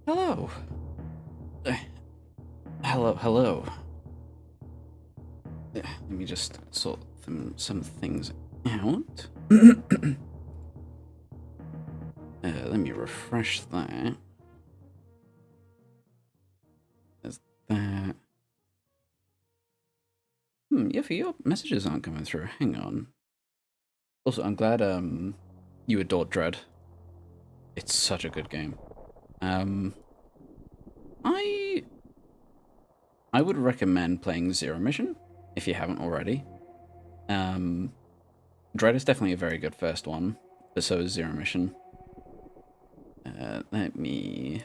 Hello. Uh, hello. Let me just sort some things out. Let me refresh that. There's that. Yeah, for your messages aren't coming through. Hang on. Also, I'm glad you adored Dread. It's such a good game. I I would recommend playing Zero Mission if you haven't already. Um, Dread is definitely a very good first one, but so is Zero Mission. Let me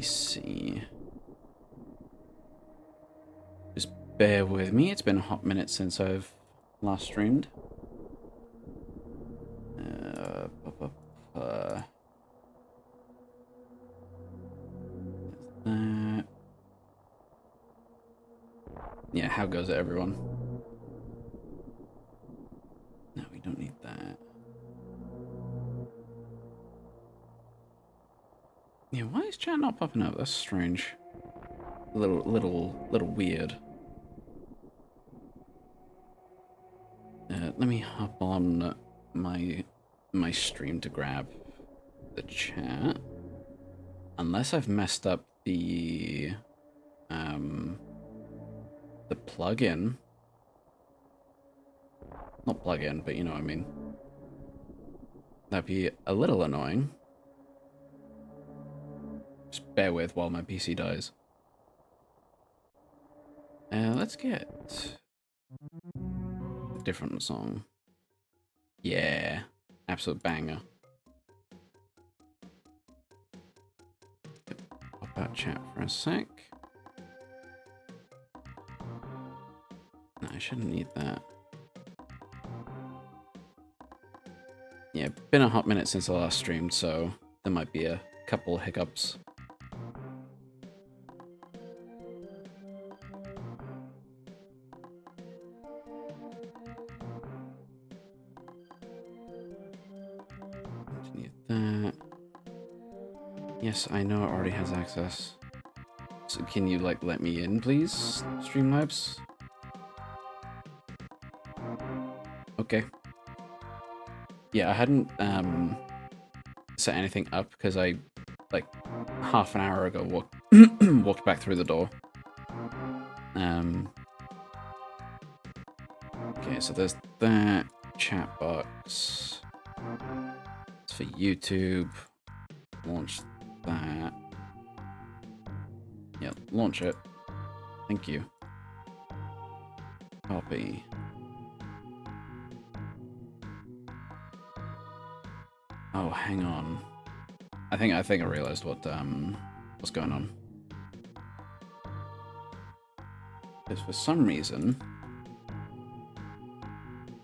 see. Just bear with me. It's been a hot minute since I've last streamed. That. Yeah, how goes it, everyone? No, we don't need that. Yeah, why is chat not popping up? That's strange. A little weird. Let me hop on my stream to grab the chat. Unless I've messed up the plugin. Not plugin, but you know what I mean. That'd be a little annoying. Just bear with while my PC dies. Let's get a different song. Yeah, absolute banger. Pop out chat for a sec. No, I shouldn't need that. Yeah, been a hot minute since I last streamed, so there might be a couple hiccups. Continue that. Yes, I know it already has access. So can you, like, let me in, please, Streamlabs? Okay. Yeah, I hadn't, set anything up because I, like, half an hour ago walked back through the door. Okay, so there's that chat box. It's for YouTube. Launch that. Yeah, launch it. Thank you. Copy. Oh, hang on. I think I realized what's going on. Because for some reason,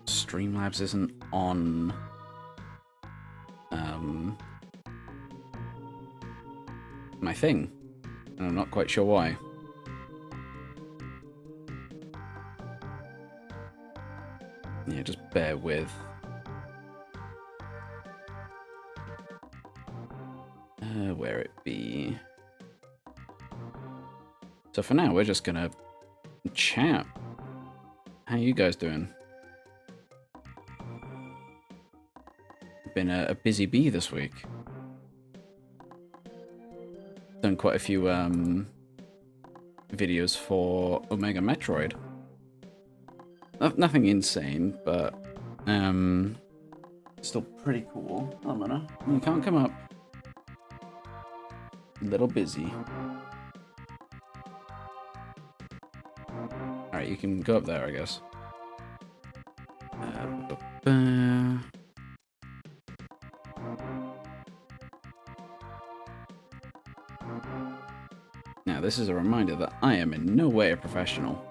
Streamlabs isn't on my thing, and I'm not quite sure why. Yeah, just bear with. Where it be? So for now, we're just gonna chat. How you guys doing? Been a busy bee this week. Done quite a few videos for Omega Metroid. Nothing insane, but still pretty cool. Oh, no, you can't come up. Little busy. Alright, you can go up there, I guess. Now, this is a reminder that I am in no way a professional.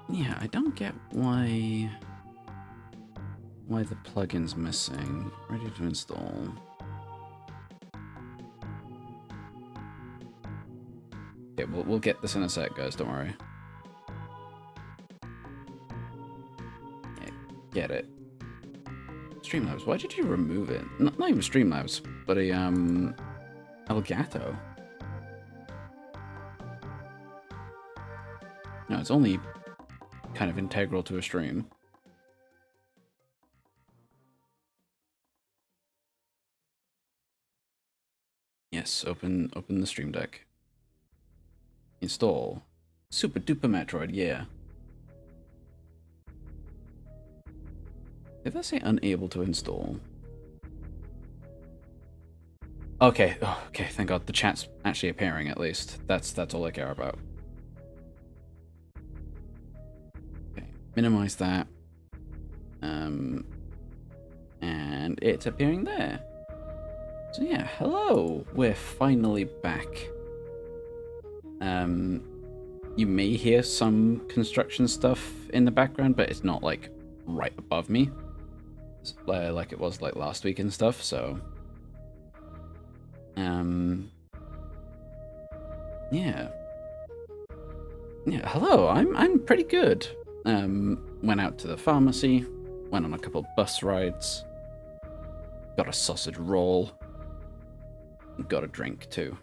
Yeah, I don't get why why the plugin's missing. Ready to install. Okay, we'll get this in a sec, guys. Don't worry. Yeah, get it. Streamlabs. Why did you remove it? Not even Streamlabs, but a Elgato. No, it's only kind of integral to a stream. Yes, open the Stream Deck. Install. Super duper Metroid, yeah. Did that say unable to install? Okay, oh, okay, thank God. The chat's actually appearing at least. That's all I care about. Okay, minimize that. And it's appearing there. So yeah, hello. We're finally back. You may hear some construction stuff in the background, but it's not like right above me, like it was like last week and stuff. So, yeah. Hello. I'm pretty good. Went out to the pharmacy, went on a couple bus rides, got a sausage roll, got a drink too.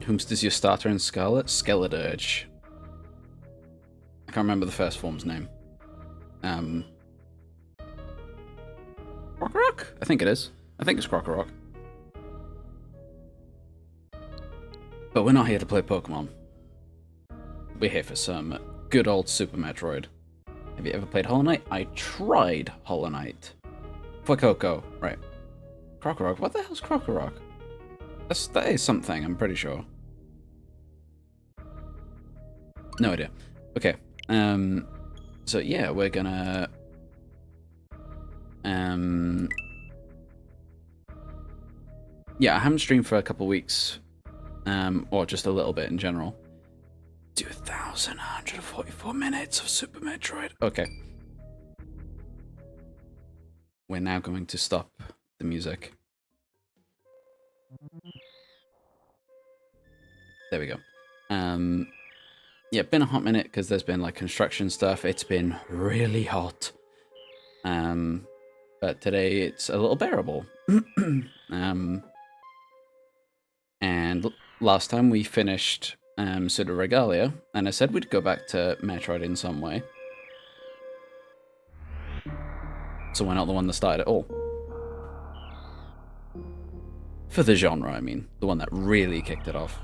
Whomst is your starter in Scarlet? Skeledirge. I can't remember the first form's name. Krokorok? I think it is. I think it's Krokorok. But we're not here to play Pokemon. We're here for some good old Super Metroid. Have you ever played Hollow Knight? I tried Hollow Knight. For Coco, right. Krokorok? What the hell's Krokorok? That is something, I'm pretty sure. No idea. Okay. So yeah, we're gonna yeah, I haven't streamed for a couple weeks. Or just a little bit in general. 2,144 minutes of Super Metroid. Okay. We're now going to stop the music. There we go. Yeah, been a hot minute because there's been like construction stuff. It's been really hot. But today it's a little bearable. And last time we finished Pseudo Regalia, and I said we'd go back to Metroid in some way. So we're not the one that started it all. For the genre, I mean. The one that really kicked it off.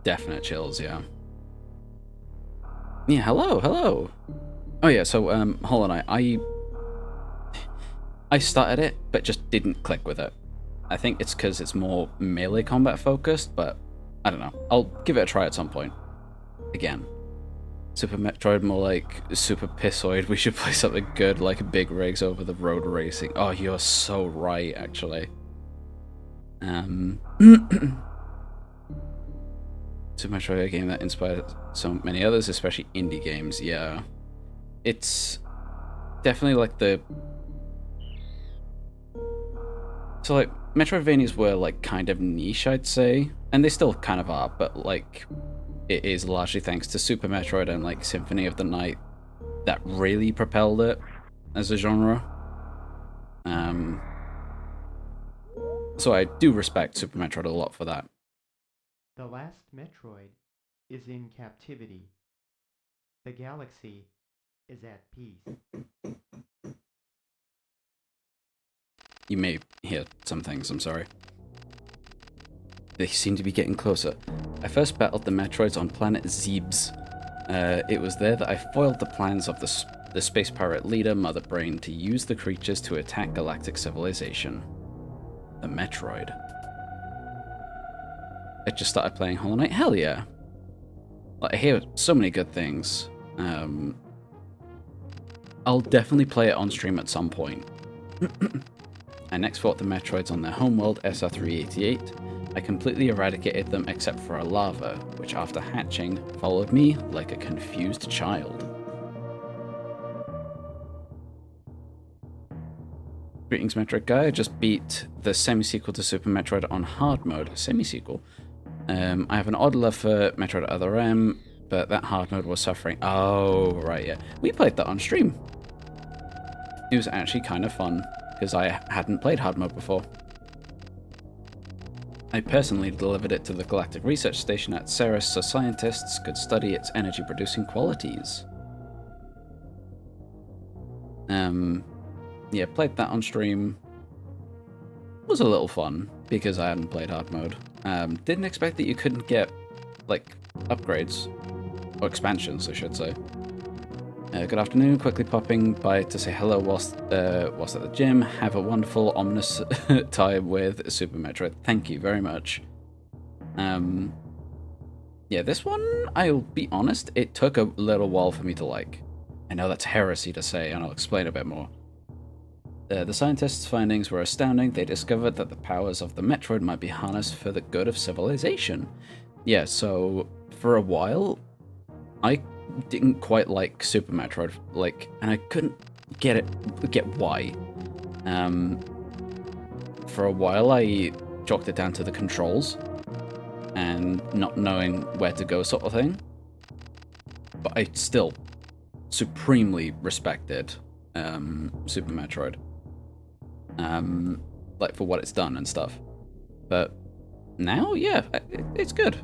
Definite chills, yeah. Yeah, hello. Oh yeah, so Hollow Knight, I started it, but just didn't click with it. I think it's because it's more melee combat focused, but I don't know. I'll give it a try at some point. Again. Super Metroid, more like Super Pissoid. We should play something good, like big rigs over the road racing. Oh, you're so right, actually. Super Metroid, a game that inspired so many others, especially indie games. Yeah, it's definitely like the. So like Metroidvanias were like kind of niche, I'd say, and they still kind of are, but like it is largely thanks to Super Metroid and like Symphony of the Night that really propelled it as a genre. So I do respect Super Metroid a lot for that. The last Metroid is in captivity. The galaxy is at peace. You may hear some things, I'm sorry. They seem to be getting closer. I first battled the Metroids on planet Zebes. It was there that I foiled the plans of the space pirate leader, Mother Brain, to use the creatures to attack galactic civilization. The Metroid. I just started playing Hollow Knight. Hell yeah! Like, I hear so many good things. I'll definitely play it on stream at some point. I next fought the Metroids on their homeworld, SR388. I completely eradicated them except for a larva, which after hatching, followed me like a confused child. Greetings, Metroid guy. I just beat the semi-sequel to Super Metroid on hard mode. Semi-sequel? I have an odd love for Metroid Other M, but that hard mode was suffering. Oh, right, yeah. We played that on stream. It was actually kind of fun, because I hadn't played hard mode before. I personally delivered it to the Galactic Research Station at Ceres so scientists could study its energy-producing qualities. Yeah, played that on stream. Was a little fun, because I hadn't played hard mode. Didn't expect that you couldn't get, like, upgrades. Or expansions, I should say. Good afternoon, quickly popping by to say hello whilst at the gym. Have a wonderful, ominous time with Super Metroid. Thank you very much. Yeah, this one, I'll be honest, it took a little while for me to like. I know that's heresy to say, and I'll explain a bit more. The scientists' findings were astounding. They discovered that the powers of the Metroid might be harnessed for the good of civilization. Yeah, so for a while, I didn't quite like Super Metroid, and I couldn't get why. For a while, I chalked it down to the controls and not knowing where to go, sort of thing. But I still supremely respected Super Metroid. Like for what it's done and stuff. But now, yeah, it's good.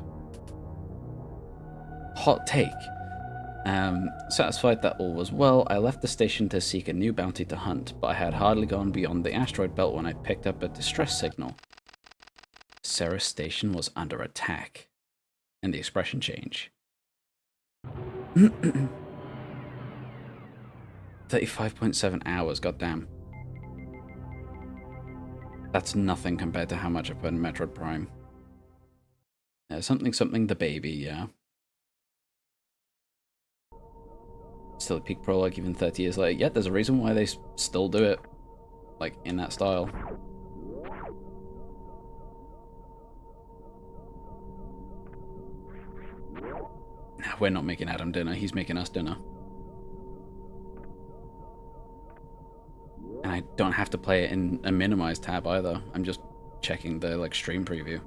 Hot take. Satisfied that all was well, I left the station to seek a new bounty to hunt, but I had hardly gone beyond the asteroid belt when I picked up a distress signal. Ceres Station was under attack. And the expression change. 35.7 hours, goddamn. That's nothing compared to how much I put in Metroid Prime. Something the baby, yeah. Still a peak prologue even 30 years later. Yeah, there's a reason why they still do it, like, in that style. Nah, we're not making Adam dinner, he's making us dinner. And I don't have to play it in a minimized tab either. I'm just checking the, like, stream preview.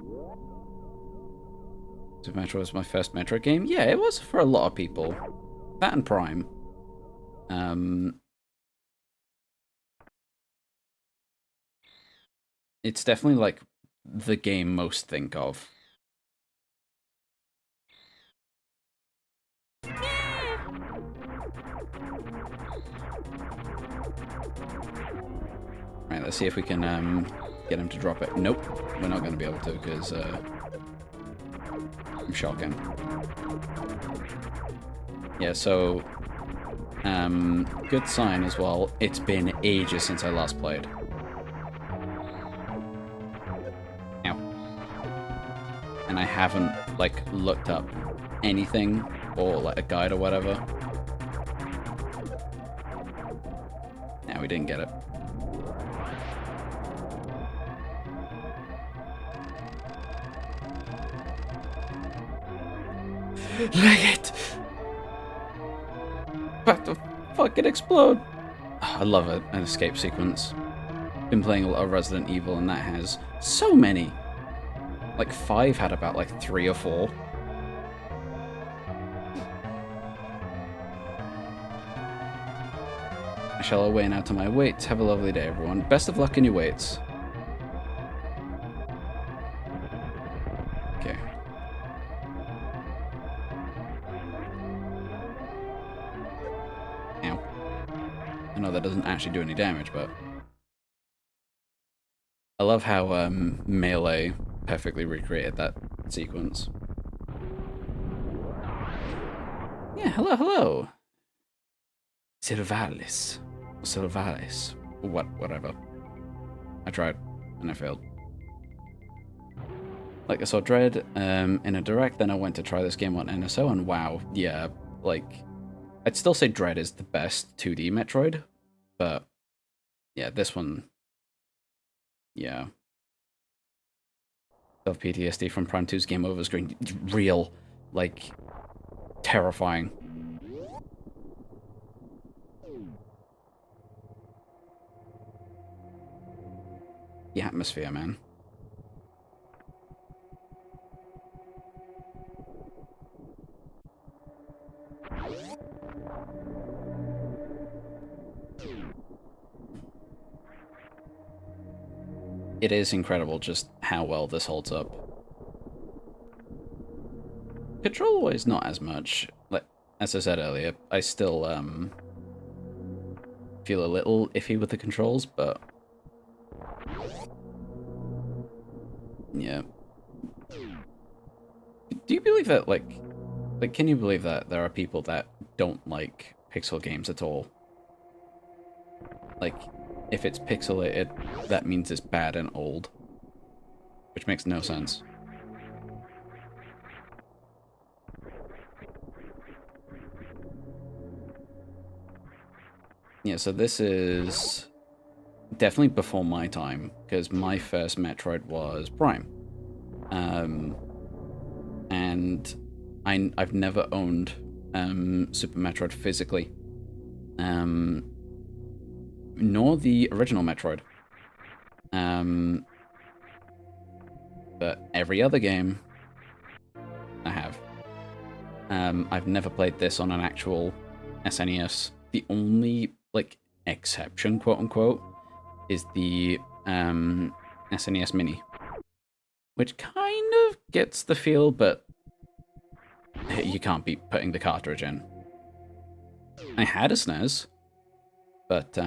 Super Metroid was my first Metroid game? Yeah, it was for a lot of people. That and Prime. It's definitely like the game most think of. Right, let's see if we can get him to drop it. Nope, we're not going to be able to because I'm shocking. Yeah, so good sign as well. It's been ages since I last played. Ow. And I haven't like looked up anything or like a guide or whatever. No, we didn't get it. Like it! About to fucking explode! Oh, I love it, an escape sequence. Been playing a lot of Resident Evil and that has so many. Like 5 had about like 3 or 4. I shall away now to my weights. Have a lovely day, everyone. Best of luck in your weights. Okay. Ow. I know that doesn't actually do any damage, but... I love how Melee perfectly recreated that sequence. Yeah, hello. Sylvalis. Whatever. I tried, and I failed. Like I saw Dread in a direct, then I went to try this game on NSO, and wow, yeah, like, I'd still say Dread is the best 2D Metroid, but yeah, this one, yeah. Of PTSD from Prime 2's game over screen, real, like, terrifying. The atmosphere, man. It is incredible just how well this holds up. Control-wise, not as much. Like, as I said earlier, I still feel a little iffy with the controls, but yeah. Do you believe that, like, can you believe that there are people that don't like pixel games at all? Like, if it's pixelated, that means it's bad and old. Which makes no sense. Yeah, so this is definitely before my time, because my first Metroid was Prime. And I've never owned Super Metroid physically. Nor the original Metroid. But every other game I have. I've never played this on an actual SNES. The only, like, exception, quote unquote, is the SNES Mini. Which kind of gets the feel, but you can't be putting the cartridge in. I had a SNES, but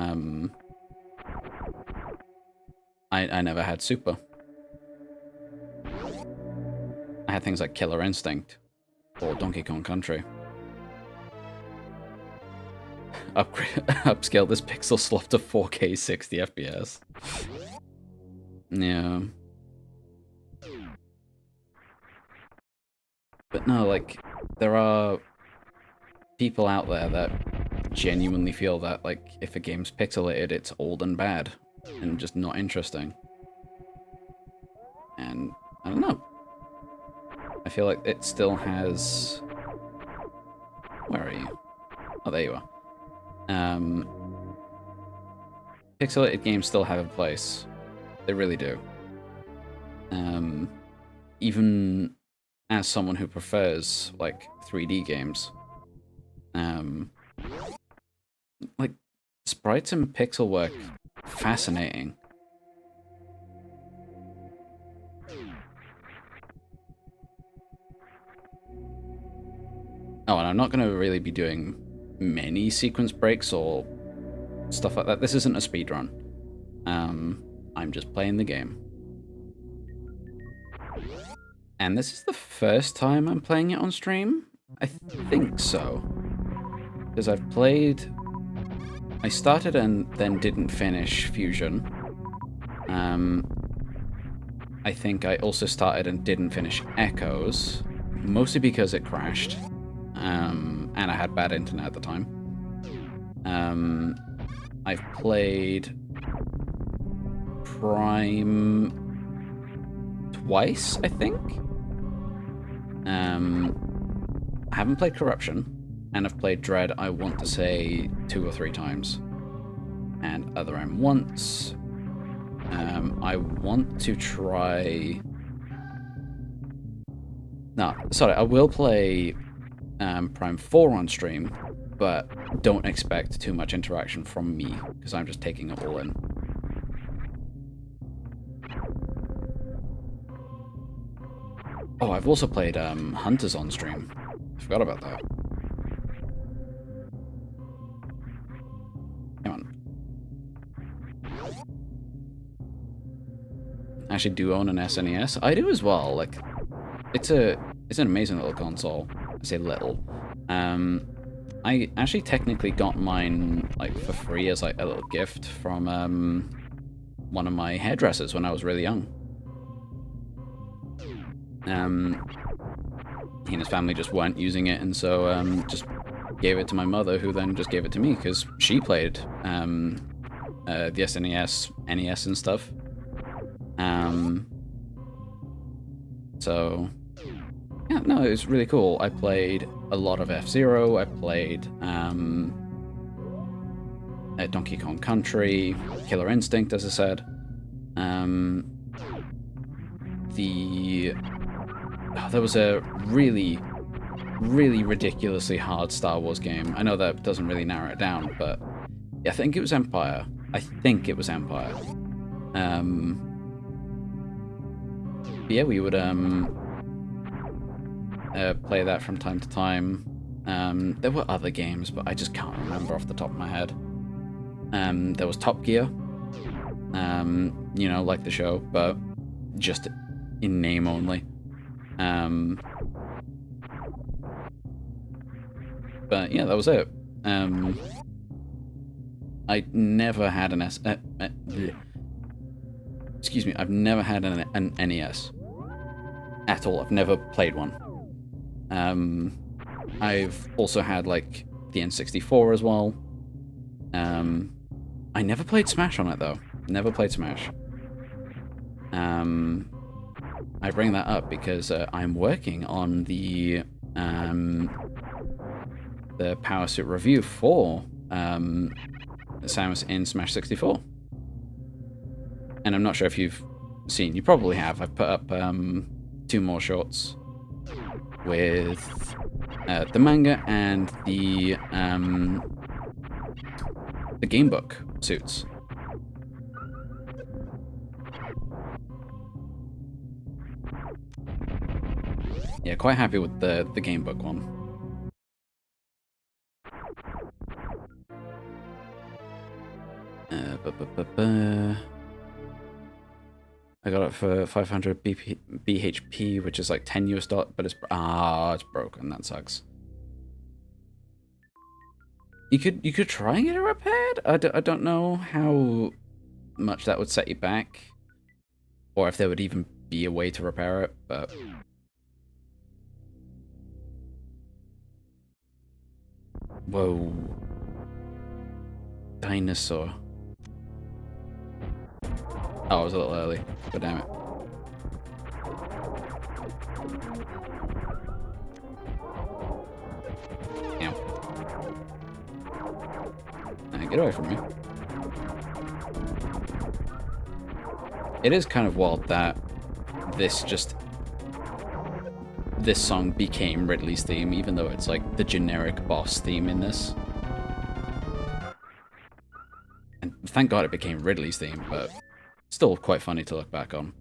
I never had Super. I had things like Killer Instinct or Donkey Kong Country. Upscale this pixel slop to 4K 60 FPS. Yeah. But no, like, there are people out there that genuinely feel that, like, if a game's pixelated, it's old and bad and just not interesting. And I don't know. I feel like it still has... Where are you? Oh, there you are. Pixelated games still have a place. They really do. Even as someone who prefers, like, 3D games, like, sprites and pixel work, fascinating. Oh, and I'm not going to really be doing many sequence breaks or stuff like that. This isn't a speedrun. I'm just playing the game. And this is the first time I'm playing it on stream? I think so. Because I've played... I started and then didn't finish Fusion. I think I also started and didn't finish Echoes. Mostly because it crashed. And I had bad internet at the time. I've played Prime twice, I think. I haven't played Corruption, and I've played Dread, I want to say 2 or 3 times. And Other M once. I want to try... No, sorry, I will play Prime 4 on stream, but don't expect too much interaction from me, because I'm just taking it all in. Oh, I've also played Hunters on stream. I forgot about that. Come on. I actually do own an SNES. I do as well. Like, it's an amazing little console. I say little. I actually technically got mine, like, for free as, like, a little gift from one of my hairdressers when I was really young. He and his family just weren't using it, and so just gave it to my mother, who then just gave it to me because she played the SNES, NES, and stuff. So yeah, no, it was really cool. I played a lot of F-Zero. I played Donkey Kong Country, Killer Instinct, as I said. There was a really, really ridiculously hard Star Wars game. I know that doesn't really narrow it down, but I think it was Empire. I think it was Empire. But yeah, we would play that from time to time. There were other games, but I just can't remember off the top of my head. There was Top Gear, you know, like the show, but just in name only. But yeah, that was it. I never had an excuse me, I've never had an NES at all. I've never played one. I've also had like the N64 as well. I never played Smash on it though. Never played Smash. I bring that up because I'm working on the Power Suit review for Samus in Smash 64. And I'm not sure if you've seen, you probably have. I've put up 2 more shorts with the manga and the game book suits. Yeah, quite happy with the game book one. I got it for 500 BHP, which is like 10 US dollars, but it's broken. That sucks. You could try and get it repaired. I don't know how much that would set you back, or if there would even be a way to repair it. But whoa, dinosaur. Oh, I was a little early. God damn it. Ow. Get away from me. It is kind of wild that this song became Ridley's theme, even though it's like the generic boss theme in this. And thank God it became Ridley's theme, but still quite funny to look back on.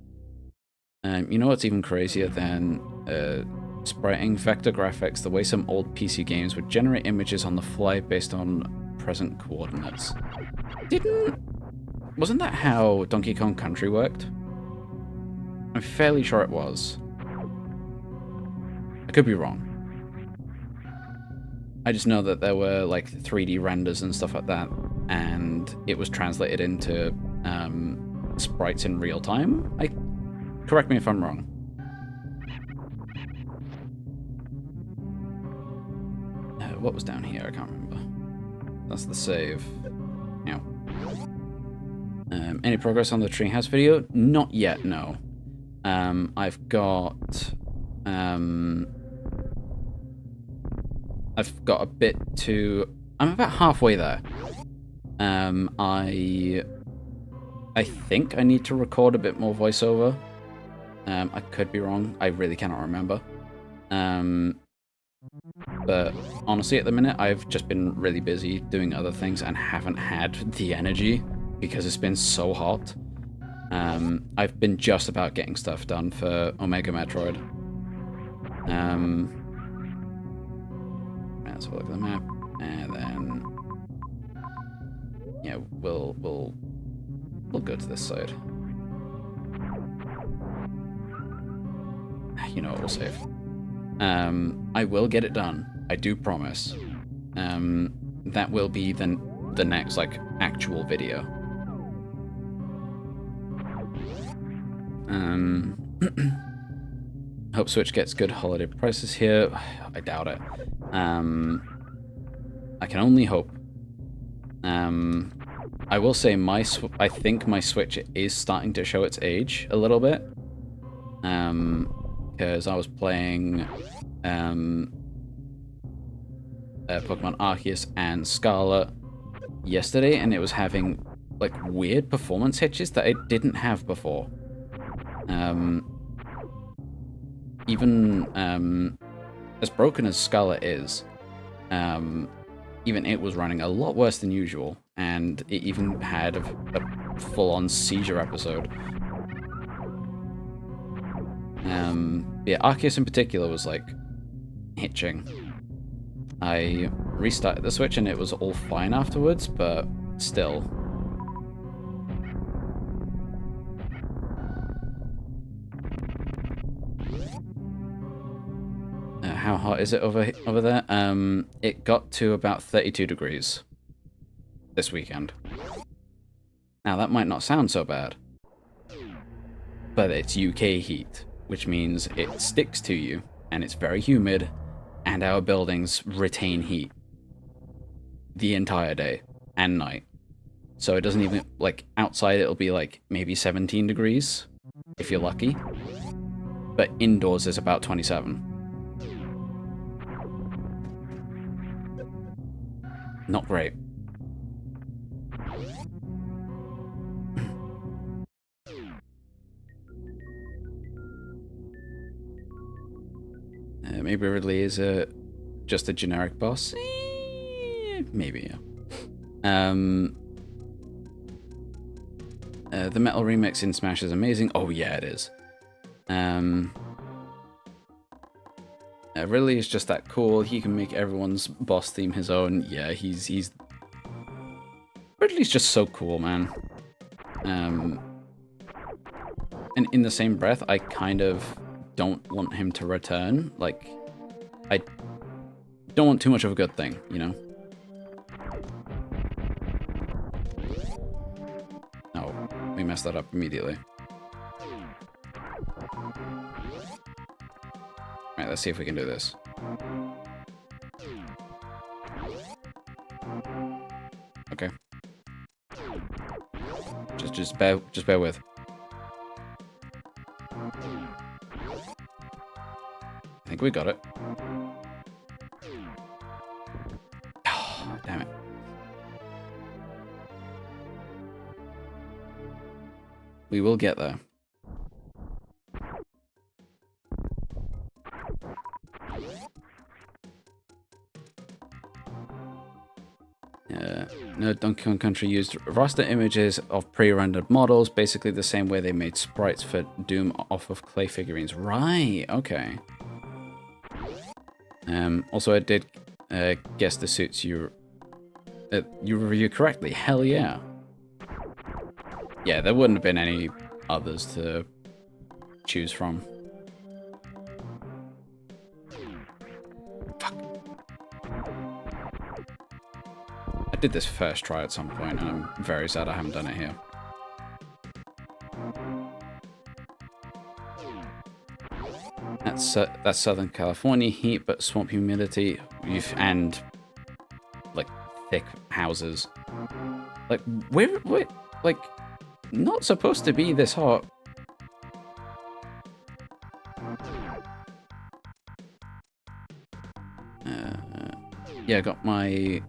You know what's even crazier than spriting vector graphics? The way some old PC games would generate images on the fly based on present coordinates. Wasn't that how Donkey Kong Country worked? I'm fairly sure it was. I could be wrong. I just know that there were like 3D renders and stuff like that, and it was translated into sprites in real time. Correct me if I'm wrong. What was down here? I can't remember. That's the save. Ow. Any progress on the treehouse video? Not yet, no. I've got a bit to... I'm about halfway there. I think I need to record a bit more voiceover. I could be wrong. I really cannot remember. But honestly, at the minute, I've just been really busy doing other things and haven't had the energy because it's been so hot. I've been just about getting stuff done for Omega Metroid. Let's have a look at the map, and then yeah, we'll go to this side. You know what, we'll save. I will get it done. I do promise. That will be the next like actual video. Hope Switch gets good holiday prices here. I doubt it. I can only hope. I will say I think my Switch is starting to show its age a little bit. Because I was playing Pokemon Arceus and Scarlet yesterday, and it was having like weird performance hitches that it didn't have before. Even as broken as Scarlet is, even it was running a lot worse than usual, and it even had a full-on seizure episode. Yeah, Arceus in particular was like hitching. I restarted the Switch and it was all fine afterwards, but still. How hot is it over there? It got to about 32 degrees this weekend. Now that might not sound so bad, but it's UK heat, which means it sticks to you, and it's very humid, and our buildings retain heat the entire day and night. So it doesn't even, like, outside it'll be like maybe 17 degrees, if you're lucky, but indoors is about 27. Not great. Maybe Ridley is just a generic boss. Maybe, yeah. The metal remix in Smash is amazing. Oh yeah, it is. Ridley is just that cool. He can make everyone's boss theme his own. Yeah, he's Ridley's just so cool, man. And in the same breath, I kind of don't want him to return. Like, I don't want too much of a good thing, you know? Oh, we messed that up immediately. Alright, let's see if we can do this. Okay. Just bear with. I think we got it. Oh, damn it. We will get there. No, Donkey Kong Country used raster images of pre-rendered models, basically the same way they made sprites for Doom off of clay figurines. Right, okay. Also, I did guess the suits you reviewed correctly. Hell yeah. Yeah, there wouldn't have been any others to choose from. Fuck. I did this first try at some point, and I'm very sad I haven't done it here. That's Southern California heat, but swamp humidity and like thick houses. Like we're like not supposed to be this hot. Yeah, I got my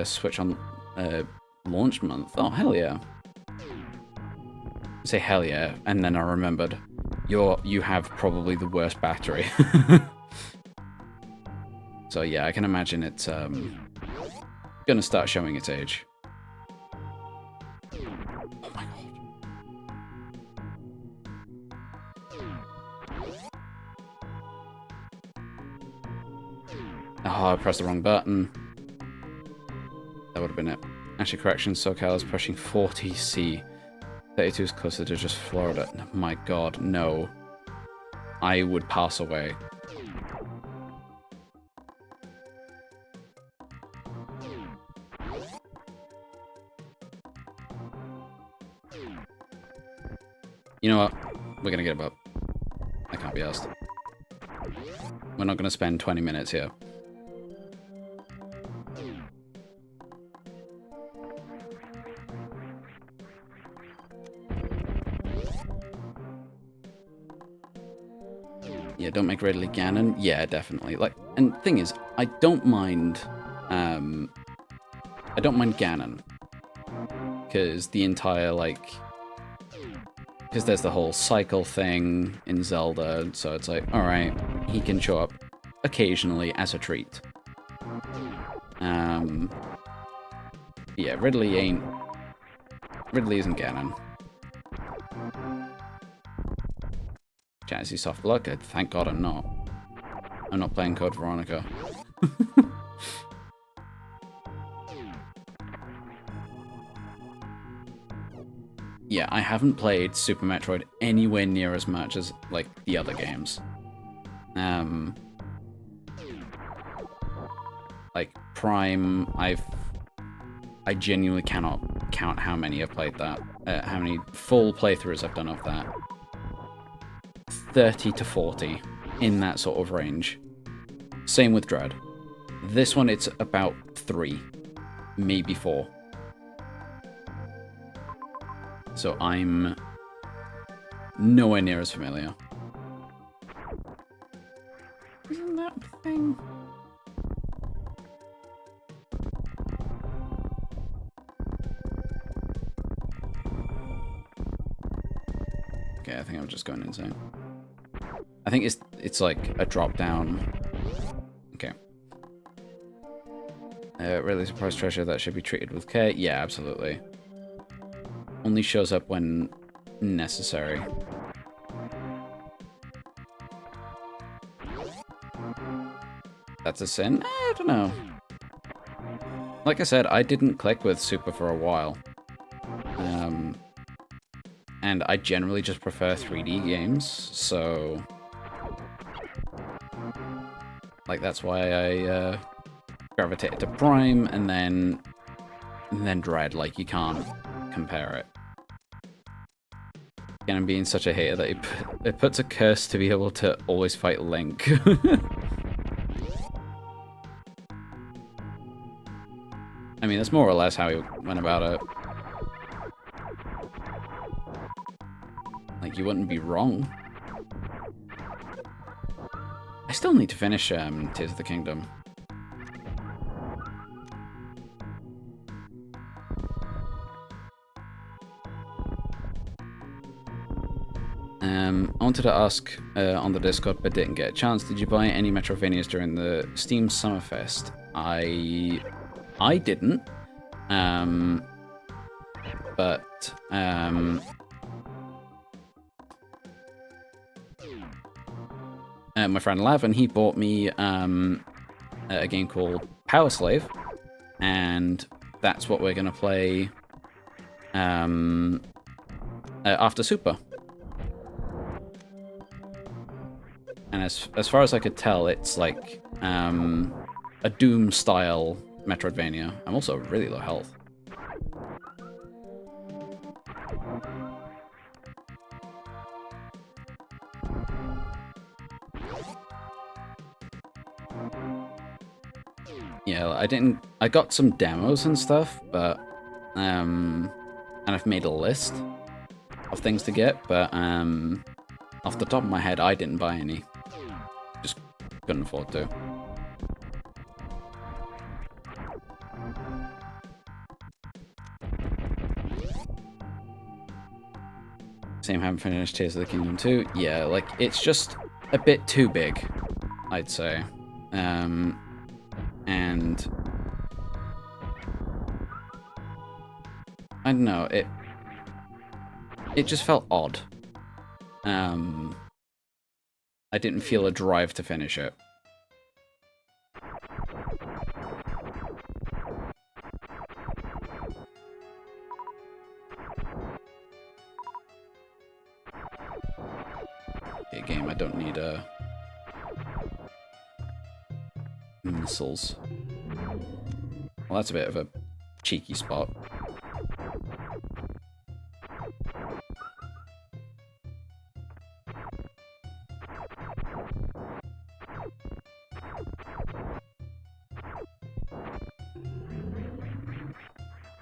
Switch on launch month. Oh hell yeah! Say hell yeah, and then I remembered. You have probably the worst battery. So yeah, I can imagine it's gonna start showing its age. Oh my god. Oh, I pressed the wrong button. That would have been it. Actually, correction, SoCal is pushing 40C. 32 is closer to just Florida. My god, no. I would pass away. You know what? We're gonna get above. I can't be asked. We're not gonna spend 20 minutes here. Yeah, don't make Ridley Ganon. Yeah, definitely. Like, and thing is, I don't mind Ganon, because the entire, like, because there's the whole cycle thing in Zelda, so it's like, alright, he can show up occasionally as a treat. Yeah, Ridley isn't Ganon. Jazzy soft luck, thank God I'm not. I'm not playing Code Veronica. Yeah, I haven't played Super Metroid anywhere near as much as, like, the other games. Like, Prime, I genuinely cannot count how many I've played that. How many full playthroughs I've done of that. 30 to 40, in that sort of range. Same with Dread. This one, it's about 3, maybe 4. So I'm nowhere near as familiar. Isn't that a thing? Okay, I think I'm just going insane. I think it's like a drop down. Okay. Really surprised treasure that should be treated with care. Yeah, absolutely. Only shows up when necessary. That's a sin? I don't know. Like I said, I didn't click with Super for a while. And I generally just prefer 3D games, so... Like, that's why I gravitated to Prime, and then Dread. Like, you can't compare it. Again, I'm being such a hater that it puts a curse to be able to always fight Link. I mean, that's more or less how he went about it. Like, you wouldn't be wrong. I still need to finish Tears of the Kingdom. I wanted to ask on the Discord, but didn't get a chance. Did you buy any Metroidvanias during the Steam Summerfest? I didn't. But my friend Lavin, he bought me a game called Power Slave, and that's what we're gonna play after Super. And as far as I could tell, it's like a Doom-style Metroidvania. I'm also really low health. Yeah, I got some demos and stuff, but and I've made a list of things to get, but off the top of my head, I didn't buy any. Just couldn't afford to. Same, haven't finished Tears of the Kingdom 2. Yeah, like, it's just a bit too big, I'd say. And I don't know, it just felt odd. I didn't feel a drive to finish it. Okay, game, I don't need missiles. Well, that's a bit of a cheeky spot.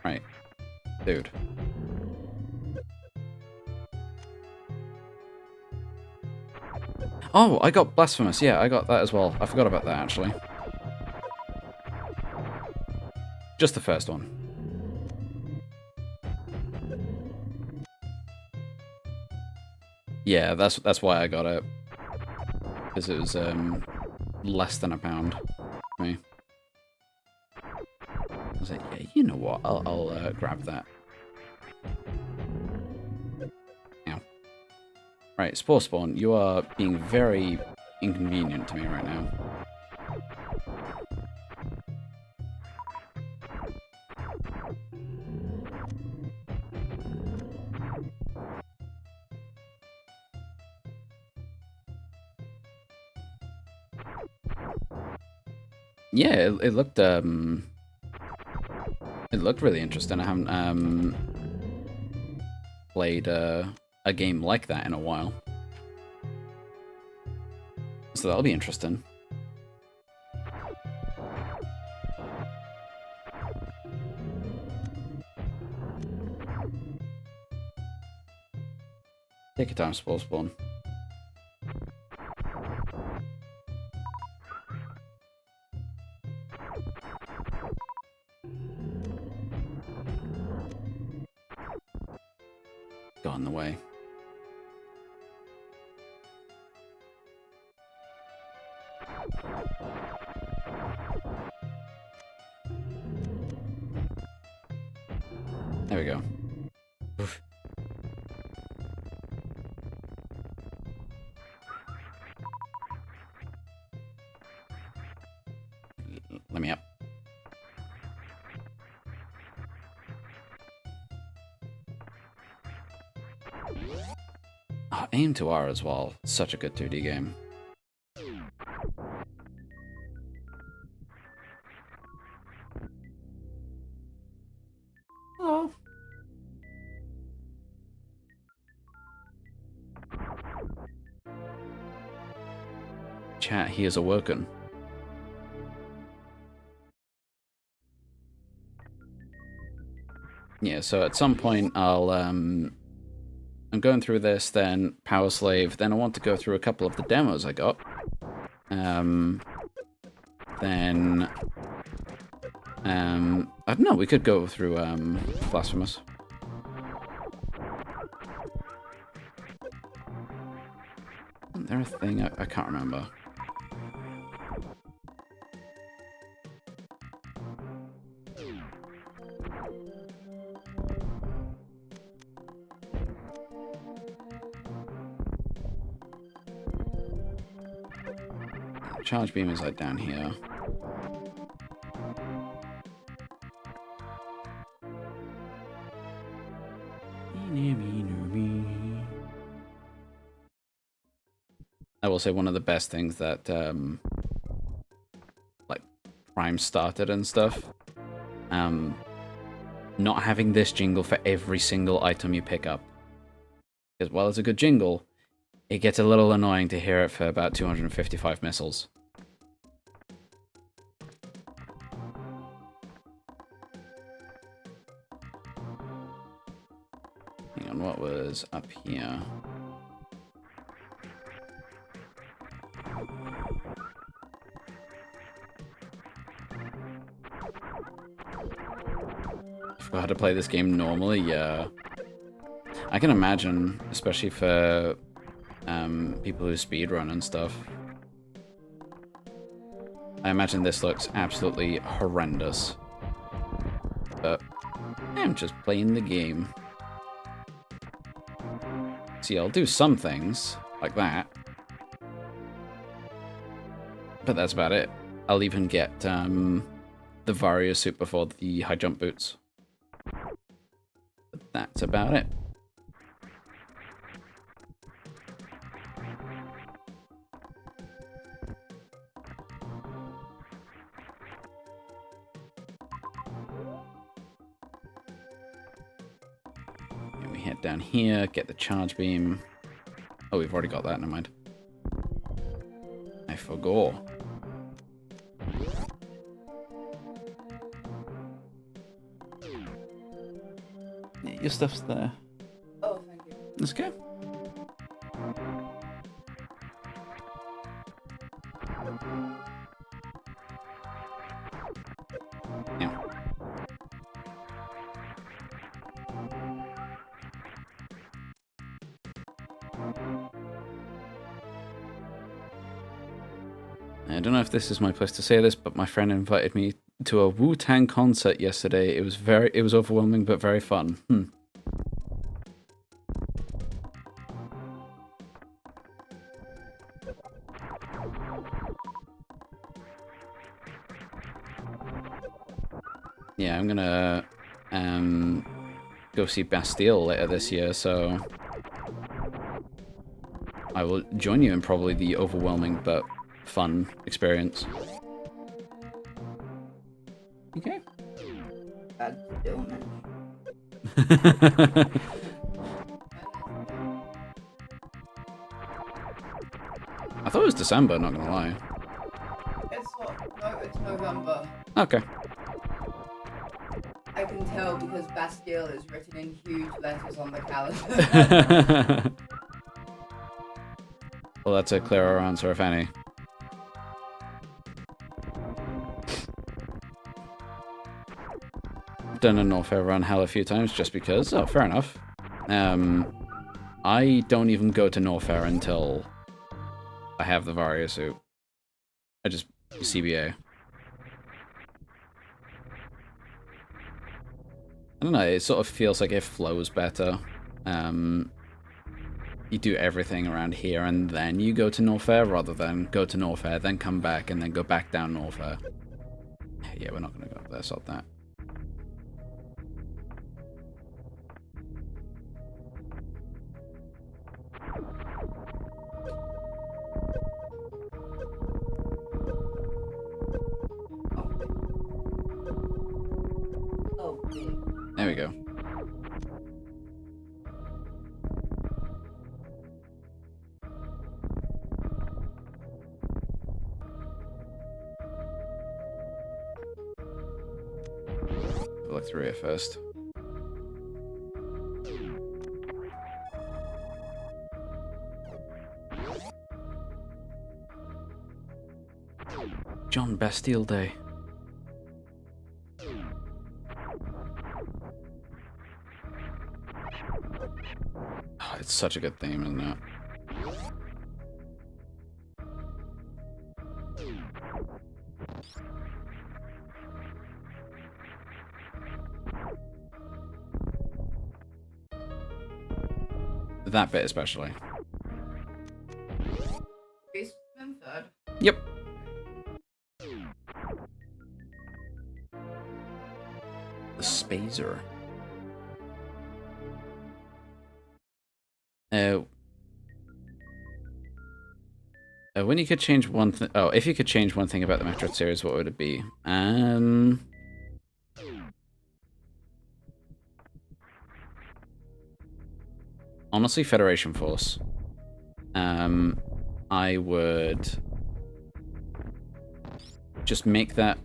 Right. Dude. Oh, I got Blasphemous. Yeah, I got that as well. I forgot about that, actually. Just the first one. Yeah, that's why I got it. Because it was less than £1 for me. I was like, yeah, you know what? I'll grab that. Now, right, Spore Spawn, you are being very inconvenient to me right now. Yeah, it looked really interesting. I haven't played a game like that in a while, so that'll be interesting. Take your time, Spore Spawn. Got in the way. There we go. Oof. Let me up. Oh, Aim to R as well. Such a good 2D game. Oh. Chat, he is awoken. Yeah, so at some point I'm going through this, then Power Slave, then I want to go through a couple of the demos I got. Then I don't know, we could go through Blasphemous. Isn't there a thing? I can't remember. Charge beam is like down here. I will say one of the best things that like Prime started and stuff. Not having this jingle for every single item you pick up. Because while it's a good jingle, it gets a little annoying to hear it for about 255 missiles. Hang on, what was up here? I forgot how to play this game normally, yeah. I can imagine, especially for people who speedrun and stuff. I imagine this looks absolutely horrendous. But I'm just playing the game. See, I'll do some things, like that. But that's about it. I'll even get the Vario suit before the high jump boots. But that's about it. And we head down here, get the charge beam. Oh, we've already got that, never mind. I forgot. Your stuff's there. Oh, thank you. Let's go. Yeah. I don't know if this is my place to say this, but my friend invited me to a Wu-Tang concert yesterday. It was overwhelming but very fun. Yeah, I'm gonna go see Bastille later this year, so I will join you in probably the overwhelming but fun experience. Okay. Bastille I thought it was December, not gonna lie. It's what? No, it's November. Okay. I can tell because Bastille is written in huge letters on the calendar. Well, that's a clearer answer, if any. Done a Norfair run hell a few times just because. Oh, fair enough. I don't even go to Norfair until I have the Varia suit. I just CBA. I don't know, it sort of feels like it flows better. You do everything around here and then you go to Norfair rather than go to Norfair, then come back and then go back down Norfair. Yeah, we're not going to go up there, sort that. There we go. Look through here first. John Bastille Day. Oh, it's such a good theme, isn't it? That bit especially. Beast in third. Yep. The Spazer. When you could change one thing... Oh, if you could change one thing about the Metroid series, what would it be? Honestly, Federation Force. I would... just make that...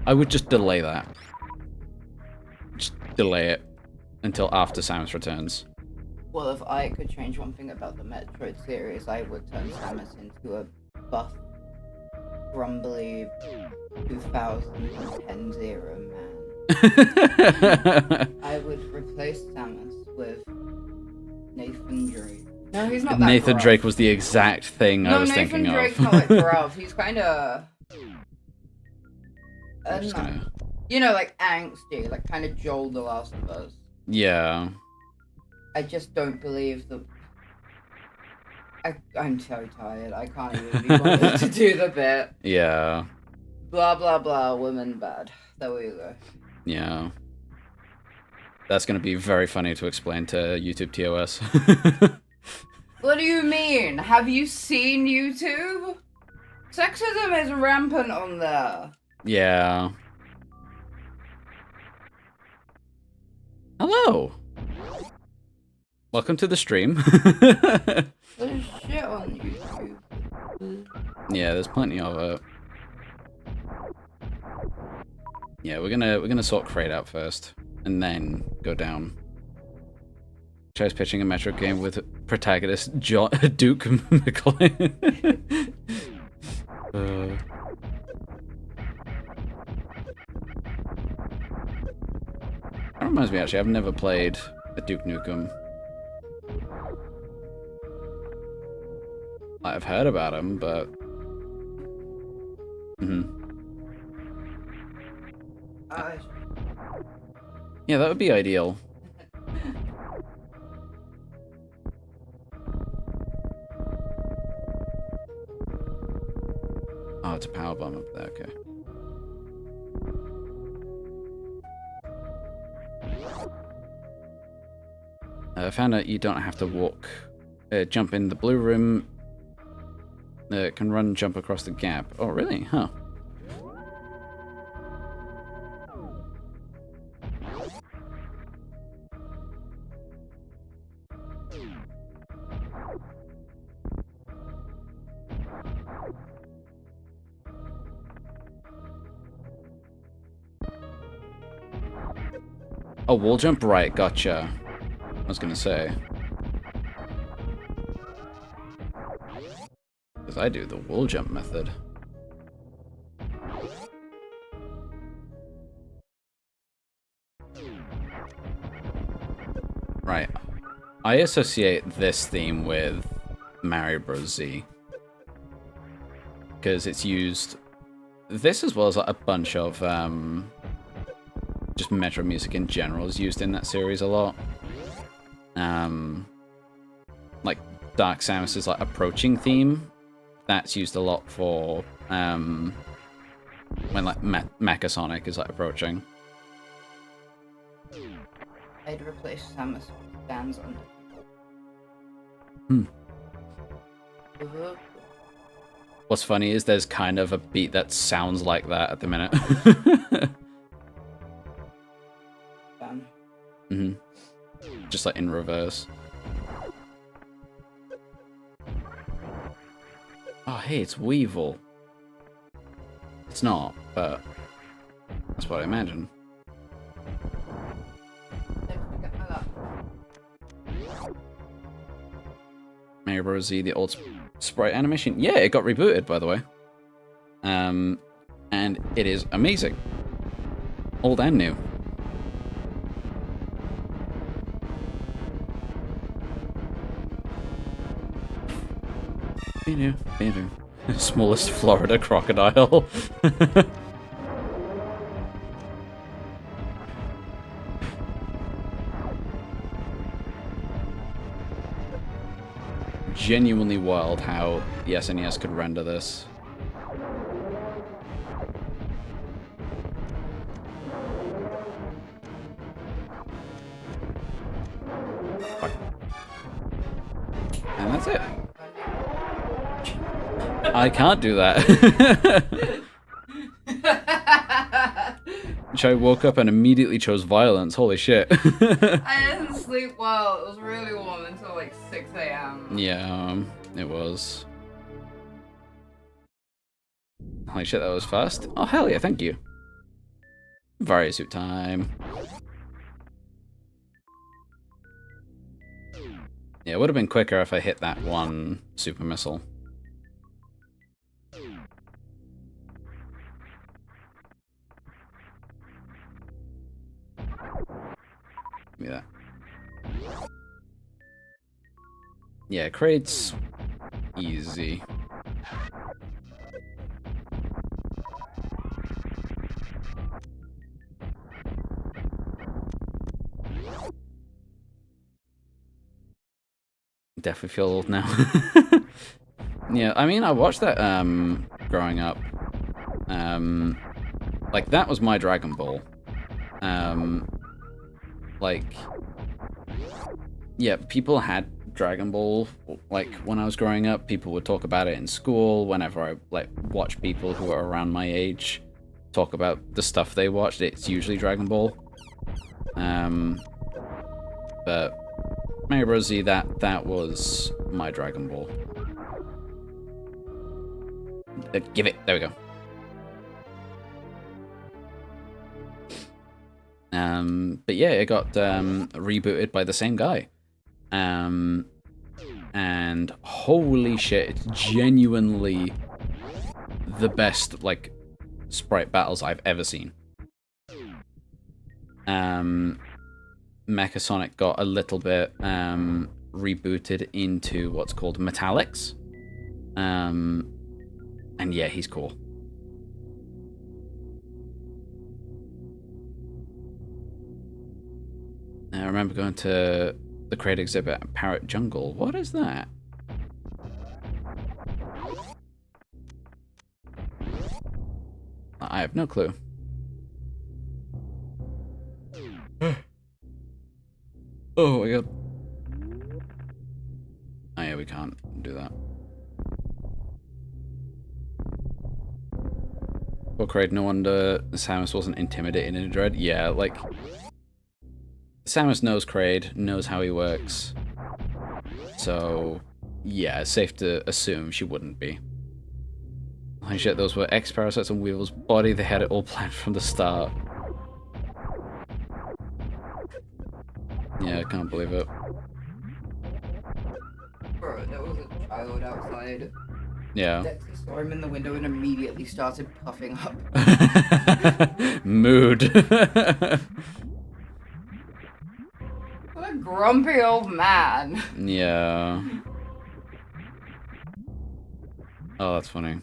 I would just delay that. Just delay it until after Samus returns. Well, if I could change one thing about the Metroid series, I would turn Samus into a buff, grumbly 2010 Zero man. I would replace Samus with Nathan Drake. No, he's not that Nathan gruff. Drake was the exact thing I was thinking of. No, Nathan Drake's not like gruff. He's kind of... You know, like angsty, like kind of Joel the Last of Us. Yeah. I just don't believe that. I'm so tired. I can't even be bothered to do the bit. Yeah. Blah blah blah. Women bad. There we go. Yeah. That's going to be very funny to explain to YouTube TOS. What do you mean? Have you seen YouTube? Sexism is rampant on there. Yeah. Hello. Welcome to the stream. There's shit on YouTube. Yeah, there's plenty of it. Yeah, we're gonna sort Crate out first, and then go down. Tries pitching a Metroid game with protagonist Duke McLean. That reminds me, actually, I've never played a Duke Nukem. I've heard about him, but... Yeah, that would be ideal. Oh, it's a power bomb up there, okay. I found out you don't have to walk, jump in the blue room. It can run and jump across the gap. Oh, really? Huh. Oh, wall jump? Right, gotcha. I was gonna say. Because I do the wall jump method. Right. I associate this theme with Mario Bros. Z. Because it's used... This as well as like, a bunch of... just Metro music in general is used in that series a lot. Like Dark Samus's like approaching theme, that's used a lot for when like Mecha Sonic is like approaching. I'd replace Samus with Dan's on. What's funny is there's kind of a beat that sounds like that at the minute. Just like in reverse. Oh, hey, it's Weevil. It's not, but that's what I imagine. Mario Bros. Z, the old sprite animation. Yeah, it got rebooted, by the way. And it is amazing. Old and new. Smallest Florida crocodile. Genuinely wild how the SNES could render this. And that's it. I can't do that. I woke up and immediately chose violence. Holy shit. I didn't sleep well. It was really warm until like 6 a.m. Yeah, it was. Holy shit, that was fast. Oh, hell yeah, thank you. Vario suit time. Yeah, it would have been quicker if I hit that one super missile. Give me that. Yeah, crates easy. Definitely feel old now. Yeah, I mean, I watched that growing up. Like that was my Dragon Ball. Like, yeah, people had Dragon Ball, like, when I was growing up. People would talk about it in school. Whenever I, like, watch people who are around my age talk about the stuff they watched, it's usually Dragon Ball. But Mario Bros. Z, that was my Dragon Ball. Give it. There we go. But yeah, it got rebooted by the same guy. And holy shit, it's genuinely the best, like, sprite battles I've ever seen. Mechasonic got a little bit rebooted into what's called Metallics. And yeah, he's cool. I remember going to the Kraid exhibit at Parrot Jungle. What is that? I have no clue. Oh my god. Oh yeah, we can't do that. Well, Kraid, no wonder Samus wasn't intimidated in Dread. Yeah, like... Samus knows Kraid, knows how he works. So, yeah, it's safe to assume she wouldn't be. Holy shit, those were X-Parasites on Weevil's body. They had it all planned from the start. Yeah, I can't believe it. Bro, there was a child outside. Yeah. Dexter saw him in the window and immediately started puffing up. Mood. What a grumpy old man. Yeah. Oh, that's funny.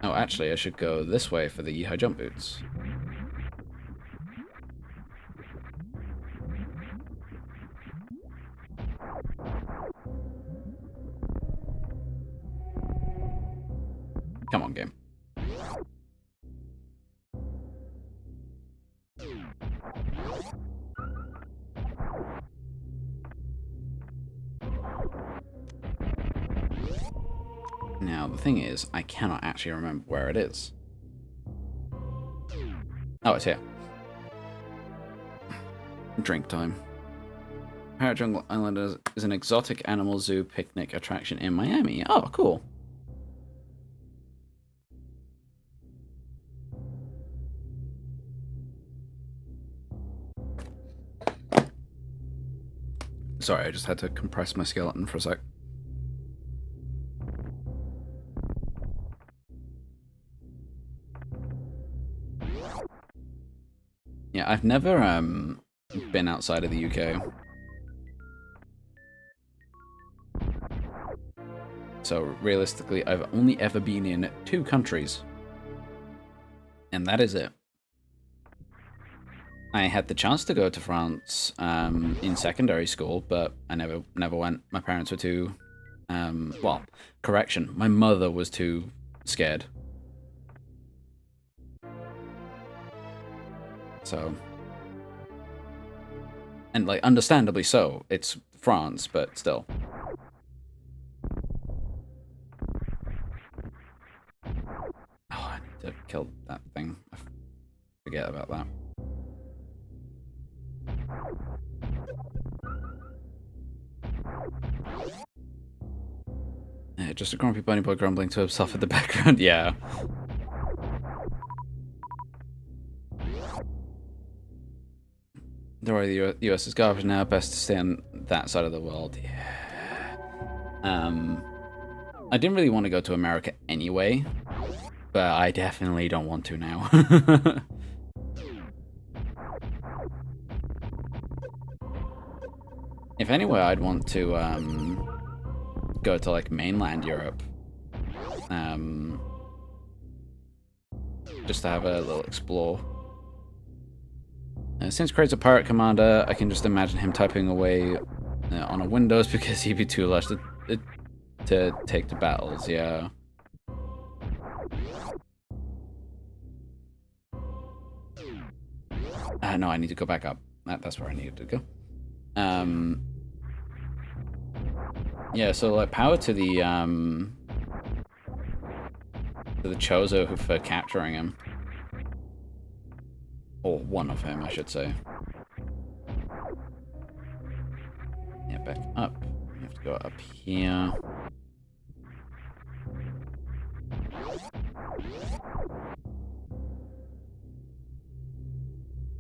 Oh, actually, I should go this way for the high jump boots. Come on, game. Now, the thing is, I cannot actually remember where it is. Oh, it's here. Drink time. Parrot Jungle Island is an exotic animal zoo picnic attraction in Miami. Oh, cool. Sorry, I just had to compress my skeleton for a sec. Yeah, I've never been outside of the UK. So realistically, I've only ever been in 2 countries. And that is it. I had the chance to go to France in secondary school, but I never went. My parents were too, well, correction, my mother was too scared. So, and like, understandably so, it's France, but still. Oh, I need to kill that thing. I forget about that. Yeah, just a grumpy bunny boy grumbling to himself in the background. Yeah. Don't worry, the US is garbage now. Best to stay on that side of the world. Yeah. I didn't really want to go to America anyway, but I definitely don't want to now. If anywhere, I'd want to go to like mainland Europe, just to have a little explore. Since Kraid's a pirate commander, I can just imagine him typing away on a Windows because he'd be too large to take to battles. Yeah. No, I need to go back up. That's where I needed to go. Yeah, so like power to the Chozo for capturing him. Or one of him, I should say. Yeah, back up. We have to go up here.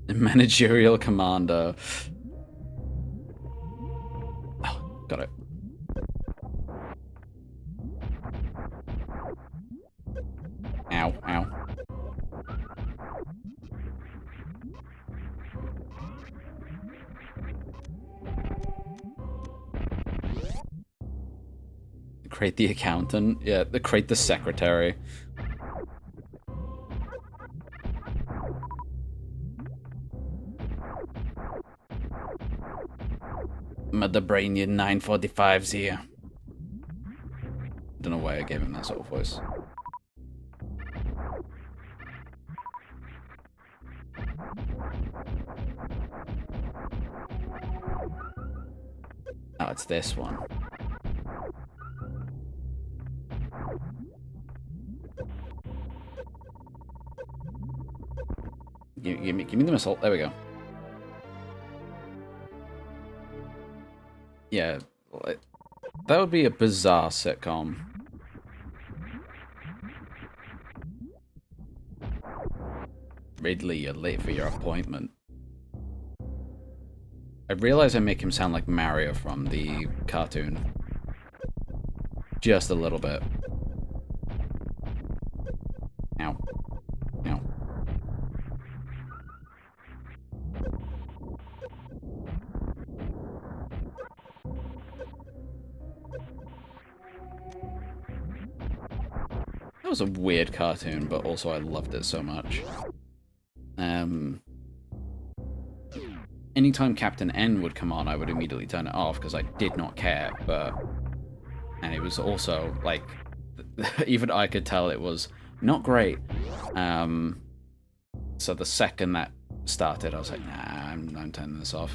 The managerial commander. Oh, got it. Create the accountant. Yeah, create the secretary. Mother Brainian 945's here. Don't know why I gave him that sort of voice. Oh, it's this one. Give me the missile. There we go. Yeah, that would be a bizarre sitcom. Ridley, you're late for your appointment. I realize I make him sound like Mario from the cartoon. Just a little bit. Ow. Ow. That was a weird cartoon, but also I loved it so much. Anytime Captain N would come on, I would immediately turn it off because I did not care, and it was also, like, even I could tell it was not great. So the second that started, I was like, nah, I'm turning this off.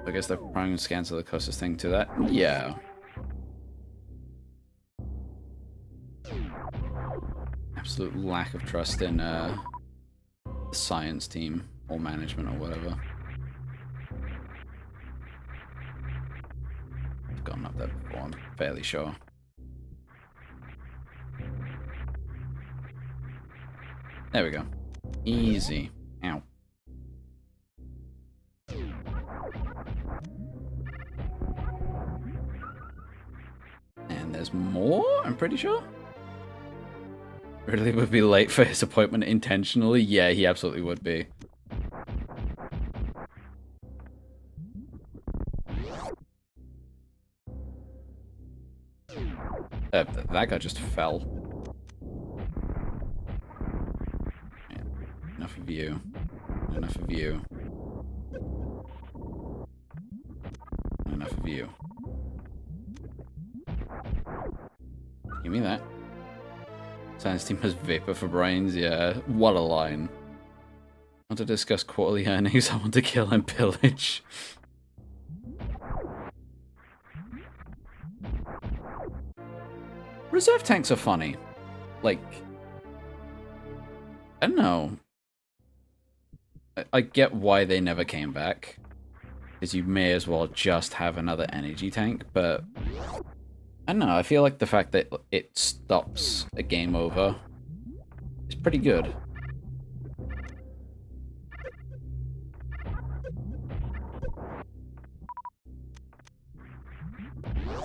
I guess the prime scans are the closest thing to that. Yeah. Absolute lack of trust in the science team or management or whatever. I've gone up there before, I'm fairly sure. There we go. Easy. Ow. And there's more, I'm pretty sure. Ridley would be late for his appointment intentionally? Yeah, he absolutely would be. That guy just fell. Yeah, enough of you. Enough of you. Enough of you. Give me that. Science team has vapor for brains, yeah. What a line. I want to discuss quarterly earnings, I want to kill and pillage. Reserve tanks are funny. Like, I don't know. I get why they never came back. Because you may as well just have another energy tank, but I don't know, I feel like the fact that it stops a game over is pretty good.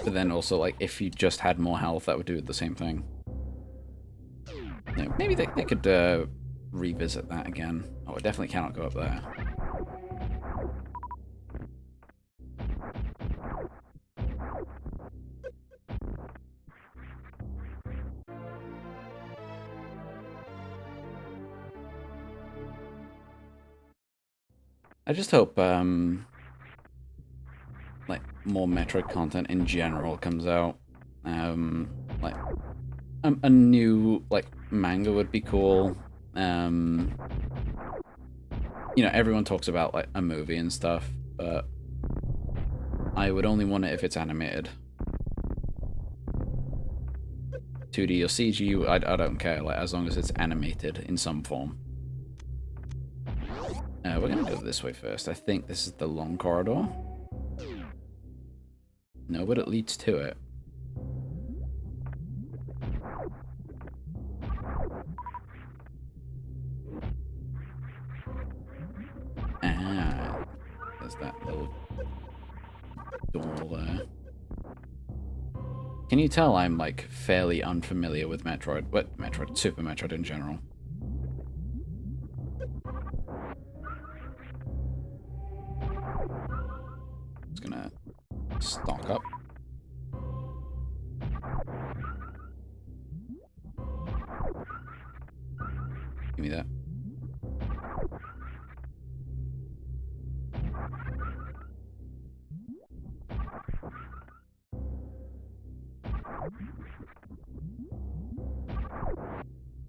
But then also, like, if you just had more health, that would do the same thing. You know, maybe they could revisit that again. Oh, I definitely cannot go up there. I just hope, like, more Metroid content in general comes out. Like, a new, like, manga would be cool. You know, everyone talks about, like, a movie and stuff, but I would only want it if it's animated. 2D or CG, I don't care, like, as long as it's animated in some form. We're gonna go this way first. I think this is the long corridor. No, but it leads to it. Ah, there's that little door there. Can you tell I'm, like, fairly unfamiliar with Metroid? What, Metroid? Super Metroid in general. Just gonna stock up.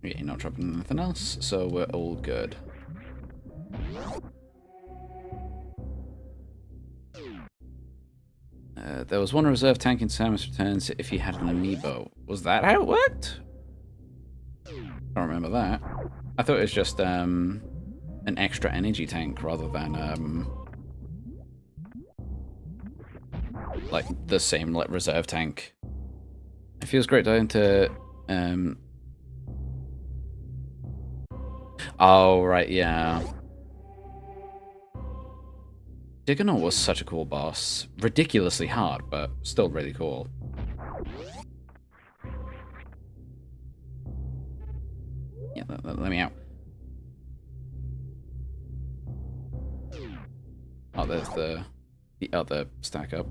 Yeah, you're not dropping anything else, so we're all good. There was one reserve tank in Samus Returns if he had an amiibo. Was that how it worked? I don't remember that. I thought it was just an extra energy tank rather than like the same like reserve tank. It feels great diving to oh right, yeah. Digonal was such a cool boss. Ridiculously hard, but still really cool. Yeah, let me out. Oh, there's the other stack up.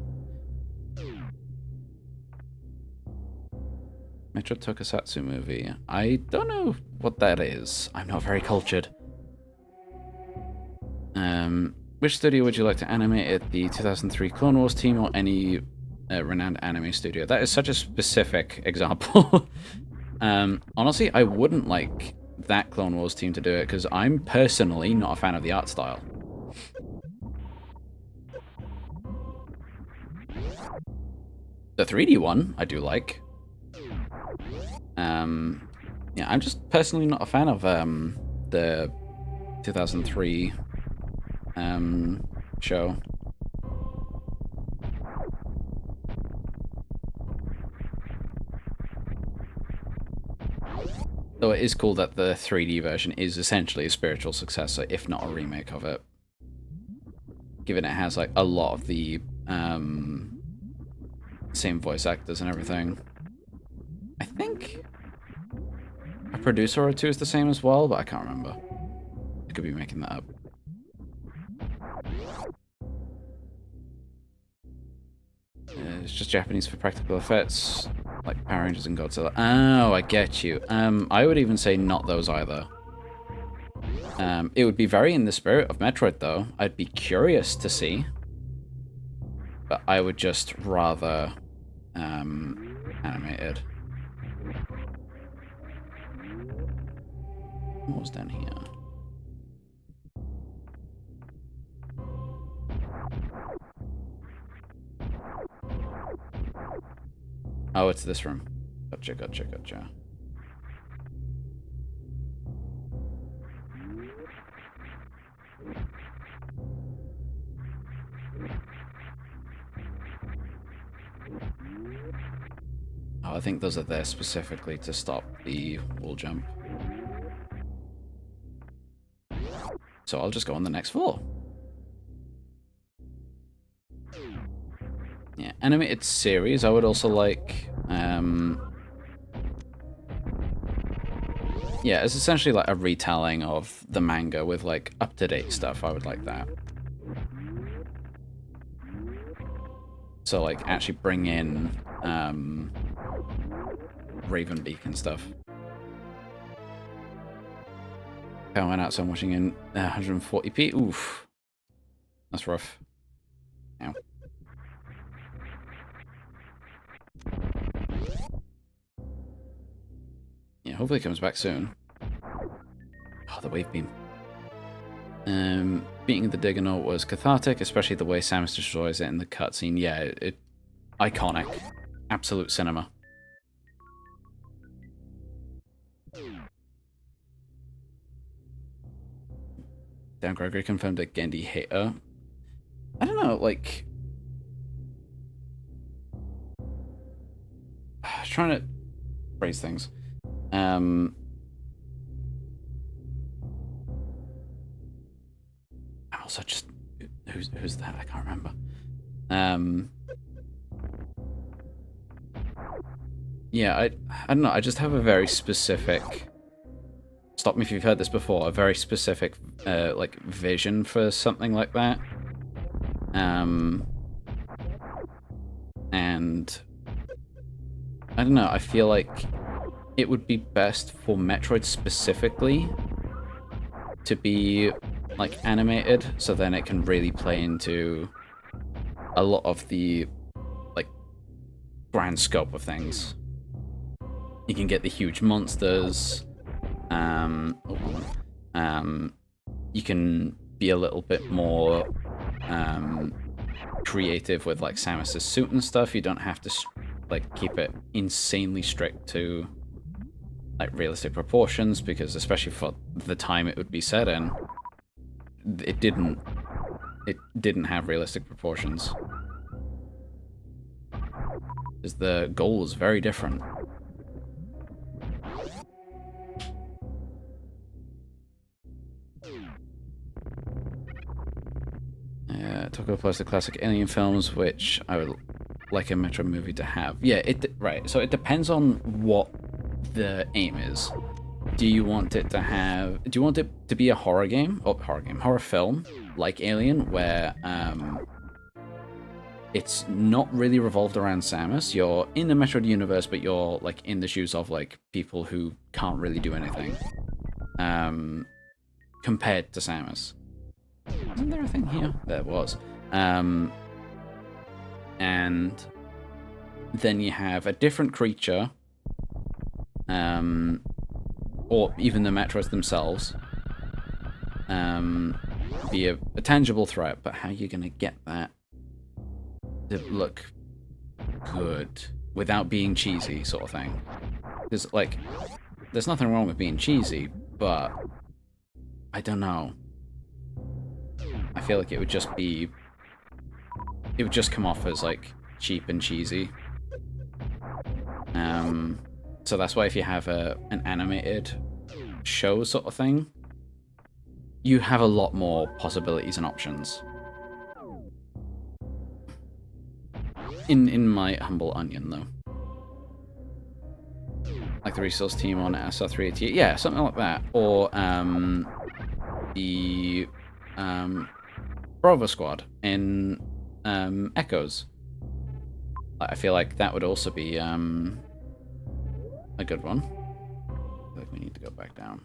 Metro Tokusatsu movie. I don't know what that is. I'm not very cultured. Which studio would you like to animate it? The 2003 Clone Wars team or any renowned anime studio? That is such a specific example. Honestly, I wouldn't like that Clone Wars team to do it because I'm personally not a fan of the art style. The 3D one, I do like. Yeah, I'm just personally not a fan of the 2003 show. Though it is cool that the 3D version is essentially a spiritual successor, if not a remake of it. Given it has like a lot of the same voice actors and everything. I think a producer or two is the same as well, but I can't remember. I could be making that up. It's just Japanese for practical effects, like Power Rangers and Godzilla. Oh, I get you. I would even say not those either. It would be very in the spirit of Metroid, though. I'd be curious to see. But I would just rather animated. What was down here? Oh, it's this room. Gotcha, gotcha, gotcha. Oh, I think those are there specifically to stop the wall jump. So I'll just go on the next floor. Yeah, animated series I would also like. Yeah, it's essentially like a retelling of the manga with like up-to-date stuff. I would like that. So like actually bring in Ravenbeak and stuff. I went out so I'm watching in 140p. Oof. That's rough. Ow. Yeah, hopefully it comes back soon. Oh, the wave beam. Beating the Digonaught was cathartic, especially the way Samus destroys it in the cutscene. Yeah, it iconic. Absolute cinema. Dan Gregory confirmed a Gendy hater. I don't know, like... I was trying to phrase things. I'm also just... Who's that? I can't remember. Yeah, I don't know, I just have a very specific... Stop me if you've heard this before. A very specific, like, vision for something like that. And I don't know, I feel like it would be best for Metroid specifically to be, like, animated, so then it can really play into a lot of the, like, grand scope of things. You can get the huge monsters. You can be a little bit more creative with like Samus's suit and stuff. You don't have to like keep it insanely strict to like realistic proportions, because especially for the time it would be set in, it didn't have realistic proportions. Because the goal was very different. Talk about the classic Alien films, which I would like a Metroid movie to have. Yeah, right. So it depends on what the aim is. Do you want it to have? Do you want it to be a horror game? Oh, horror film, like Alien, where it's not really revolved around Samus. You're in the Metroid universe, but you're like in the shoes of like people who can't really do anything, compared to Samus. Wasn't there a thing here? There was. And then you have a different creature, or even the Metroids themselves, be a tangible threat, but how are you going to get that to look good without being cheesy, sort of thing? Because, like, there's nothing wrong with being cheesy, but I don't know. I feel like it would just come off as, like, cheap and cheesy. So that's why if you have an animated show sort of thing, you have a lot more possibilities and options. In my humble onion, though. Like the Resource team on SR388. Yeah, something like that. Or the Bravo Squad in Echoes. I feel like that would also be a good one. I feel like we need to go back down.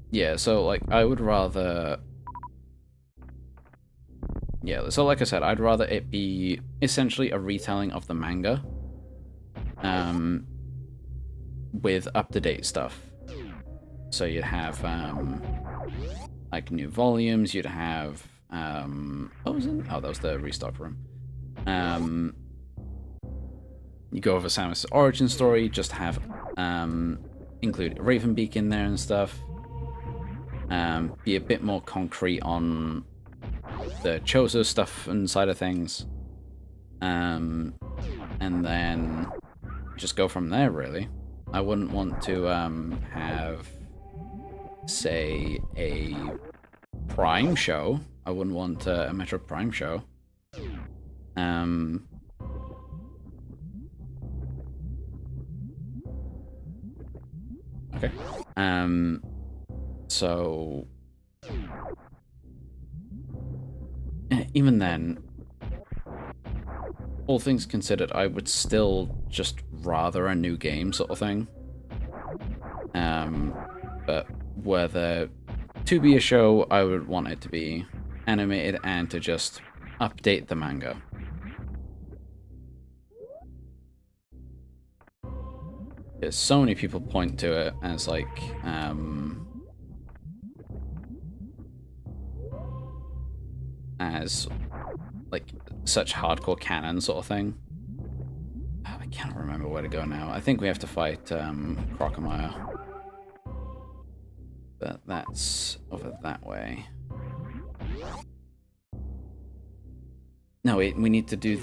Yeah, so like I would rather... Yeah, so like I said, I'd rather it be essentially a retelling of the manga. With up-to-date stuff. So you'd have like new volumes, you'd have what was it? Oh, that was the restock room. You go over Samus' origin story, just have include Ravenbeak in there and stuff. Be a bit more concrete on the Chozo stuff and side of things. And then just go from there, really. I wouldn't want to have, say, a Prime show. I wouldn't want a Metro Prime show. Okay. So even then, all things considered, I would still just rather a new game sort of thing. But whether to be a show, I would want it to be animated and to just update the manga. Because so many people point to it as like, as like such hardcore canon sort of thing. I can't remember where to go now. I think we have to fight Crocomire. But that's over that way. No, wait, we need to do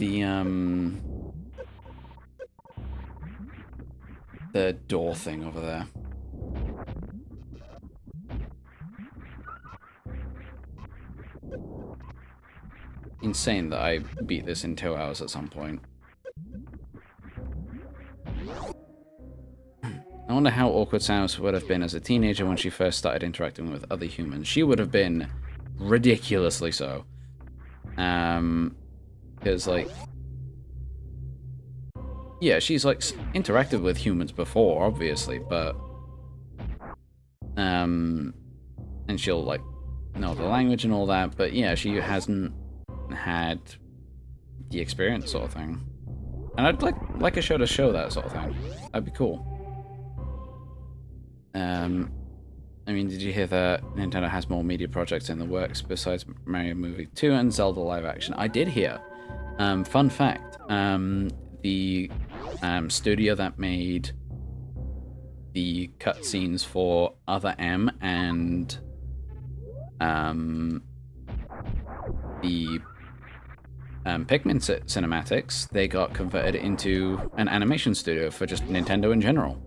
the door thing over there. Insane that I beat this in 2 hours at some point. I wonder how awkward Samus would have been as a teenager when she first started interacting with other humans. She would have been ridiculously so. Because, like... Yeah, she's, like, interacted with humans before, obviously, but... and she'll like know the language and all that, but yeah, she hasn't had the experience sort of thing. And I'd like a show to show that sort of thing. That'd be cool. I mean, did you hear that Nintendo has more media projects in the works besides Mario Movie 2 and Zelda live action? I did hear. Fun fact, the studio that made the cutscenes for Other M and the Pikmin cinematics, they got converted into an animation studio for just Nintendo in general.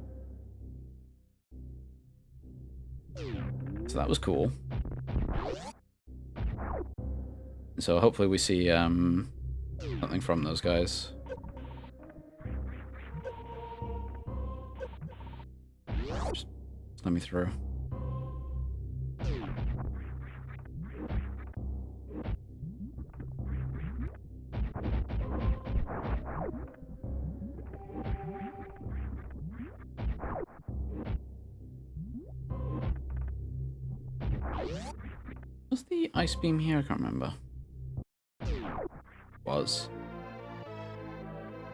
So that was cool. So hopefully we see something from those guys. Just let me through. Was the ice beam here? I can't remember. Was.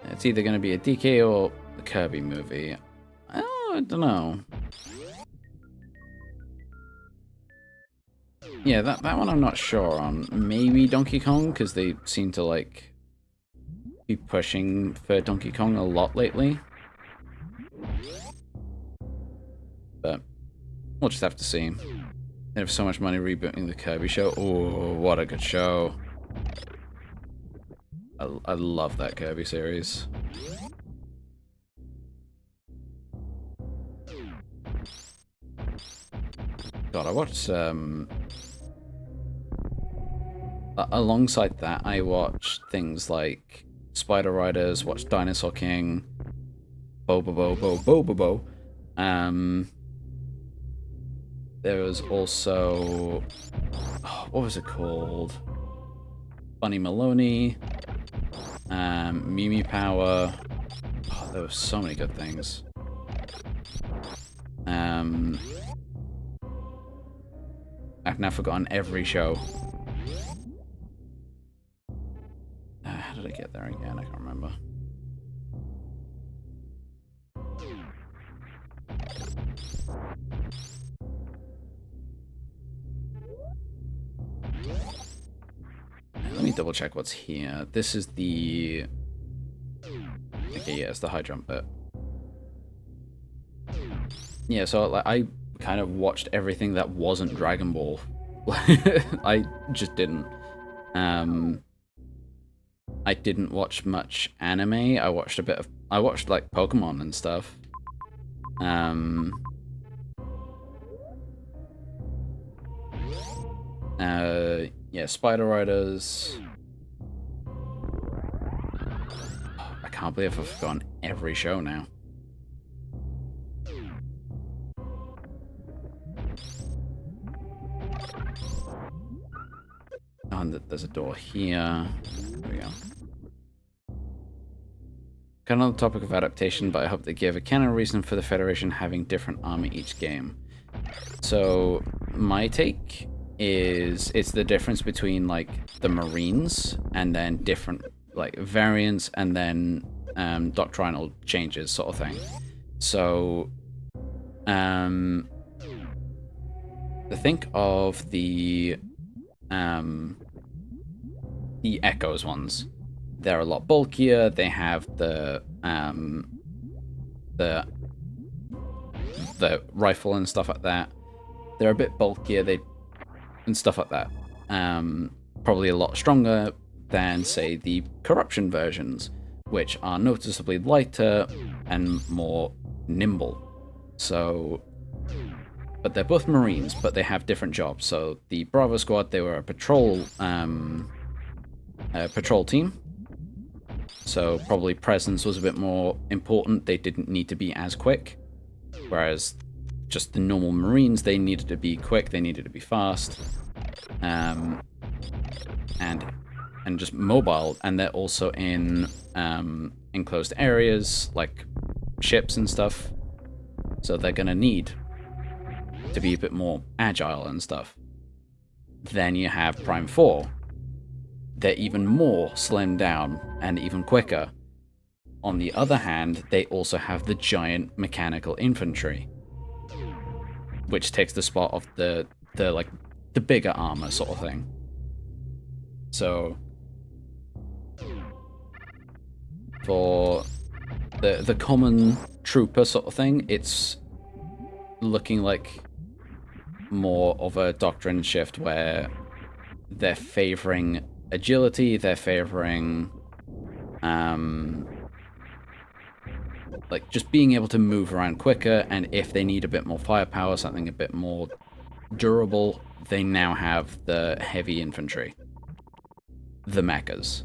It's either going to be a DK or the Kirby movie. Oh, I don't know. Yeah, that one I'm not sure on. Maybe Donkey Kong, because they seem to like be pushing for Donkey Kong a lot lately. But we'll just have to see. They have so much money rebooting the Kirby show. Oh, what a good show. I love that Kirby series. God, I watched, alongside that, I watched things like Spider Riders, watched Dinosaur King, Bobobo. There was also, oh, what was it called? Bunny Maloney, Mimi Power. Oh, there were so many good things. I've now forgotten every show. How did I get there again? I can't remember. Let me double check what's here. This is the... Okay, yeah, it's the high jump bit. Yeah, so like, I kind of watched everything that wasn't Dragon Ball. I just didn't. I didn't watch much anime. I watched a bit of... I watched like Pokemon and stuff. Yeah, Spider Riders. I can't believe I've forgotten every show now. Oh, and there's a door here. There we go. Kind of on the topic of adaptation, but I hope they give a canon reason for the Federation having different armor each game. So, my take is it's the difference between like the Marines and then different like variants and then doctrinal changes sort of thing. So think of the Echoes ones. They're a lot bulkier. They have the rifle and stuff like that. They're a bit bulkier. And stuff like that. Probably a lot stronger than, say, the Corruption versions, which are noticeably lighter and more nimble. So, but they're both Marines, but they have different jobs. So the Bravo Squad, they were a patrol team. So probably presence was a bit more important. They didn't need to be as quick, whereas just the normal Marines, they needed to be quick, they needed to be fast, and just mobile. And they're also in enclosed areas like ships and stuff, so they're gonna need to be a bit more agile and stuff. Then you have Prime 4. They're even more slimmed down and even quicker. On the other hand, they also have the giant mechanical infantry, which takes the spot of the bigger armor sort of thing. So for the common trooper sort of thing, it's looking like more of a doctrine shift where they're favoring agility, they're favoring like just being able to move around quicker, and if they need a bit more firepower, something a bit more durable, they now have the heavy infantry, the mechas.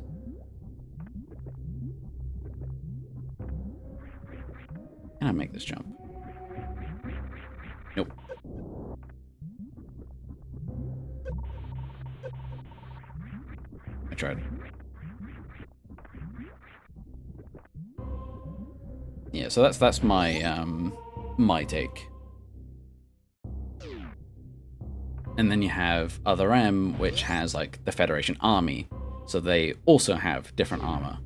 Can I make this jump? Nope. I tried. Yeah, so that's my my take. And then you have Other M, which has like the Federation Army, so they also have different armor.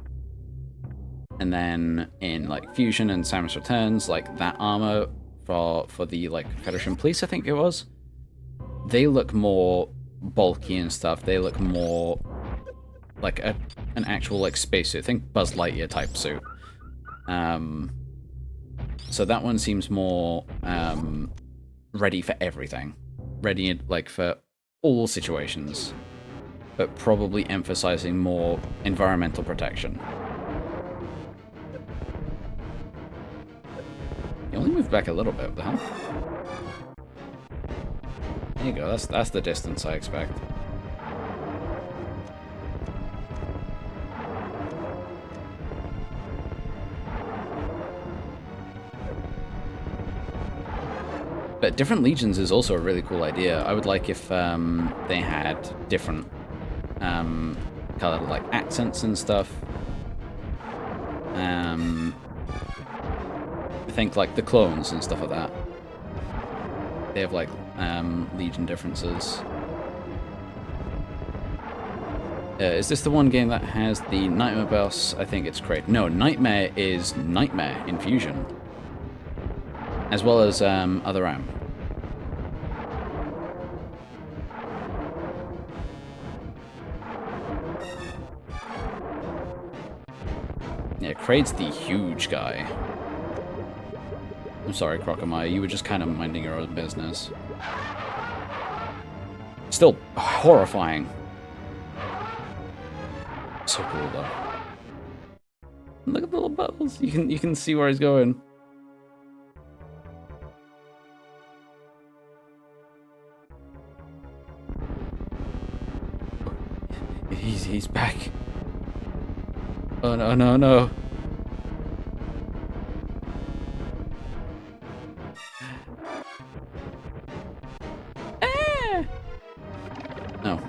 And then in like Fusion and Samus Returns, like that armor for the like Federation Police, I think it was, they look more bulky and stuff. They look more like an actual like spacesuit. Think Buzz Lightyear type suit. So that one seems more ready for everything, ready like for all situations, but probably emphasizing more environmental protection. You only moved back a little bit, huh? There you go. That's the distance I expect. But different legions is also a really cool idea. I would like if they had different colored like accents and stuff. I think like the clones and stuff like that. They have like legion differences. Is this the one game that has the Nightmare boss? I think it's great. No, Nightmare is Nightmare in Fusion, as well as Other M. Yeah, Kraid's the huge guy. I'm sorry, Crocomire, you were just kind of minding your own business. Still horrifying. So cool though. Look at the little bubbles. You can see where he's going. He's back. Oh no, no, no. Ah! No.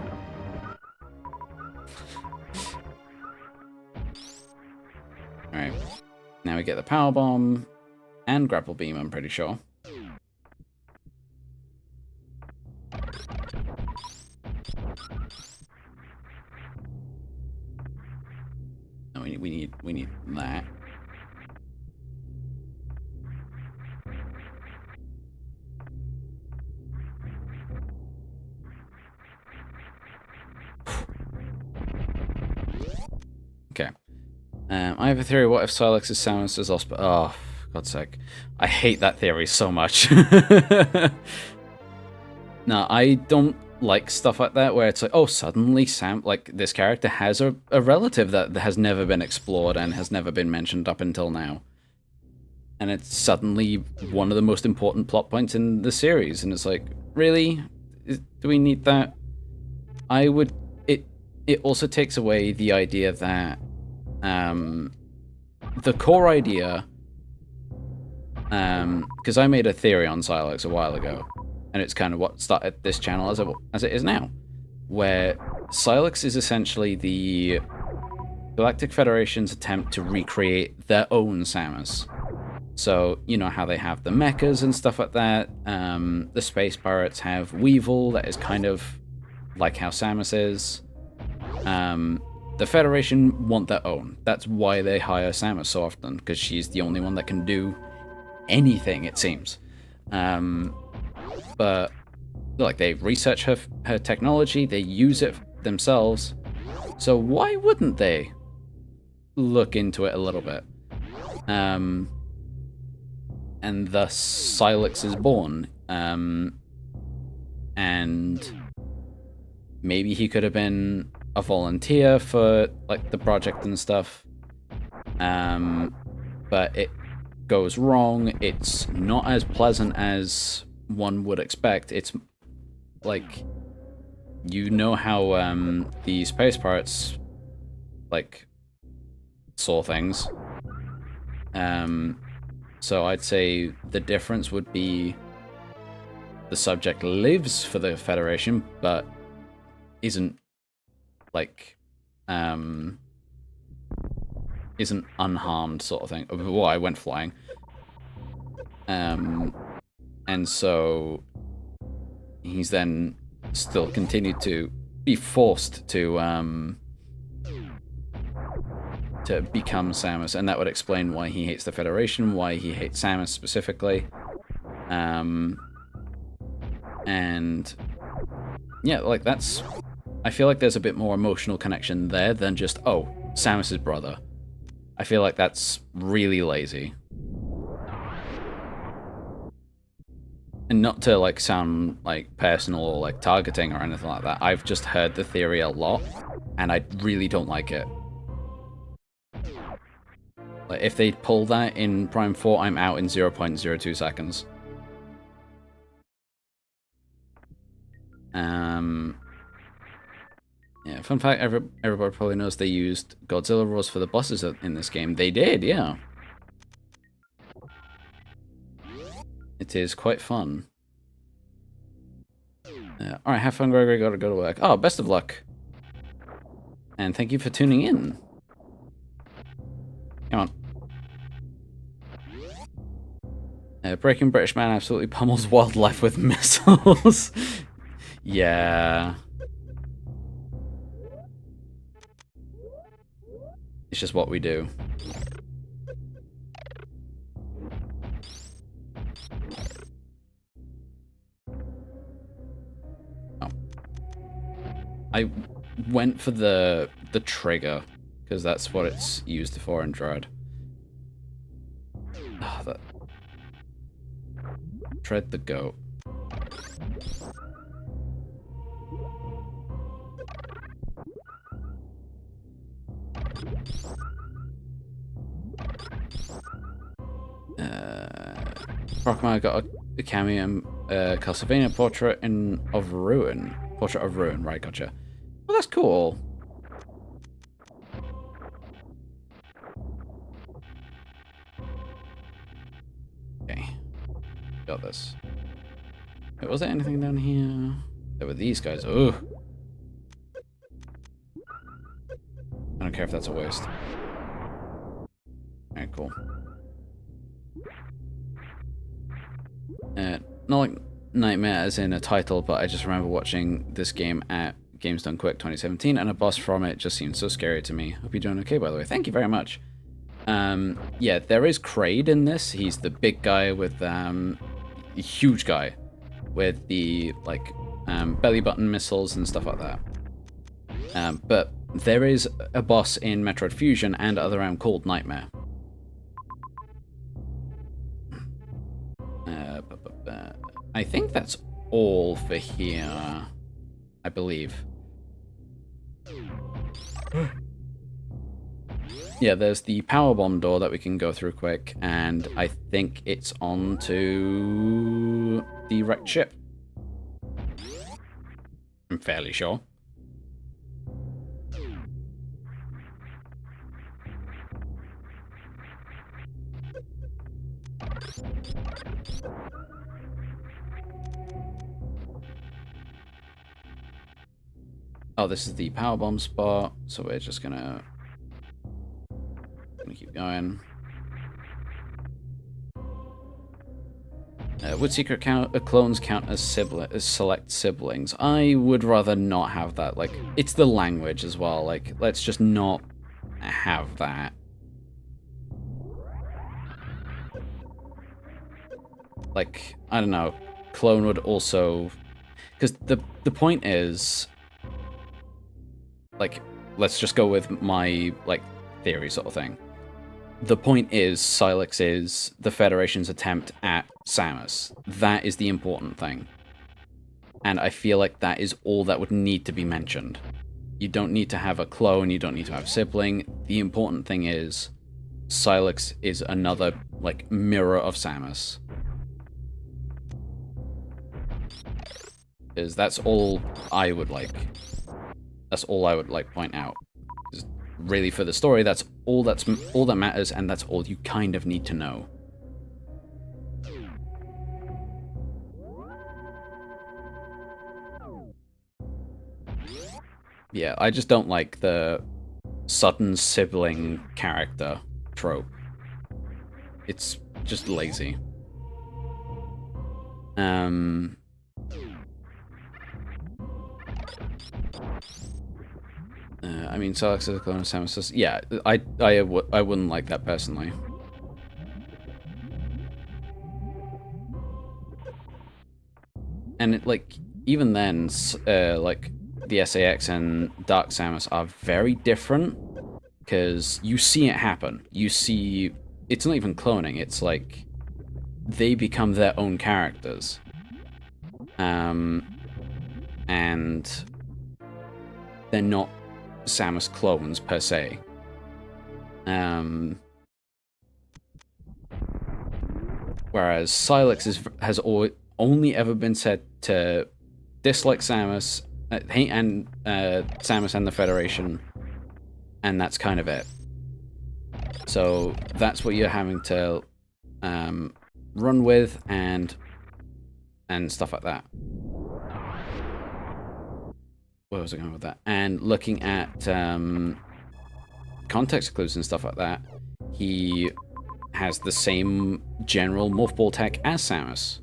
Alright. Now we get the power bomb and grapple beam, I'm pretty sure. We need that. Okay. I have a theory. What if Silex is Samus is Osp? Oh, for God's sake. I hate that theory so much. No, I don't like stuff like that where it's like, oh, suddenly like this character has a relative that has never been explored and has never been mentioned up until now. And it's suddenly one of the most important plot points in the series. And it's like, really? Do we need that? It also takes away the idea that the core idea, because I made a theory on Silex a while ago, and it's kind of what started this channel as it is now, where Silex is essentially the Galactic Federation's attempt to recreate their own Samus. So, you know how they have the mechas and stuff like that. The space pirates have Weevil, that is kind of like how Samus is. The Federation want their own. That's why they hire Samus so often, because she's the only one that can do anything, it seems. But like, they research her technology, they use it themselves. So why wouldn't they look into it a little bit? And thus Silex is born. And maybe he could have been a volunteer for like the project and stuff. But it goes wrong. It's not as pleasant as one would expect. It's like, you know how the space pirates like saw things. So I'd say the difference would be the subject lives for the Federation, but isn't like isn't unharmed, sort of thing. Oh, I went flying. And so he's then still continued to be forced to become Samus, and that would explain why he hates the Federation, why he hates Samus specifically. And yeah, like, that's, I feel like there's a bit more emotional connection there than just, oh, Samus's brother. I feel like that's really lazy. And not to like sound like personal or like targeting or anything like that, I've just heard the theory a lot, and I really don't like it. Like, if they pull that in Prime 4, I'm out in 0.02 seconds. Yeah, fun fact, everybody probably knows they used Godzilla roars for the bosses in this game. They did, yeah. It is quite fun. Alright, have fun, Gregory. Gotta go to work. Oh, best of luck. And thank you for tuning in. Come on. Breaking British man absolutely pummels wildlife with missiles. Yeah. It's just what we do. Oh. I went for the trigger, because that's what it's used for in Dread. Oh, that... Tread the goat. Rockmire got a cameo in Castlevania Portrait of Ruin. Portrait of Ruin, right, gotcha. Well, that's cool. Okay. Got this. Wait, was there anything down here? There were these guys. Ugh. I don't care if that's a waste. Alright, cool. Not like Nightmare as in a title, but I just remember watching this game at Games Done Quick 2017, and a boss from it just seemed so scary to me. Hope you're doing okay, by the way. Thank you very much. Yeah, there is Kraid in this. He's the big guy with, huge guy with the, like, belly button missiles and stuff like that. But there is a boss in Metroid Fusion and Other M called Nightmare. I think that's all for here, I believe. Yeah, there's the power bomb door that we can go through quick, and I think it's on to the wrecked ship. I'm fairly sure. Oh, this is the power bomb spot, so we're just gonna keep going. Would secret clones count as select siblings? I would rather not have that. Like, it's the language as well. Like, let's just not have that. Like, I don't know. Clone would also... Because the point is... Like, let's just go with my, like, theory sort of thing. The point is, Silex is the Federation's attempt at Samus. That is the important thing. And I feel like that is all that would need to be mentioned. You don't need to have a clone, you don't need to have a sibling. The important thing is, Silex is another, like, mirror of Samus. Because that's all I would like. That's all I would, like, point out. Really, for the story, that's all that matters, and that's all you kind of need to know. Yeah, I just don't like the sudden sibling character trope. It's just lazy. I mean, Silex is a clone of Samus. Yeah, I wouldn't like that personally. And it, like, even then, like, the SAX and Dark Samus are very different, because you see it happen. You see, it's not even cloning, it's like, they become their own characters. And they're not Samus clones, per se. Whereas Silex has only ever been said to dislike Samus, hate and Samus and the Federation, and that's kind of it. So that's what you're having to run with, and stuff like that. Where was I going with that? And looking at context clues and stuff like that, he has the same general morph ball tech as Samus.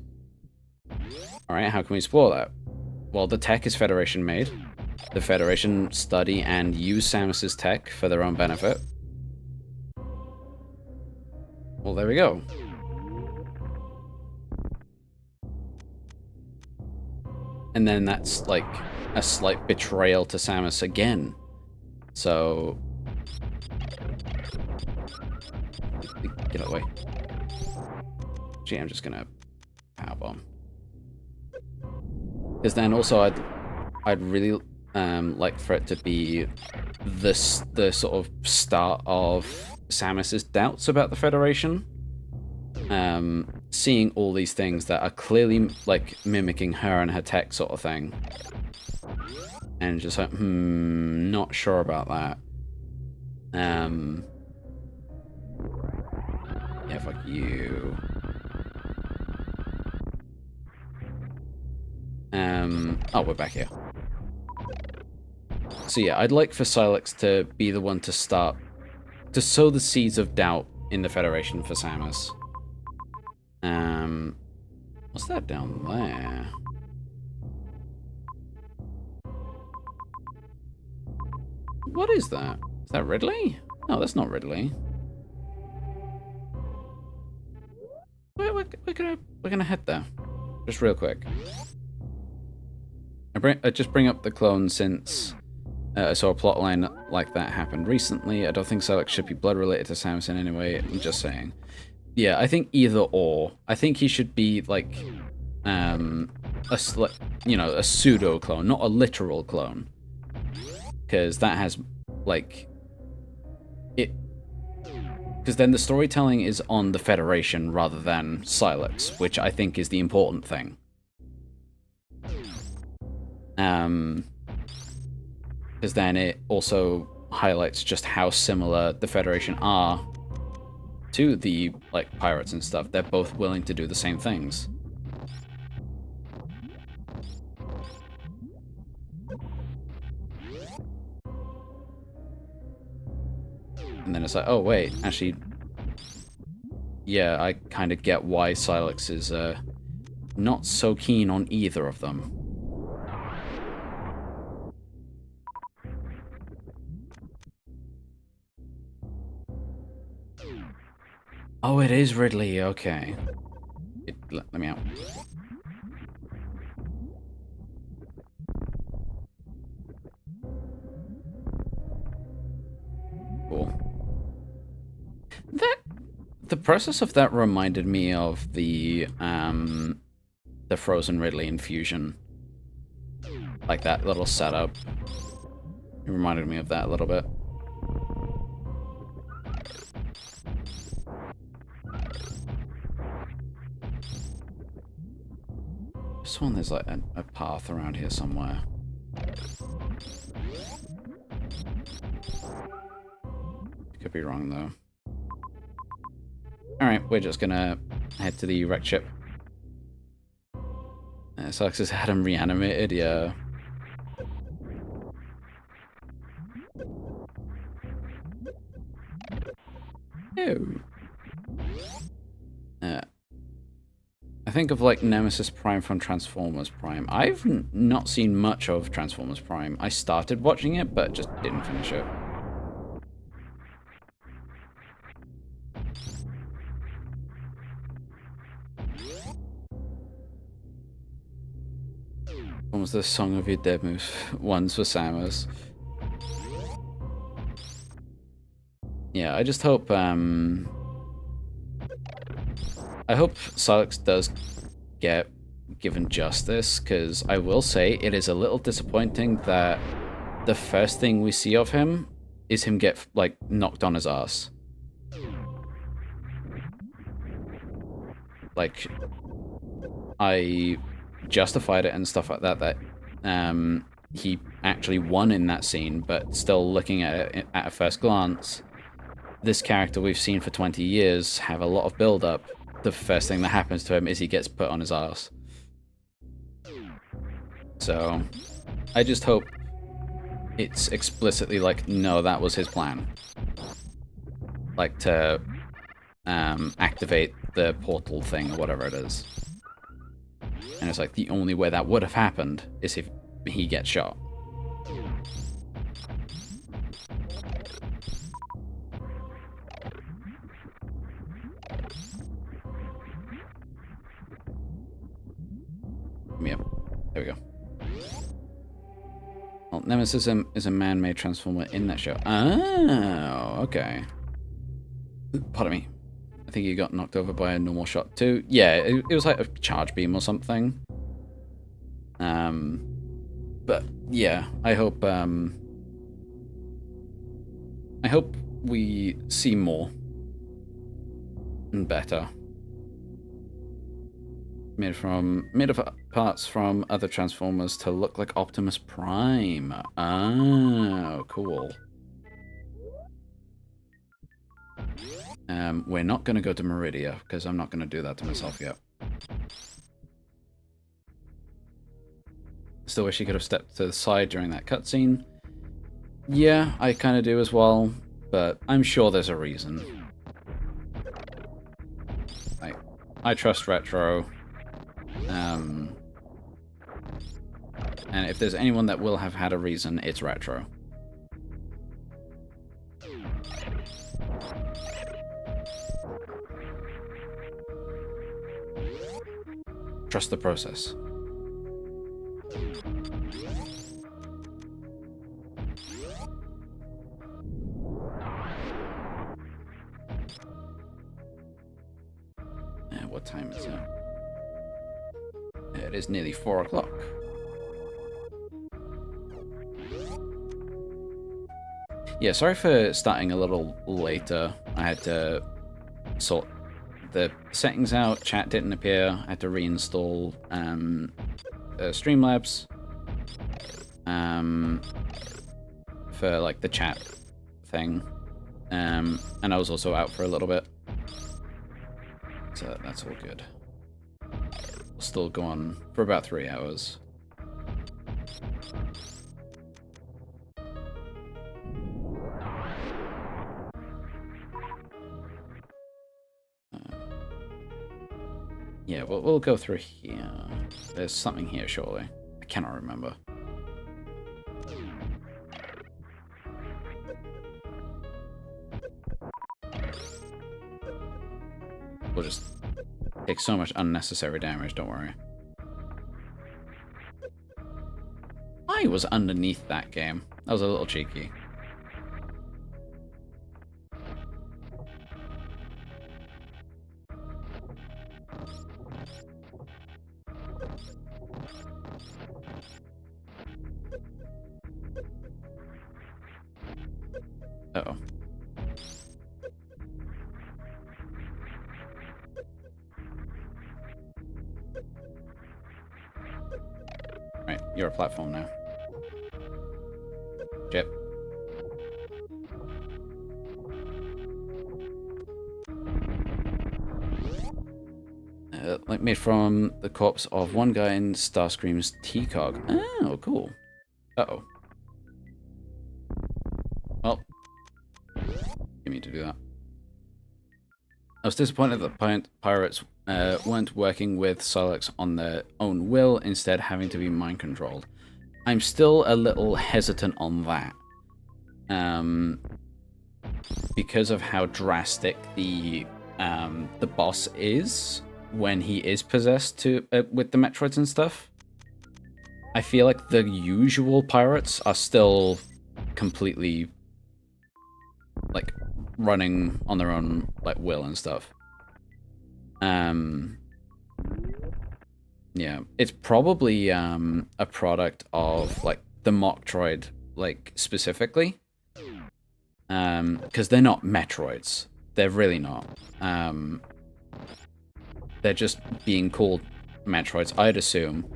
Alright, how can we explore that? Well, the tech is Federation made. The Federation study and use Samus's tech for their own benefit. Well, there we go. And then that's like a slight betrayal to Samus again. So... Get out of the way. Gee, I'm just gonna powerbomb. Because then also I'd really like for it to be the sort of start of Samus's doubts about the Federation. Seeing all these things that are clearly like mimicking her and her tech sort of thing. And just like, not sure about that. Yeah, fuck you. Oh, we're back here. So yeah, I'd like for Silex to be the one to start, to sow the seeds of doubt in the Federation for Samus. What's that down there? What is that? Is that Ridley? No, that's not Ridley. We're gonna head there, just real quick. I just bring up the clone since I saw a plotline like that happened recently. I don't think Silex should be blood related to Samus in any way. I'm just saying. Yeah, I think either or. I think he should be like a pseudo clone, not a literal clone, because that has like it. Because then the storytelling is on the Federation rather than Silex, which I think is the important thing. Because then it also highlights just how similar the Federation are to the, like, pirates and stuff. They're both willing to do the same things. And then it's like, oh wait, actually, yeah, I kind of get why Silex is not so keen on either of them. Oh, it is Ridley, okay. Let me out. Cool. The process of that reminded me of the Frozen Ridley infusion. Like that little setup. It reminded me of that a little bit. This one, there's like a path around here somewhere. Could be wrong though. Alright, we're just gonna head to the wreck ship. Sucks has had him reanimated, yeah. Ew. I think of like Nemesis Prime from Transformers Prime. I've not seen much of Transformers Prime. I started watching it, but just didn't finish it. What was the Song of Your Dead moves? Ones for Samus. Yeah, I just hope I hope Sylux does get given justice, because I will say it is a little disappointing that the first thing we see of him is him get, like, knocked on his ass. Like, I justified it and stuff like that, that he actually won in that scene, but still looking at it at a first glance, this character we've seen for 20 years have a lot of build-up. The first thing that happens to him is he gets put on his ass. So, I just hope it's explicitly like, no, that was his plan. Like, to activate the portal thing or whatever it is. And it's like, the only way that would have happened is if he gets shot. Yep. There we go. Well, Nemesis is a man-made transformer in that show. Oh, okay. Pardon me. I think he got knocked over by a normal shot too. Yeah, it was like a charge beam or something. But yeah, I hope we see more and better. Made of parts from other Transformers to look like Optimus Prime. Oh, cool. We're not going to go to Meridia, because I'm not going to do that to myself yet. Still wish he could have stepped to the side during that cutscene. Yeah, I kind of do as well, but I'm sure there's a reason. I trust Retro. And if there's anyone that will have had a reason, it's Retro. Trust the process. What time is it? It is nearly 4 o'clock. Yeah, sorry for starting a little later. I had to sort the settings out, chat didn't appear, I had to reinstall Streamlabs for like the chat thing. And I was also out for a little bit. So that's all good. We'll still go on for about 3 hours. Yeah, we'll go through here. There's something here, surely. I cannot remember. We'll just take so much unnecessary damage, don't worry. I was underneath that game. That was a little cheeky. Uh-oh. Right, you're a platform now. Chip. Like made from the corpse of one guy in Starscream's T-Cog. Oh, cool. Uh-oh. Well, you need to do that. I was disappointed that pirates weren't working with Silex on their own will, instead having to be mind-controlled. I'm still a little hesitant on that. Because of how drastic the boss is when he is possessed with the Metroids and stuff. I feel like the usual pirates are still completely like running on their own like will and stuff. Yeah, it's probably a product of like the Metroid, like specifically, because they're not Metroids. They're really not. They're just being called Metroids, I'd assume,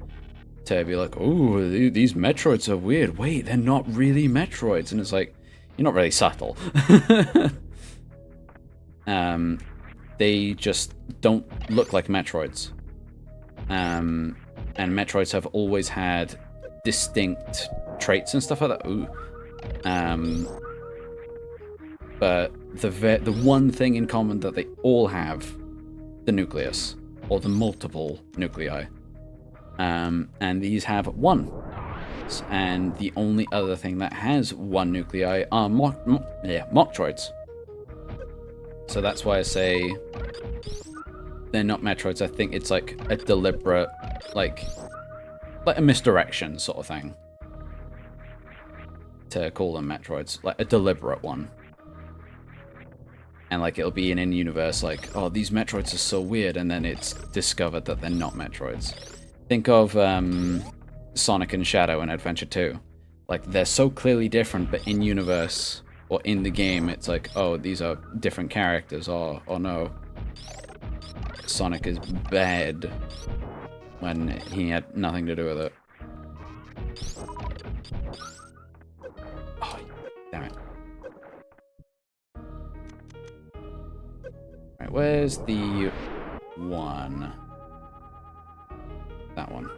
to be like, oh, these Metroids are weird. Wait, they're not really Metroids. And it's like, you're not really subtle. They just don't look like Metroids. And Metroids have always had distinct traits and stuff like that. Ooh. But the one thing in common that they all have, the nucleus, or the multiple nuclei. And these have one. And the only other thing that has one nuclei are Metroids. So that's why I say they're not Metroids. I think it's like a deliberate, like a misdirection sort of thing to call them Metroids, like a deliberate one. And like it'll be in universe like, oh, these Metroids are so weird, and then it's discovered that they're not Metroids. Think of Sonic and Shadow in Adventure 2. Like they're so clearly different, but in universe or in the game, it's like, oh, these are different characters. Or no, Sonic is bad when he had nothing to do with it. Oh, damn it. Right, where's the one? That one.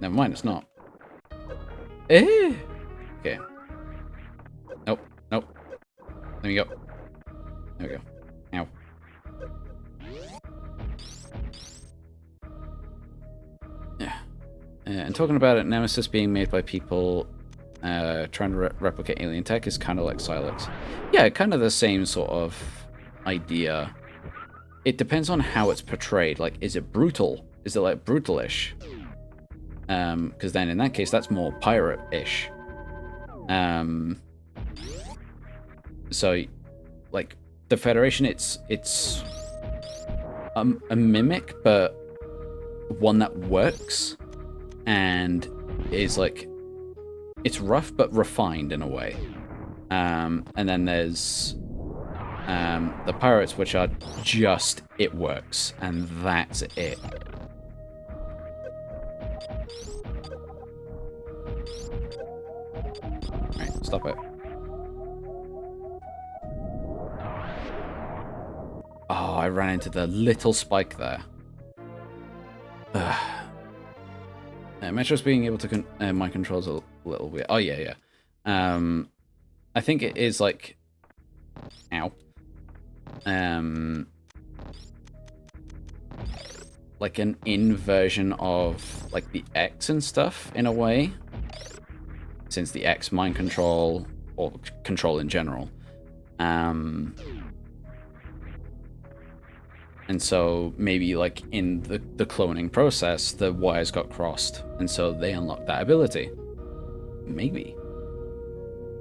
Never mind, it's not. Eh! Okay. Nope, nope. Let me go. There we go. Ow. Yeah. And talking about it, Nemesis being made by people trying to replicate alien tech is kind of like Silex. Yeah, kind of the same sort of idea. It depends on how it's portrayed. Like, is it brutal? Is it like brutalish? Because then in that case, that's more pirate-ish. So, like, the Federation, it's a mimic, but one that works, and is like, it's rough but refined in a way. And then there's the pirates, which are just, it works, and that's it. Right, stop it. Oh, I ran into the little spike there. Metro's being able to mind controls a little weird. Oh, yeah. I think it is like... Ow. like an inversion of like the X and stuff in a way, since the X mind control or control in general. And so maybe like in the cloning process, the wires got crossed, and so they unlocked that ability. Maybe.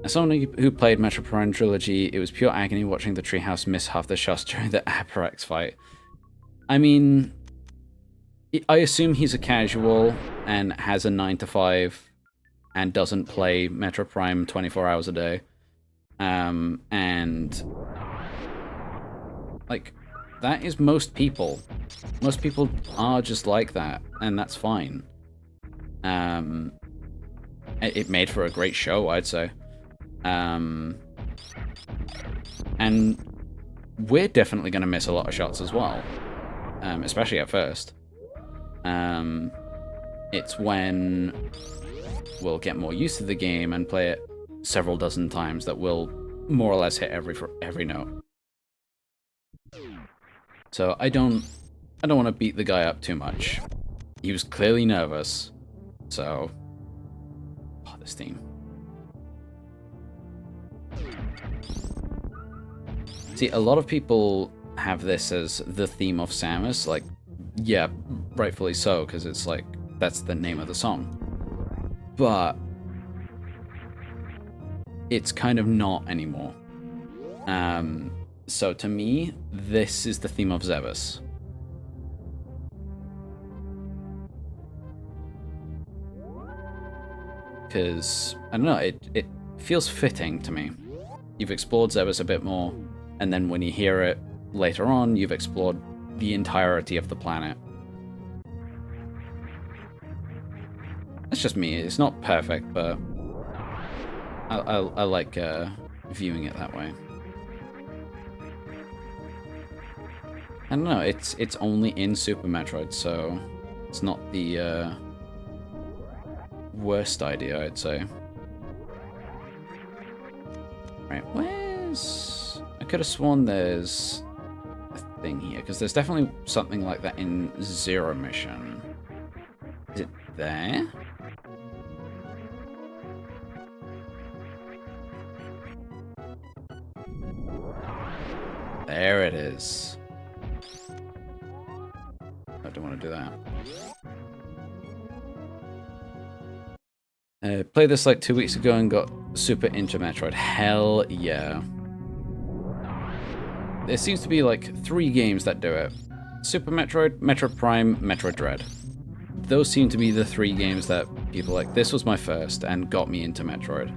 As someone who played Metroid Prime Trilogy, it was pure agony watching the treehouse miss half the shots during the Aperex fight. I mean, I assume he's a casual and has a 9 to 5 and doesn't play Metroid Prime 24 hours a day. And like, that is most people. Most people are just like that, and that's fine. It made for a great show, I'd say. And we're definitely going to miss a lot of shots as well, especially at first. It's when we'll get more used to the game and play it several dozen times that we'll more or less hit every note. So I don't want to beat the guy up too much. He was clearly nervous, so this theme. See, a lot of people have this as the theme of Samus, like, yeah, rightfully so, because it's like, that's the name of the song. But it's kind of not anymore. So to me, this is the theme of Zebus. Because, I don't know, it feels fitting to me. You've explored Zebus a bit more, and then when you hear it later on, you've explored the entirety of the planet. That's just me. It's not perfect, but I like viewing it that way. I don't know, it's only in Super Metroid, so it's not the worst idea, I'd say. Right, where's... I could have sworn there's a thing here, because there's definitely something like that in Zero Mission. Is it there? There it is. I don't want to do that. Played this like 2 weeks ago and got super into Metroid. Hell yeah. There seems to be like 3 games that do it. Super Metroid, Metroid Prime, Metroid Dread. Those seem to be the 3 games that people like, this was my first and got me into Metroid.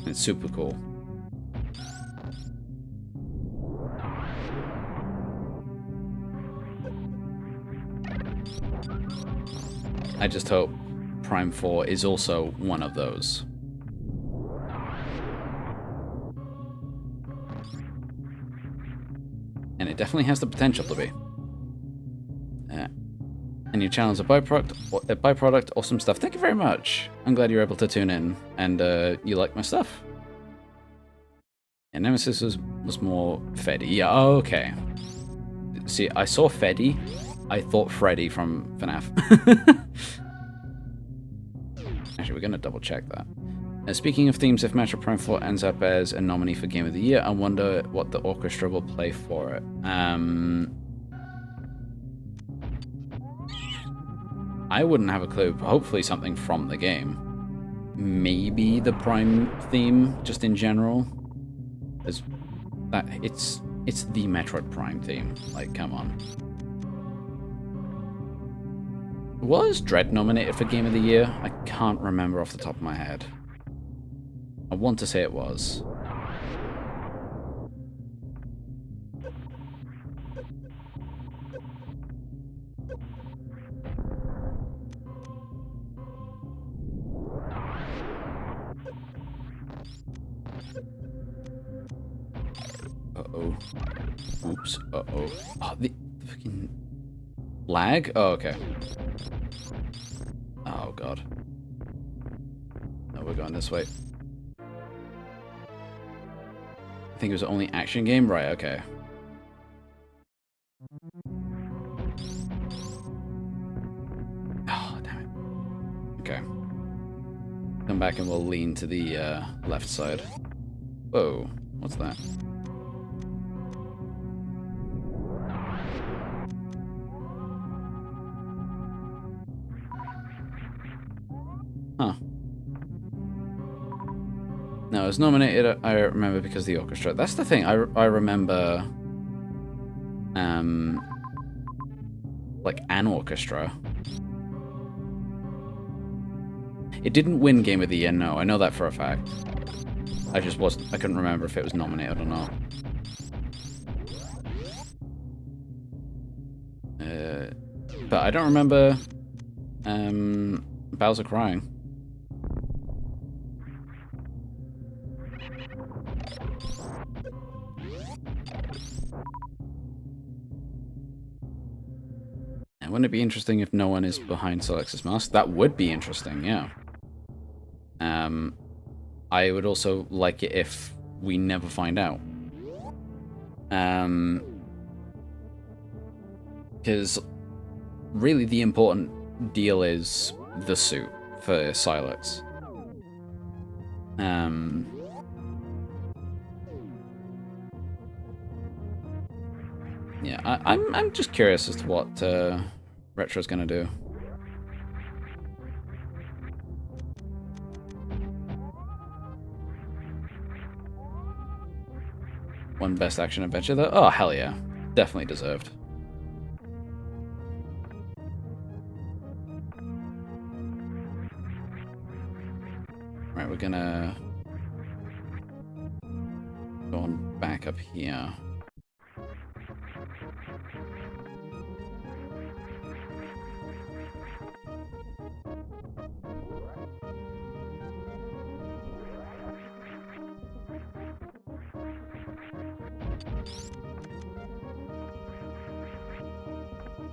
It's super cool. I just hope Prime 4 is also one of those. And it definitely has the potential to be. And your channel's a byproduct, awesome stuff. Thank you very much. I'm glad you're able to tune in and you like my stuff. And Nemesis was more Freddy. Yeah, oh, okay. See, I saw Freddy. I thought Freddy from FNAF. Actually, we're going to double check that. Speaking of themes, if Metroid Prime 4 ends up as a nominee for Game of the Year, I wonder what the orchestra will play for it. I wouldn't have a clue. Hopefully something from the game. Maybe the Prime theme, just in general. It's the Metroid Prime theme. Like, come on. Was Dread nominated for Game of the Year? I can't remember off the top of my head. I want to say it was. Uh-oh. Oops. Uh-oh. Oh, the fucking... lag? Oh, okay. Oh, God. No, we're going this way. I think it was the only action game? Right, okay. Okay. Come back and we'll lean to the left side. Whoa, what's that? Huh. No, it was nominated, I remember, because of the orchestra. That's the thing, I remember... like, an orchestra. It didn't win Game of the Year, no, I know that for a fact. I couldn't remember if it was nominated or not. But I don't remember Bowser crying. And wouldn't it be interesting if no one is behind Solex's mask? That would be interesting, yeah. I would also like it if we never find out. Because really the important deal is the suit for Silex. Yeah, I'm just curious as to what Retro's gonna do. One best action adventure though? Oh hell yeah. Definitely deserved. Right, we're gonna go on back up here.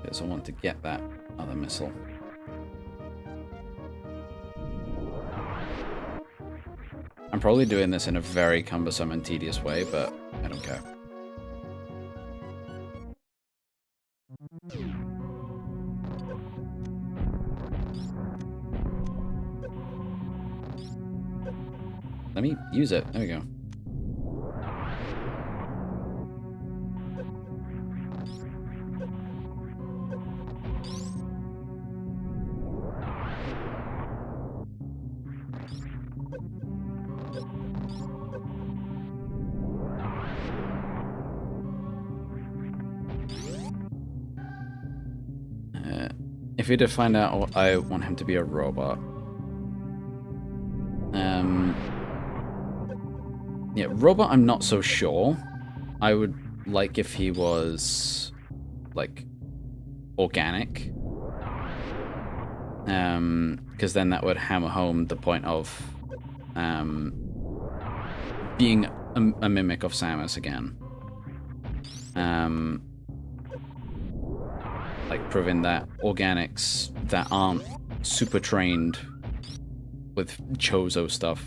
Because I want to get that other missile. I'm probably doing this in a very cumbersome and tedious way, but I don't care. Let me use it. There we go. If we did find out, I want him to be a robot. Yeah, robot I'm not so sure. I would like if he was, like, organic. Because then that would hammer home the point of being a mimic of Samus again. Like, proving that organics that aren't super trained with Chozo stuff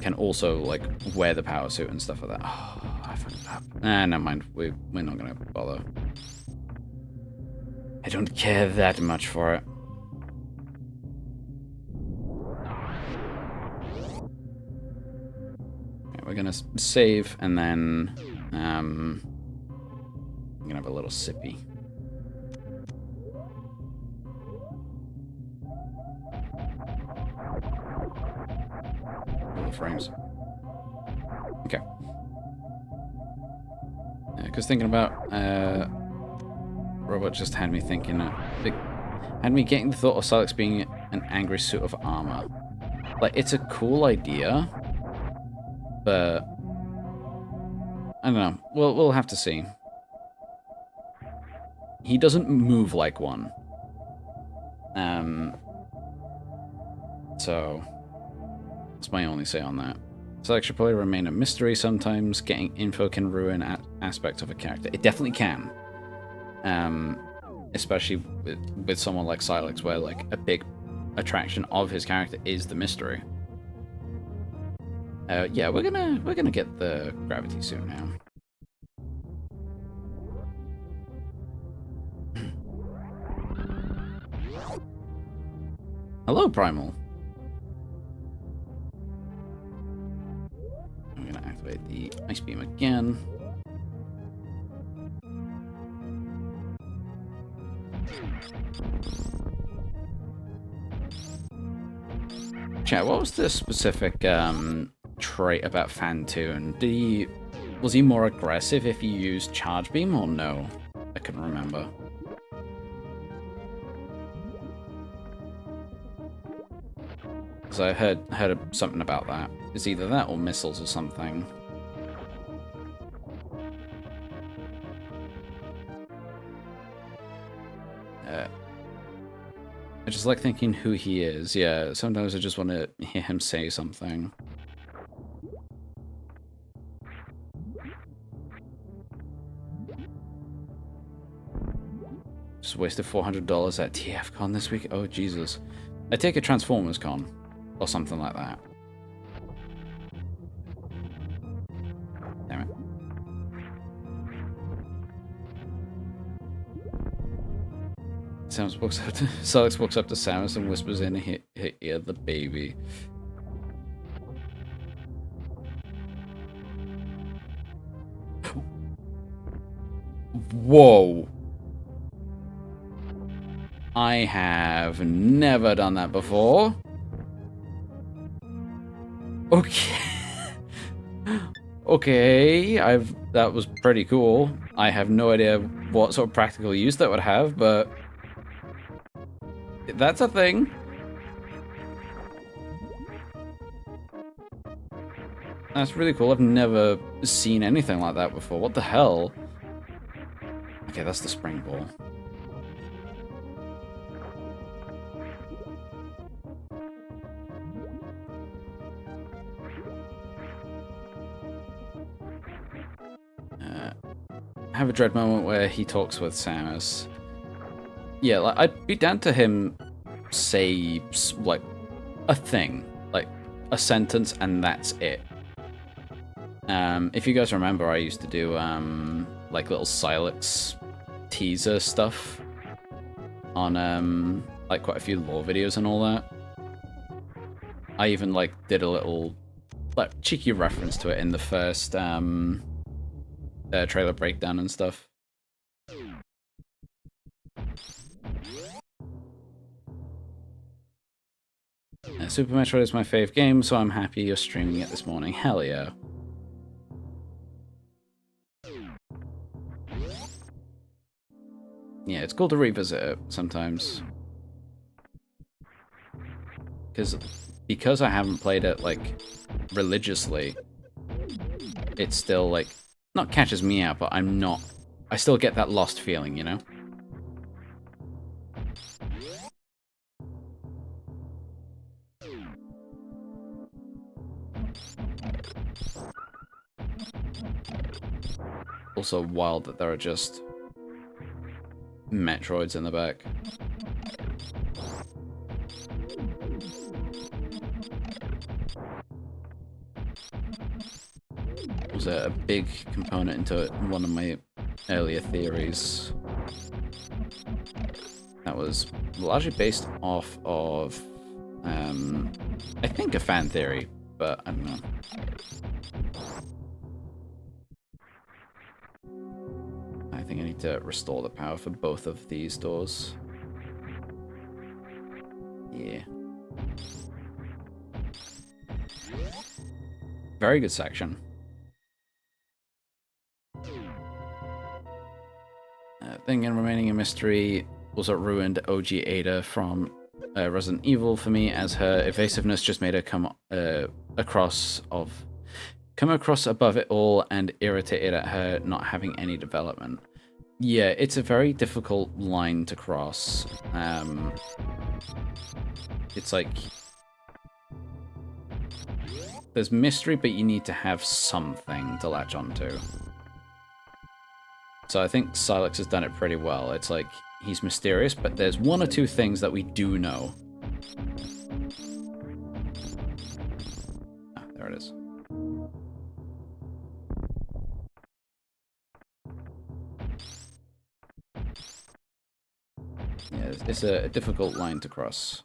can also, like, wear the power suit and stuff like that. Oh, I fucked up. Never mind. We're not gonna bother. I don't care that much for it. Okay, we're gonna save, and then I'm gonna have a little sippy. Frames. Okay. Because thinking about Robot just had me thinking, had me getting the thought of Silex being an angry suit of armor. Like, it's a cool idea, but I don't know. We'll have to see. He doesn't move like one. So that's my only say on that. Select should probably remain a mystery sometimes. Getting info can ruin aspects of a character. It definitely can. Especially with someone like Silex, where, like, a big attraction of his character is the mystery. Yeah, we're gonna get the gravity suit now. Hello, Primal. I'm going to activate the Ice Beam again. Chat, what was the specific trait about Fantoon? Was he more aggressive if you used Charge Beam or no? I couldn't remember. Because I heard something about that. It's either that or missiles or something. I just like thinking who he is. Yeah, sometimes I just want to hear him say something. Just wasted $400 at TFCon this week. Oh, Jesus. I take a Transformers Con. Or something like that. Damn it. Salix walks up to Samus and whispers in her ear, the baby. Whoa. I have never done that before. Okay. Okay, that was pretty cool. I have no idea what sort of practical use that would have, but that's a thing. That's really cool. I've never seen anything like that before. What the hell? Okay, that's the spring ball. Have a dread moment where he talks with Samus. Yeah, like, I'd be down to him say, like, a thing. Like, a sentence, and that's it. If you guys remember, I used to do, like, little Silex teaser stuff on, like, quite a few lore videos and all that. I even, like, did a little, like, cheeky reference to it in the first, trailer breakdown and stuff. Super Metroid is my fave game, so I'm happy you're streaming it this morning. Hell yeah. Yeah, it's cool to revisit it sometimes. Because I haven't played it, like, religiously, it still, like, not catches me out, but I still get that lost feeling, you know? Also wild that there are just Metroids in the back. It was a big component into one of my earlier theories. That was largely based off of, I think a fan theory, but I don't know. I think I need to restore the power for both of these doors. Yeah. Very good section. Thing and remaining a mystery was what ruined OG Ada from Resident Evil for me, as her evasiveness just made her come across above it all and irritated at her not having any development. Yeah, it's a very difficult line to cross. It's like there's mystery, but you need to have something to latch onto. So I think Silex has done it pretty well. It's like, he's mysterious, but there's one or two things that we do know. Ah, there it is. Yeah, it's a difficult line to cross.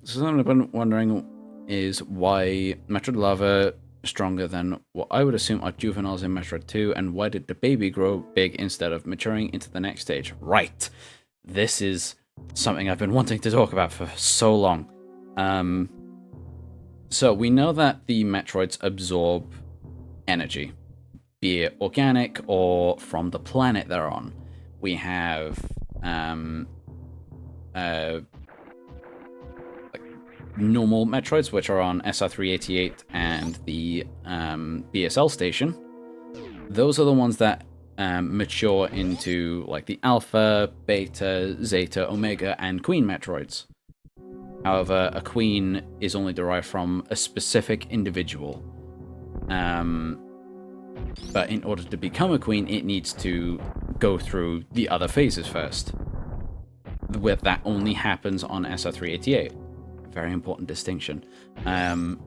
So something I've been wondering is why Metroid Lava is stronger than what I would assume are juveniles in Metroid 2, and why did the baby grow big instead of maturing into the next stage? Right. This is something I've been wanting to talk about for so long. So we know that the Metroids absorb energy, be it organic or from the planet they're on. We have normal Metroids, which are on SR388 and the BSL station. Those are the ones that mature into like the Alpha, Beta, Zeta, Omega, and Queen Metroids. However, a Queen is only derived from a specific individual. But in order to become a Queen, it needs to go through the other phases first. Where that only happens on SR388. Very important distinction. Then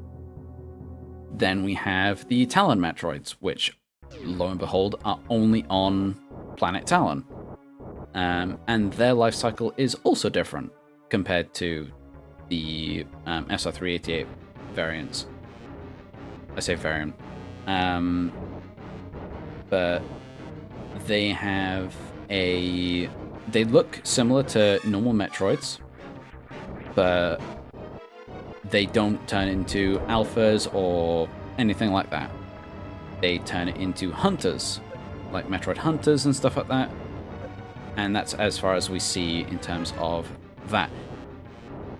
we have the Talon Metroids, which, lo and behold, are only on planet Talon. And their life cycle is also different compared to the SR388 variants. I say variant. But they have a... They look similar to normal Metroids, but they don't turn into alphas or anything like that. They turn it into hunters, like Metroid hunters and stuff like that. And that's as far as we see in terms of that.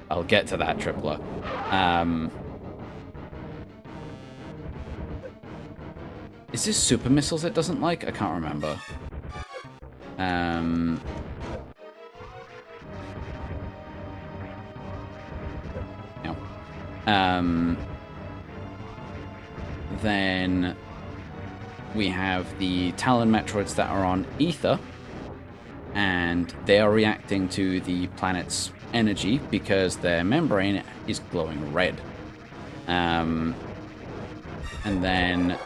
I'll get to that, Tripler. Is this super missiles it doesn't like? I can't remember. Then we have the Talon Metroids that are on Ether, and they are reacting to the planet's energy because their membrane is glowing red. And then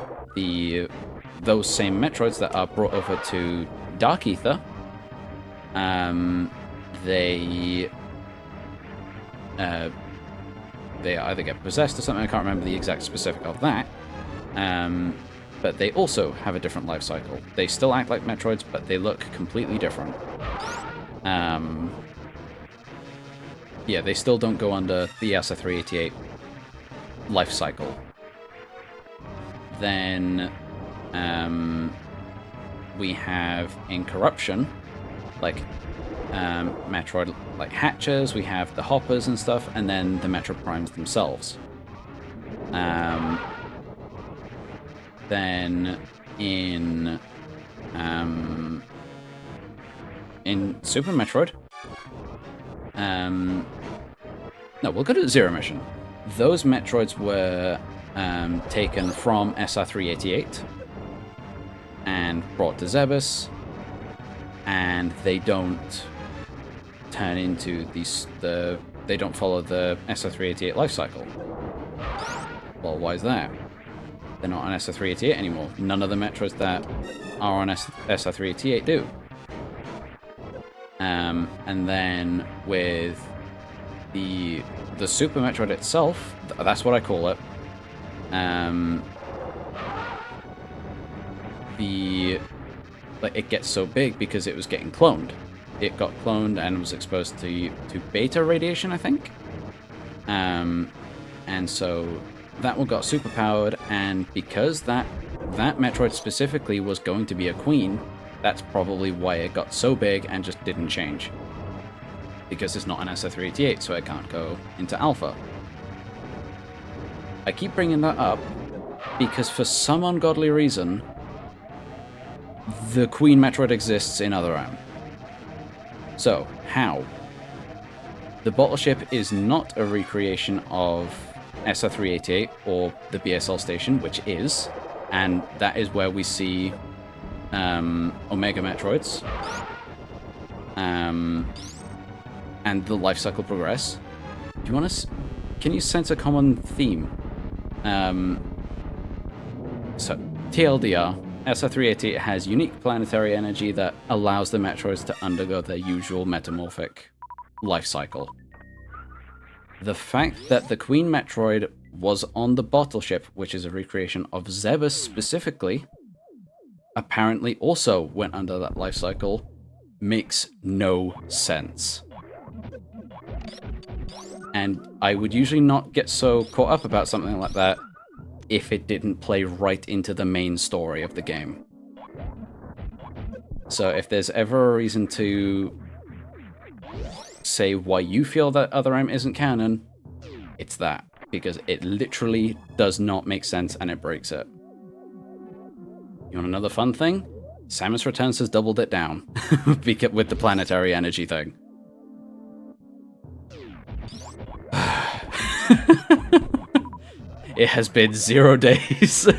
those same Metroids that are brought over to Dark Ether, they either get possessed or something. I can't remember the exact specific of that. But they also have a different life cycle. They still act like Metroids, but they look completely different. Yeah, they still don't go under the SR388 life cycle. Then we have in Corruption, like Metroid, like Hatchers, we have the Hoppers and stuff, and then the Metroid Primes themselves. Then in Super Metroid, no, we'll go to Zero Mission. Those Metroids were taken from SR388 and brought to Zebus, and they don't turn into they don't follow the SR388 life cycle. Well, why is that? They're not on SR388 anymore. None of the Metroids that are on SR388 do. And then with the Super Metroid itself, that's what I call it. It gets so big because it was getting cloned. It got cloned and was exposed to beta radiation, I think. And so that one got super powered, and because that Metroid specifically was going to be a queen, that's probably why it got so big and just didn't change. Because it's not an SR388, so it can't go into Alpha. I keep bringing that up because for some ungodly reason, the Queen Metroid exists in Otherrealm. So, how? The bottle ship is not a recreation of SR388 or the BSL station, which is, and that is where we see Omega Metroids, and the life cycle progress. Do you want to? Can you sense a common theme? So TLDR, SR388 has unique planetary energy that allows the Metroids to undergo their usual metamorphic life cycle. The fact that the Queen Metroid was on the bottle ship, which is a recreation of Zebus specifically, apparently also went under that life cycle, makes no sense. And I would usually not get so caught up about something like that if it didn't play right into the main story of the game. So if there's ever a reason to say why you feel that Other M isn't canon, it's that. Because it literally does not make sense and it breaks it. You want another fun thing? Samus Returns has doubled it down with the planetary energy thing. It has been 0 days.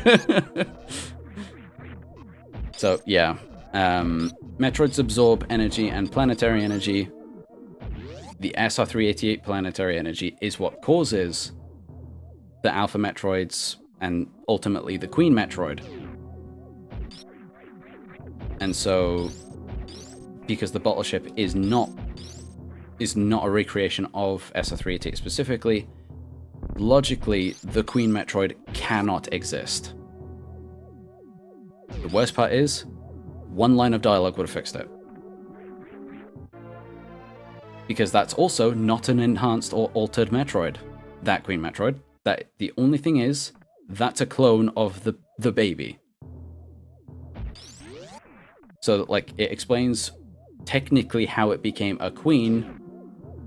So, yeah. Metroids absorb energy and planetary energy. The SR388 planetary energy is what causes the Alpha Metroids and ultimately the Queen Metroid. And so, because the bottle ship is not a recreation of SR388 specifically, logically, the Queen Metroid cannot exist. The worst part is, one line of dialogue would have fixed it. Because that's also not an enhanced or altered Metroid, that Queen Metroid. That the only thing is, that's a clone of the baby. So, like, it explains technically how it became a queen,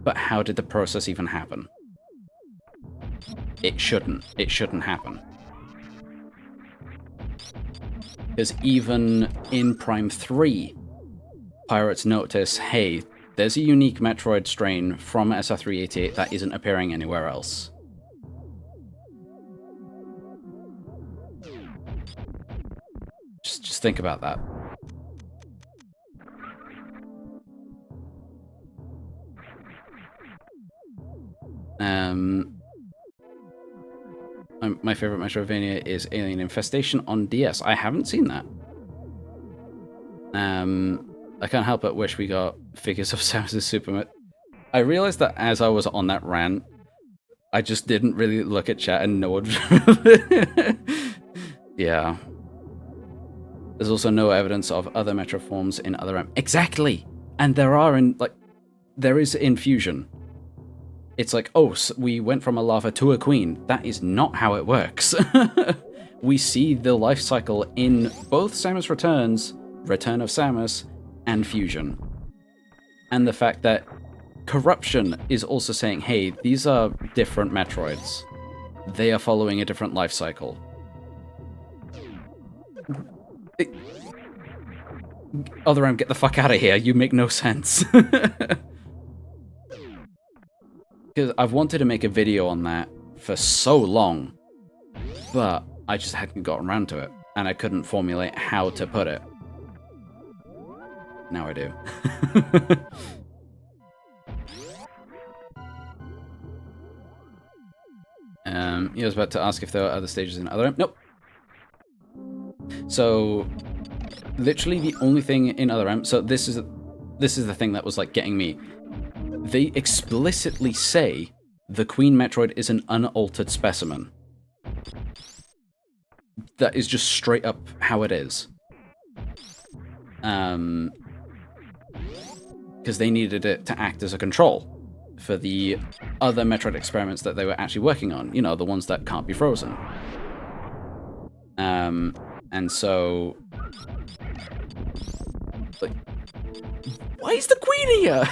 but how did the process even happen? It shouldn't happen. Because even in Prime 3, pirates notice, hey, there's a unique Metroid strain from SR388 that isn't appearing anywhere else. Just think about that. My favorite Metroidvania is Alien Infestation on DS. I haven't seen that. I can't help but wish we got figures of Samus' Super. I realized that as I was on that rant, I just didn't really look at chat and know what. Yeah. There's also no evidence of other Metro forms in Other M. Exactly! And there is in Fusion. It's like, oh, so we went from a lava to a queen. That is not how it works. We see the life cycle in both Samus Returns, Return of Samus, and Fusion. And the fact that Corruption is also saying, hey, these are different Metroids. They are following a different life cycle. Other M, get the fuck out of here. You make no sense. Because I've wanted to make a video on that for so long, but I just hadn't gotten around to it, and I couldn't formulate how to put it. Now I do. He was about to ask if there are other stages in Other M. Nope. So, literally the only thing in Other M. So this is the thing that was like getting me. They explicitly say the Queen Metroid is an unaltered specimen. That is just straight up how it is. Because they needed it to act as a control for the other Metroid experiments that they were actually working on. You know, the ones that can't be frozen. And so... like, why is the Queen here?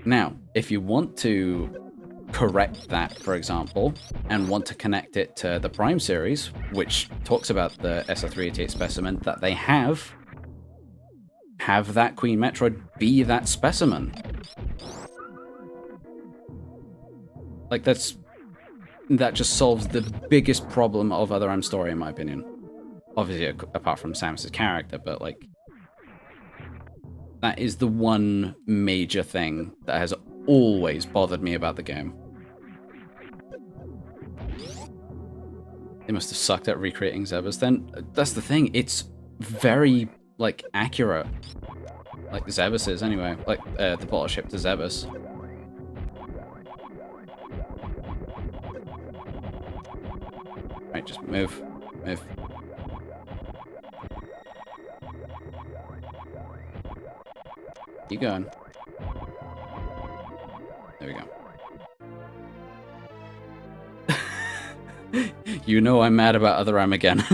Now, if you want to correct that, for example, and want to connect it to the Prime series, which talks about the SR388 specimen that they have that Queen Metroid be that specimen. Like, that just solves the biggest problem of Other M story, in my opinion. Obviously, apart from Samus' character, but, like, that is the one major thing that has always bothered me about the game. They must have sucked at recreating Zebus then. That's the thing, it's very, like, accurate. Like Zebus is, anyway. Like, the bottle ship to Zebus. Right, just move. Move. Keep going. There we go. You know I'm mad about Other M again.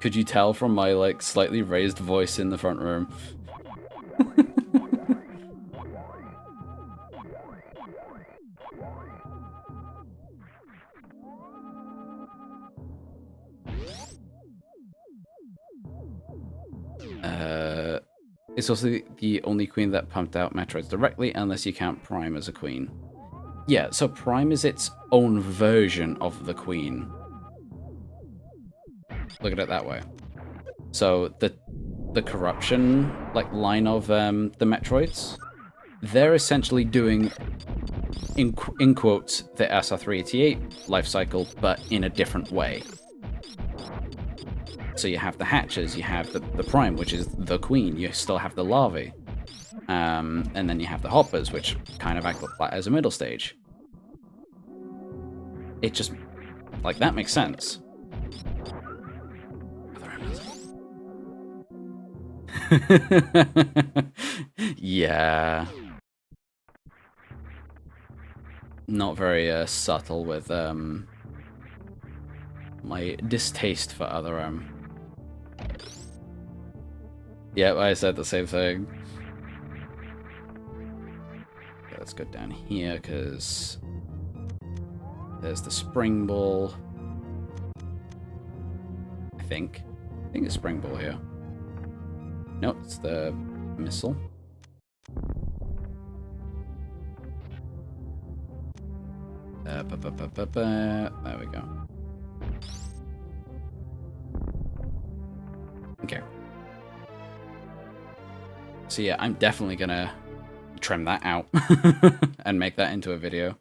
Could you tell from my, like, slightly raised voice in the front room? It's also the only queen that pumped out Metroids directly, unless you count Prime as a queen. Yeah, so Prime is its own version of the queen. Look at it that way. So the corruption, like, line of the Metroids, they're essentially doing, in quotes, the SR388 life cycle, but in a different way. So you have the hatches, you have the Prime, which is the queen, you still have the larvae. And then you have the hoppers, which kind of act like as a middle stage. It just, like, that makes sense. Yeah. Not very subtle with my distaste for Other. Yep, I said the same thing. Okay, let's go down here, because there's the spring ball. I think it's spring ball here. No, it's the missile. There we go. Okay. So yeah, I'm definitely gonna trim that out and make that into a video.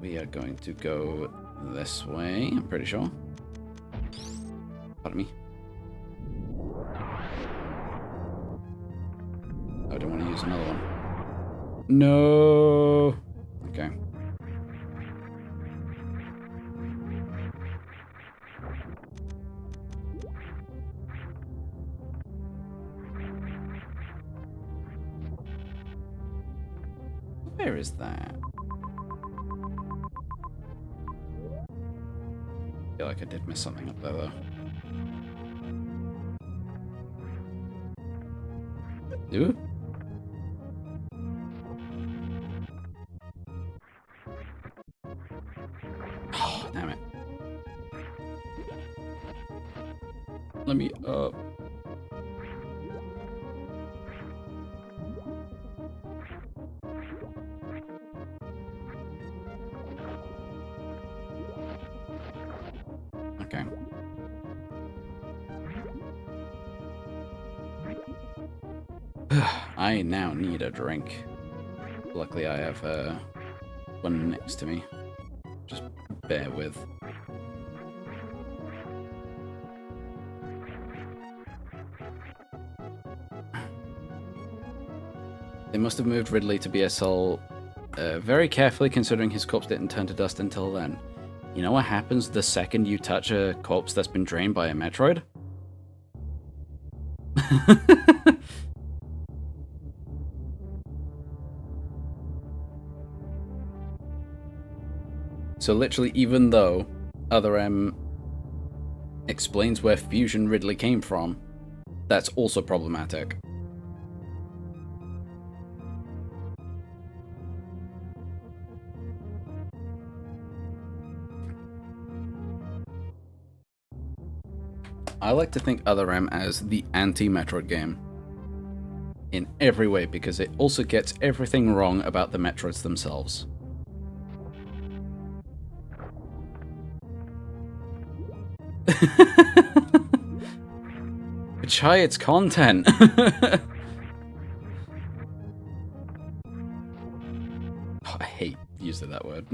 We are going to go this way, I'm pretty sure. Pardon me. Oh, I don't want to use another one. No. Okay. Where is that? I feel like I did miss something up there, though. Ooh. Oh, damn it. Let me up. Okay. I now need a drink. Luckily, I have one next to me. Just bear with. They must have moved Ridley to BSL very carefully, considering his corpse didn't turn to dust until then. You know what happens the second you touch a corpse that's been drained by a Metroid? So literally, even though Other M explains where Fusion Ridley came from, that's also problematic. I like to think Other M as the anti-Metroid game in every way, because it also gets everything wrong about the Metroids themselves. Try its content. Oh, I hate using that word.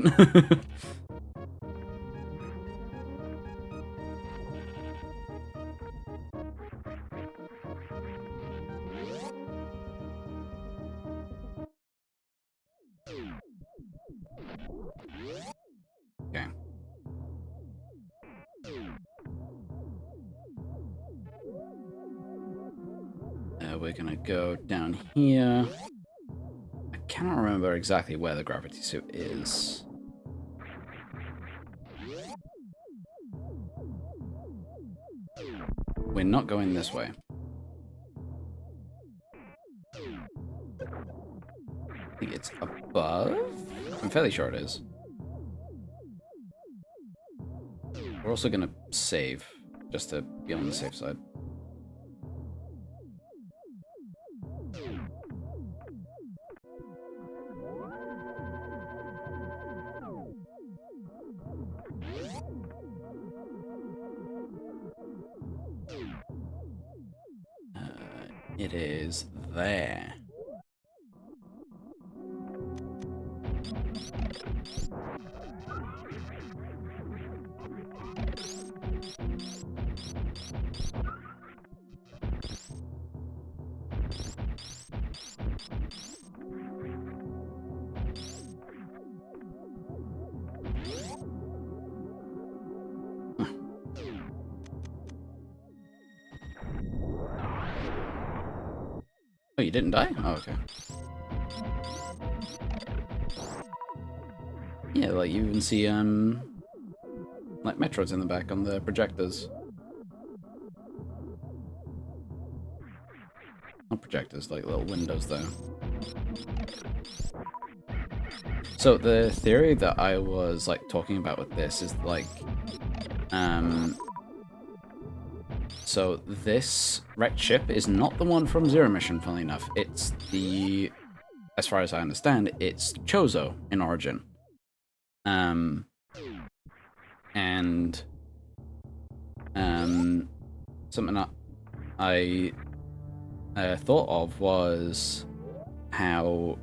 Okay. We're gonna go down here. I cannot remember exactly where the gravity suit is. We're not going this way. I think it's above? I'm fairly sure it is. We're also gonna save, just to be on the safe side. It is there. Oh, you didn't die? Oh, okay. Yeah, like you even see, like Metroids in the back on the projectors. Not projectors, like little windows there. So the theory that I was, like, talking about with this is, like, so this wrecked ship is not the one from Zero Mission, funnily enough. It's the, as far as I understand, it's Chozo in origin. And something that I thought of was how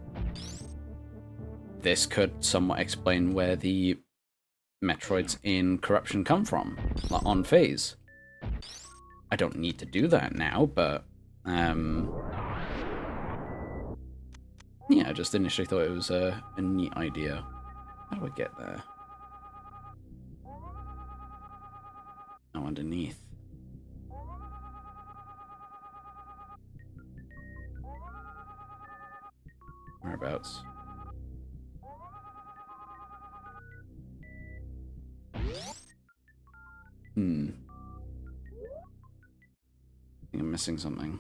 this could somewhat explain where the Metroids in Corruption come from, like on phase. I don't need to do that now, but yeah, I just initially thought it was a neat idea. How do I get there? Oh, underneath. Whereabouts? I think I'm missing something.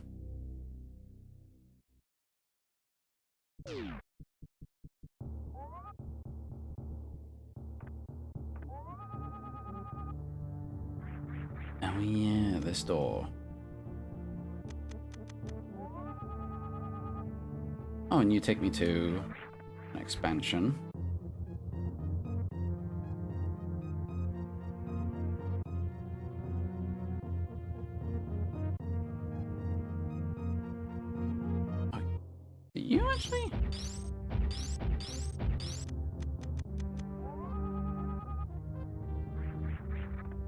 Oh yeah, this door. Oh, and you take me to an expansion. Oh, did you actually?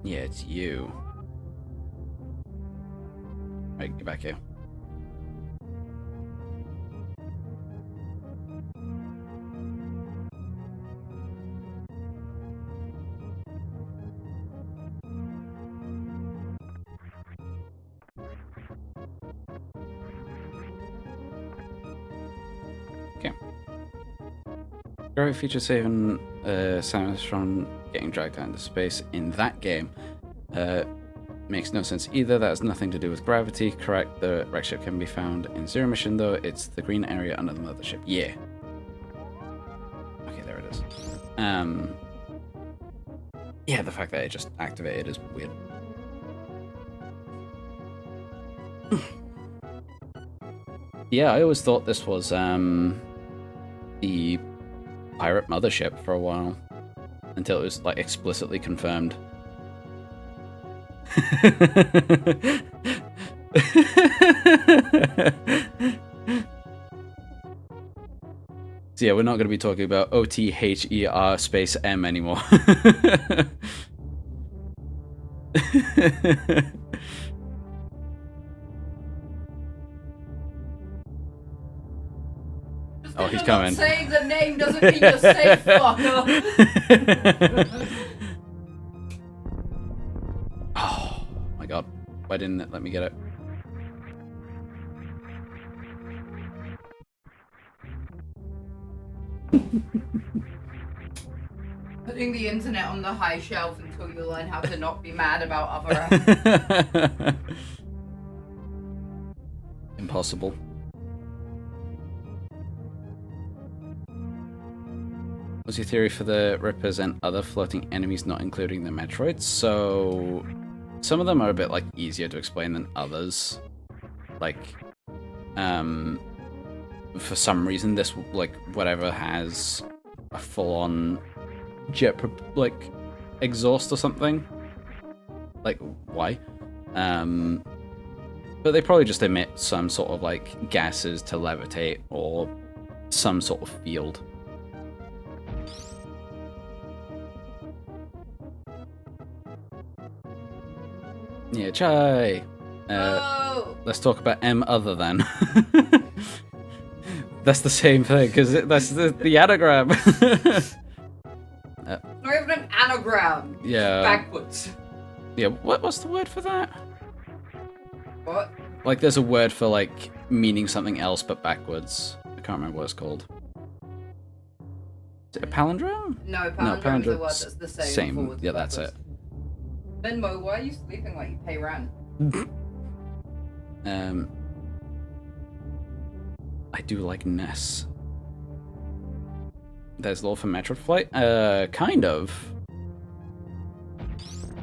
Yeah, it's you. Right, get back here. Okay. Gravity feature saving Samus from getting dragged out into space in that game. Makes no sense either. That has nothing to do with gravity. Correct, the wreck ship can be found in Zero Mission, though. It's the green area under the mothership. Yeah. Okay, there it is. Yeah, the fact that it just activated is weird. Yeah, I always thought this was the pirate mothership for a while, until it was like explicitly confirmed. So yeah, we're not going to be talking about OTHER space M anymore. Oh, he's coming. Saying the name doesn't mean you're safe, fucker. Oh my god. Why didn't it let me get it? Putting the internet on the high shelf until you learn how to not be mad about other apps. Impossible. What's your theory for the Rippers and other floating enemies, not including the Metroids? So, some of them are a bit like easier to explain than others. Like, for some reason, this like whatever has a full-on jet like exhaust or something. Like, why? But they probably just emit some sort of like gases to levitate or some sort of field. Yeah, chai. Let's talk about M other then. That's the same thing because that's the anagram. Not even an anagram. Yeah. Backwards. Yeah. What's the word for that? What? Like, there's a word for like meaning something else but backwards. I can't remember what it's called. Is it a palindrome? No, palindrome is a word palindrome's that's the same. Forwards, yeah, that's it. Venmo, why are you sleeping like you pay rent? I do like Ness. There's lore for Metroid Flight? Kind of.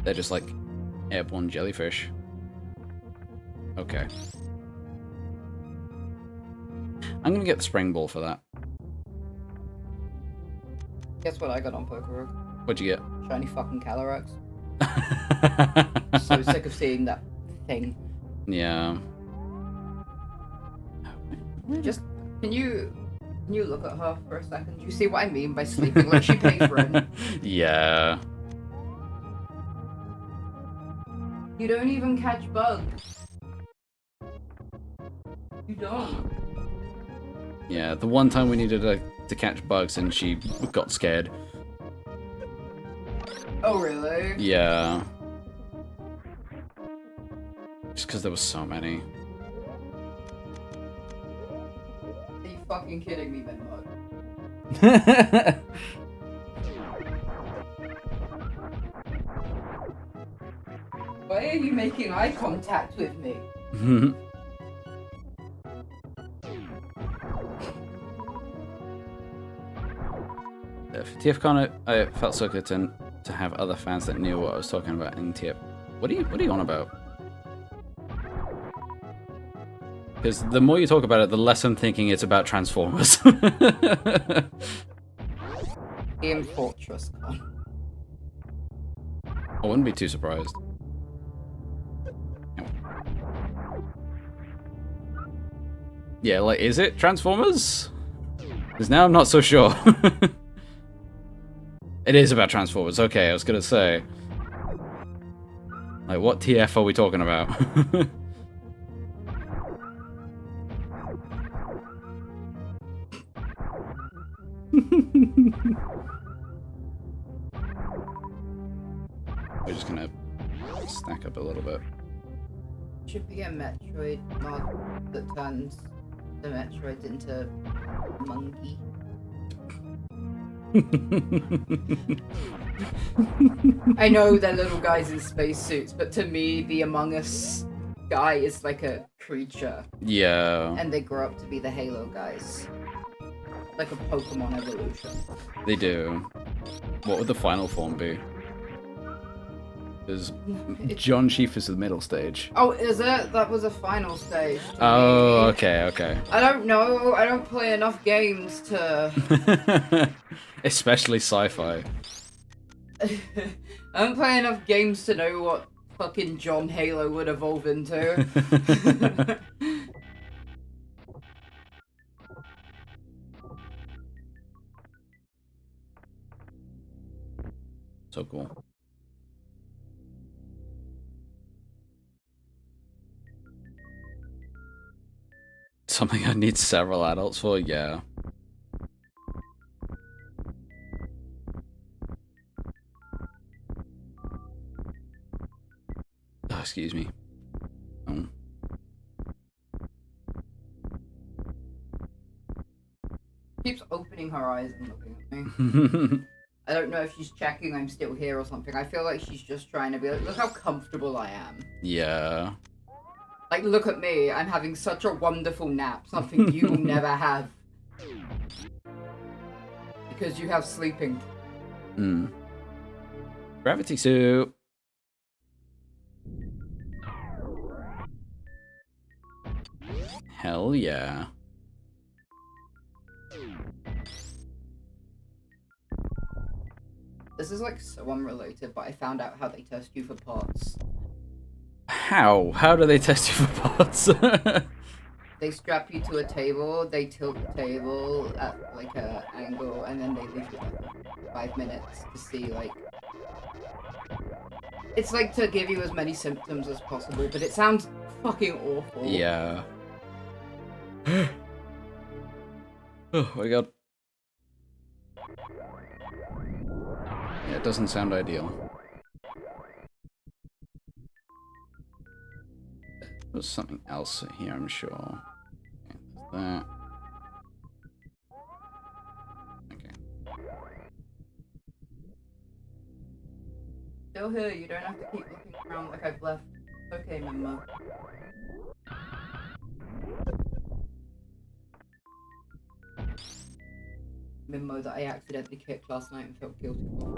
They're just like airborne jellyfish. Okay. I'm gonna get the spring ball for that. Guess what I got on Pokerog? What'd you get? Shiny fucking Calyrex. So sick of seeing that thing. Yeah. Just can you look at her for a second? Do you see what I mean by sleeping like she pays rent? Yeah. You don't even catch bugs. You don't. Yeah, the one time we needed to catch bugs and she got scared. Oh really? Yeah. Just because there was so many. Are you fucking kidding me, Venmo? Why are you making eye contact with me? For TFCon, I felt so good to have other fans that knew what I was talking about in TF. What are you on about? Because the more you talk about it, the less I'm thinking it's about Transformers. Game Fortress Con. I wouldn't be too surprised. Yeah, like, is it Transformers? Because now I'm not so sure. It is about Transformers, okay, I was gonna say. Like, what TF are we talking about? We're just gonna stack up a little bit. Should be a Metroid mod that turns the Metroid into a monkey. I know they're little guys in spacesuits, but to me, the Among Us guy is like a creature. Yeah. And they grow up to be the Halo guys. Like a Pokemon evolution. They do. What would the final form be? Because John Sheaf is the middle stage. Oh, is it? That was a final stage. Oh, okay, okay. I don't know. I don't play enough games to... Especially Sci-Fi. I don't play enough games to know what fucking John Halo would evolve into. So cool. Something I need several adults for? Yeah. Oh, excuse me. Oh. Keeps opening her eyes and looking at me. I don't know if she's checking I'm still here or something. I feel like she's just trying to be like, look how comfortable I am. Yeah. Like, look at me. I'm having such a wonderful nap. Something you will never have. Because you have sleeping. Gravity suit. Hell yeah. This is like so unrelated, but I found out how they test you for parts. How? How do they test you for parts? They strap you to a table, they tilt the table at like a angle, and then they leave you like 5 minutes to see like... It's like to give you as many symptoms as possible, but it sounds fucking awful. Yeah. Oh my god. Yeah, it doesn't sound ideal. There's something else here, I'm sure. Okay, there's that. Okay. Still here, you don't have to keep looking around like I've left. Okay, Mimo. Mimo that I accidentally kicked last night and felt guilty for.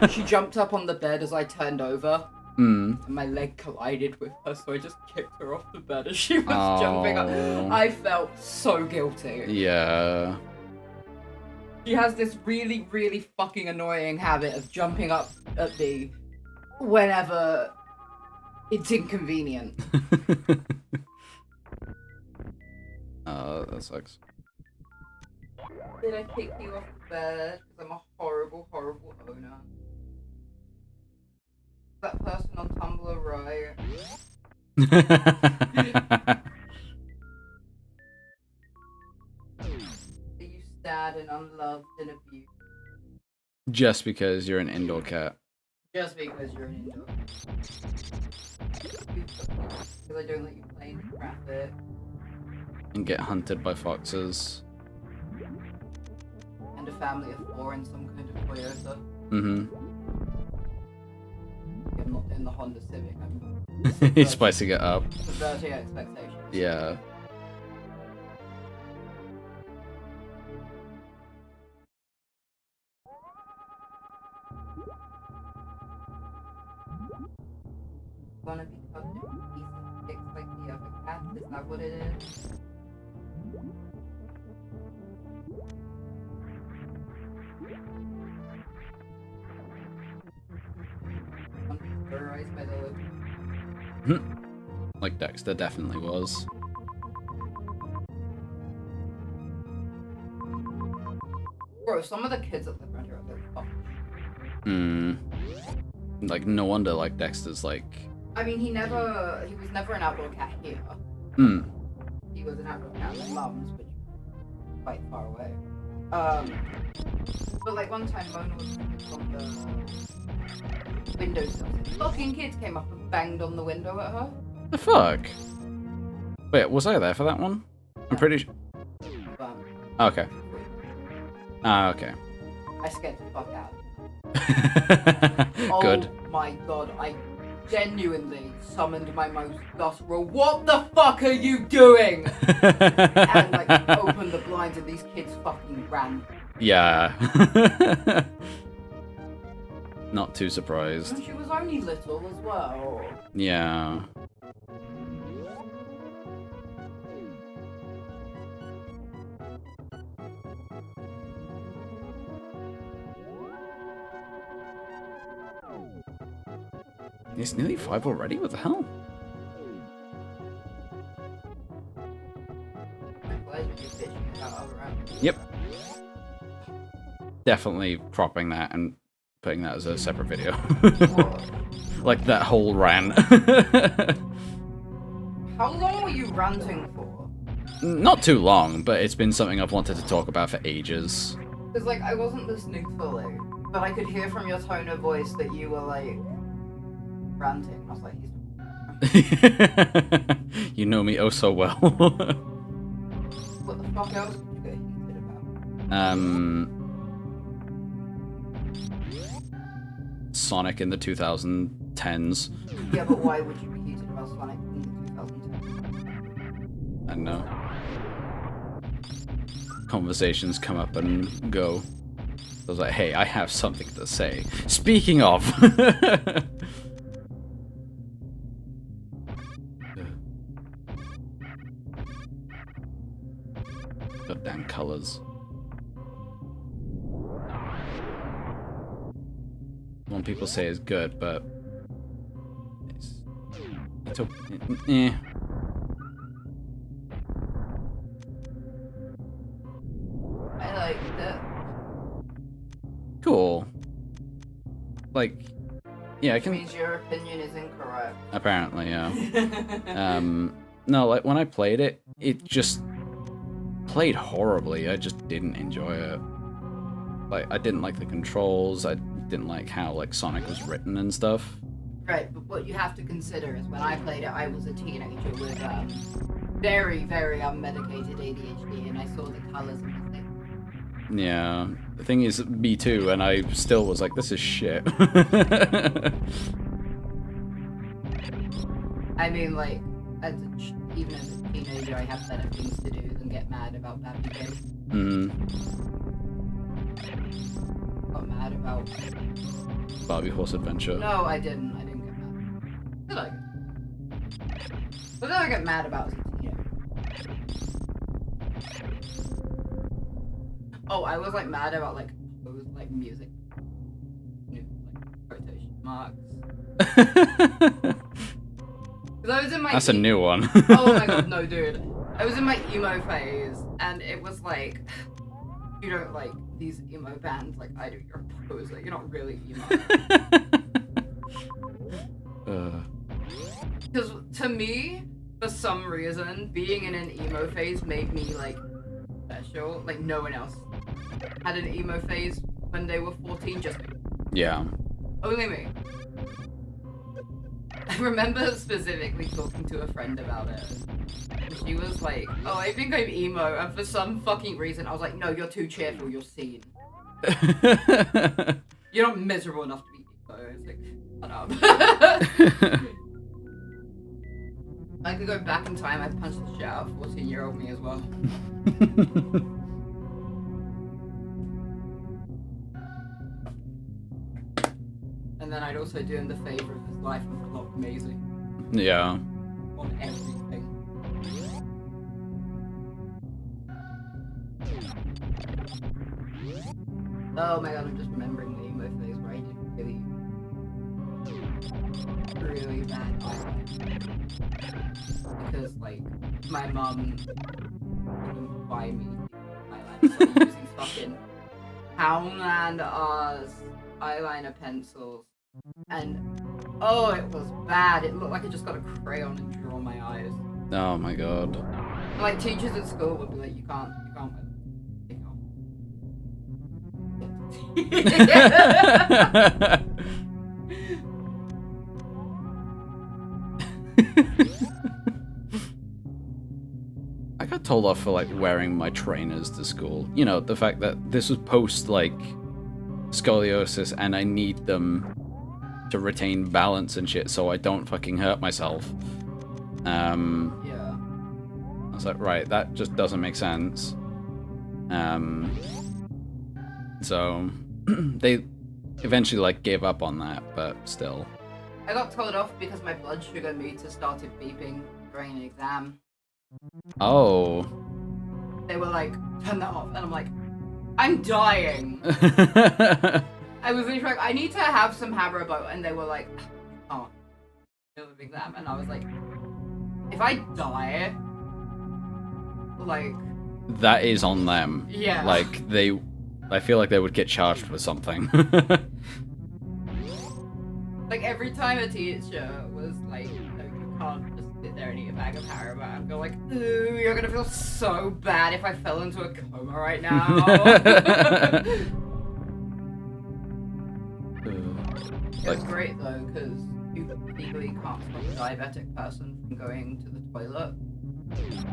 She jumped up on the bed as I turned over. And my leg collided with her, so I just kicked her off the bed as she was jumping up. I felt so guilty. Yeah. She has this really, really fucking annoying habit of jumping up at me whenever it's inconvenient. Oh, that sucks. Did I kick you off the bed? Because I'm a horrible, horrible owner. That person on Tumblr, right? Are you sad and unloved and abused? Just because you're an indoor cat. Just because you're an indoor. Because I don't let you play in traffic. And get hunted by foxes. And a family of 4 in some kind of Toyota. Mm-hmm. I'm not doing the Honda Civic, I'm He's spicing it up. subverting expectations. Yeah. Wanna be covered in decent sticks like the other cats? Is that what it is? Want to be terrorized by the living? Like Dexter definitely was. Bro, some of the kids at the Red are like fucking. Like, no wonder, like, Dexter's like... I mean, he was never an outdoor cat here. He was an outdoor cat with Mum's, which was quite far away. But like one time, Mona was on the windowsill. Fucking kids came up and banged on the window at her. The fuck? Wait, was I there for that one? I'm pretty sure... Okay. Ah, okay. I scared the fuck out. Good. Oh my god, I genuinely summoned my most guttural, what the fuck are you doing? And like opened the blinds and these kids fucking ran. Yeah. Not too surprised. And she was only little as well. Yeah. It's nearly 5 already? What the hell? Yep. Definitely cropping that and putting that as a separate video. Like that whole rant. How long were you ranting for? Not too long, but it's been something I've wanted to talk about for ages. Because, like, I wasn't listening fully, but I could hear from your tone of voice that you were, like, ranting. I was like, he's... You know me oh so well. What the fuck else did you get heated about? Sonic in the 2010s. Yeah, but why would you be heated about Sonic in the 2010s? I don't know. Conversations come up and go. I was like, hey, I have something to say. Speaking of. Goddamn colors. One people say is good, but it's eh. I liked it. Cool. Like, yeah, I can. Which means your opinion is incorrect. Apparently, yeah. No, like when I played it, it just played horribly. I just didn't enjoy it. Like, I didn't like the controls. I didn't like how like Sonic was written and stuff. Right, but what you have to consider is when I played it, I was a teenager with very, very unmedicated ADHD, and I saw the colors and was like, Yeah, the thing is, me too, and I still was like, this is shit. I mean, like, even as a teenager, I have better things to do than get mad about that game. Got mad about Barbie Horse Adventure. No, I didn't. I didn't get mad. Did I? What did I get mad about as a teenager? Oh, I was like mad about like music, like quotation marks. Because I was in my. That's a new one. Oh my god, no, dude! I was in my emo phase, and it was like, you don't like these emo bands like I do. You're a poser. You're not really emo. Because to me, for some reason, being in an emo phase made me like special. Like no one else had an emo phase when they were 14. Just me. Yeah. Only me. I remember specifically talking to a friend about it. And she was like, oh, I think I'm emo. And for some fucking reason, I was like, no, you're too cheerful. You're seen. You're not miserable enough to be emo. It's like, shut up. I could go back in time. I'd punch the shit out of 14-year-old me as well. And then I'd also do him the favor of his life and clock Maisie. Yeah. On everything. Oh my god, I'm just remembering the emo phase where I did really bad because like my mum didn't buy me eyeliner, so I'm using fucking Poundland R's eyeliner pencils, and oh, it was bad. It looked like I just got a crayon and drew on my eyes. Oh my god. And, like teachers at school would be like, you can't take it off. I got told off for like wearing my trainers to school. You know, the fact that this was post like scoliosis and I need them to retain balance and shit so I don't fucking hurt myself. Yeah. I was like, right, that just doesn't make sense. So they eventually like gave up on that, but still. I got told off because my blood sugar meter started beeping during an exam. Oh. They were like, turn that off, and I'm like, I'm dying. I was literally like, I need to have some Haribo, and they were like, oh. exam, and I was like, if I die, like... That is on them. Yeah. Like, I feel like they would get charged with something. Like, every time a teacher was like, no, you can't just sit there and eat a bag of Haribo, I'd go like, ooh, you're gonna feel so bad if I fell into a coma right now. It was great though, because you legally can't stop a diabetic person from going to the toilet.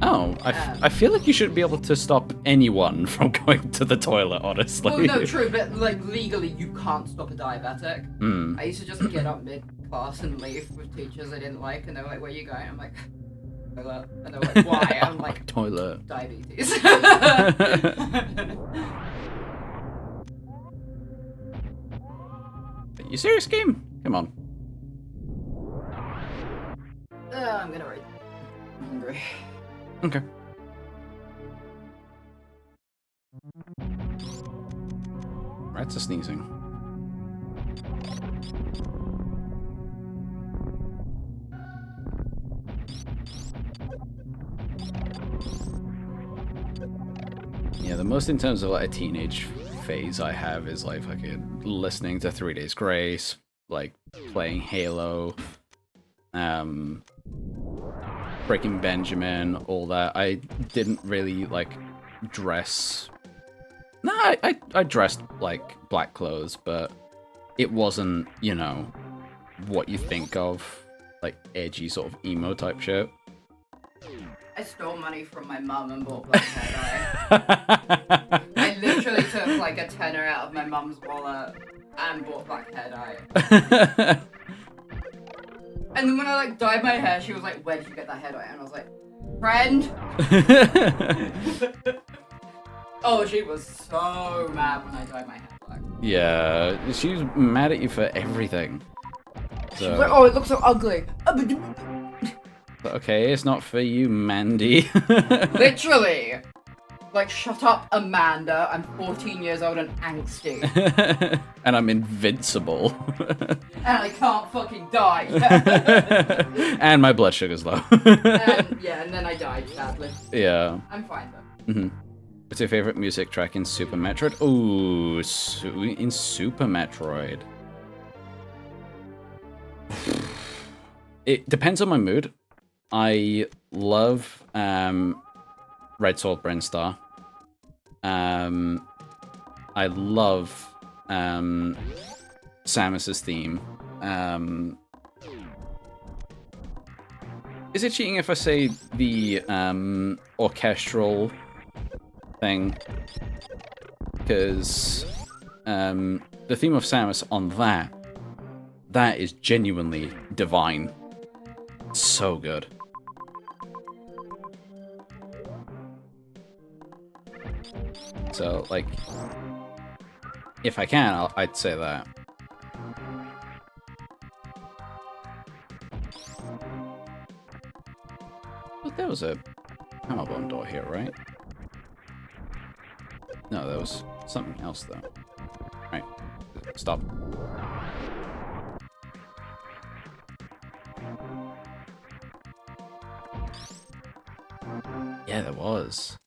Oh, I feel like you should be able to stop anyone from going to the toilet, honestly. Well, no, true, but like legally you can't stop a diabetic. Mm. I used to just get up mid-class and leave with teachers I didn't like, and they were like, where are you going? I'm like, toilet. And they were like, why? I'm like, toilet. Diabetes. Are you serious, game? Come on. I'm gonna write. I'm hungry. Okay. Rats are sneezing. Yeah, the most in terms of like a teenage phase I have is like fucking listening to 3 Days Grace, like playing Halo, Breaking Benjamin, all that. I didn't really like dress. No, I dressed like black clothes, but it wasn't, you know, what you think of, like edgy sort of emo type shit. I stole money from my mum and bought black hair dye. I literally took like a tenner out of my mum's wallet and bought black hair dye. And then when I like dyed my hair, she was like, "Where did you get that hair dye?" And I was like, "Friend." Oh, she was so mad when I dyed my hair black. Yeah, she was mad at you for everything. So... She's like, "Oh, it looks so ugly." But okay, it's not for you, Mandy. Literally. Like, shut up, Amanda. I'm 14 years old and angsty. And I'm invincible. And I can't fucking die. And my blood sugar's low. And then I died, sadly. Yeah. I'm fine, though. Mm-hmm. What's your favorite music track in Super Metroid? Ooh, in Super Metroid. It depends on my mood. I love Red Sword Brinstar. I love Samus's theme. Is it cheating if I say the orchestral thing? Because the theme of Samus on that is genuinely divine. So good. So, like, if I can, I'd say that. But there was a hammer bomb door here, right? No, there was something else, though. Right. Stop. Yeah, there was.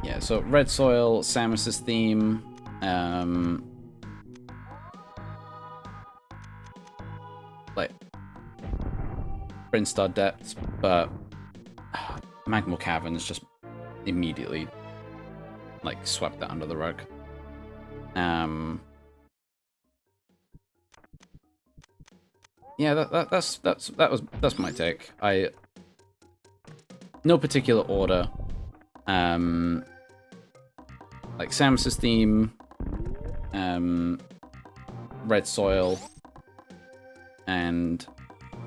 Yeah, so Red Soil, Samus's theme, like Brinstar Depths, but Magmal Caverns just immediately like swept that under the rug. Yeah, that's my take. No particular order. Like Samus's theme, Red Soil, and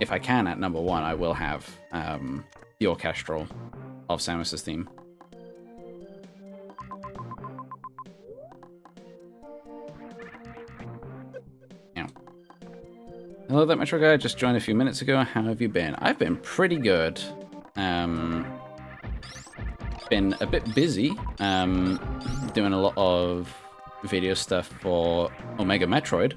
if I can at number 1, I will have the orchestral of Samus's theme. Yeah. Hello, that Metro guy just joined a few minutes ago. How have you been? I've been pretty good. been a bit busy, doing a lot of video stuff for Omega Metroid.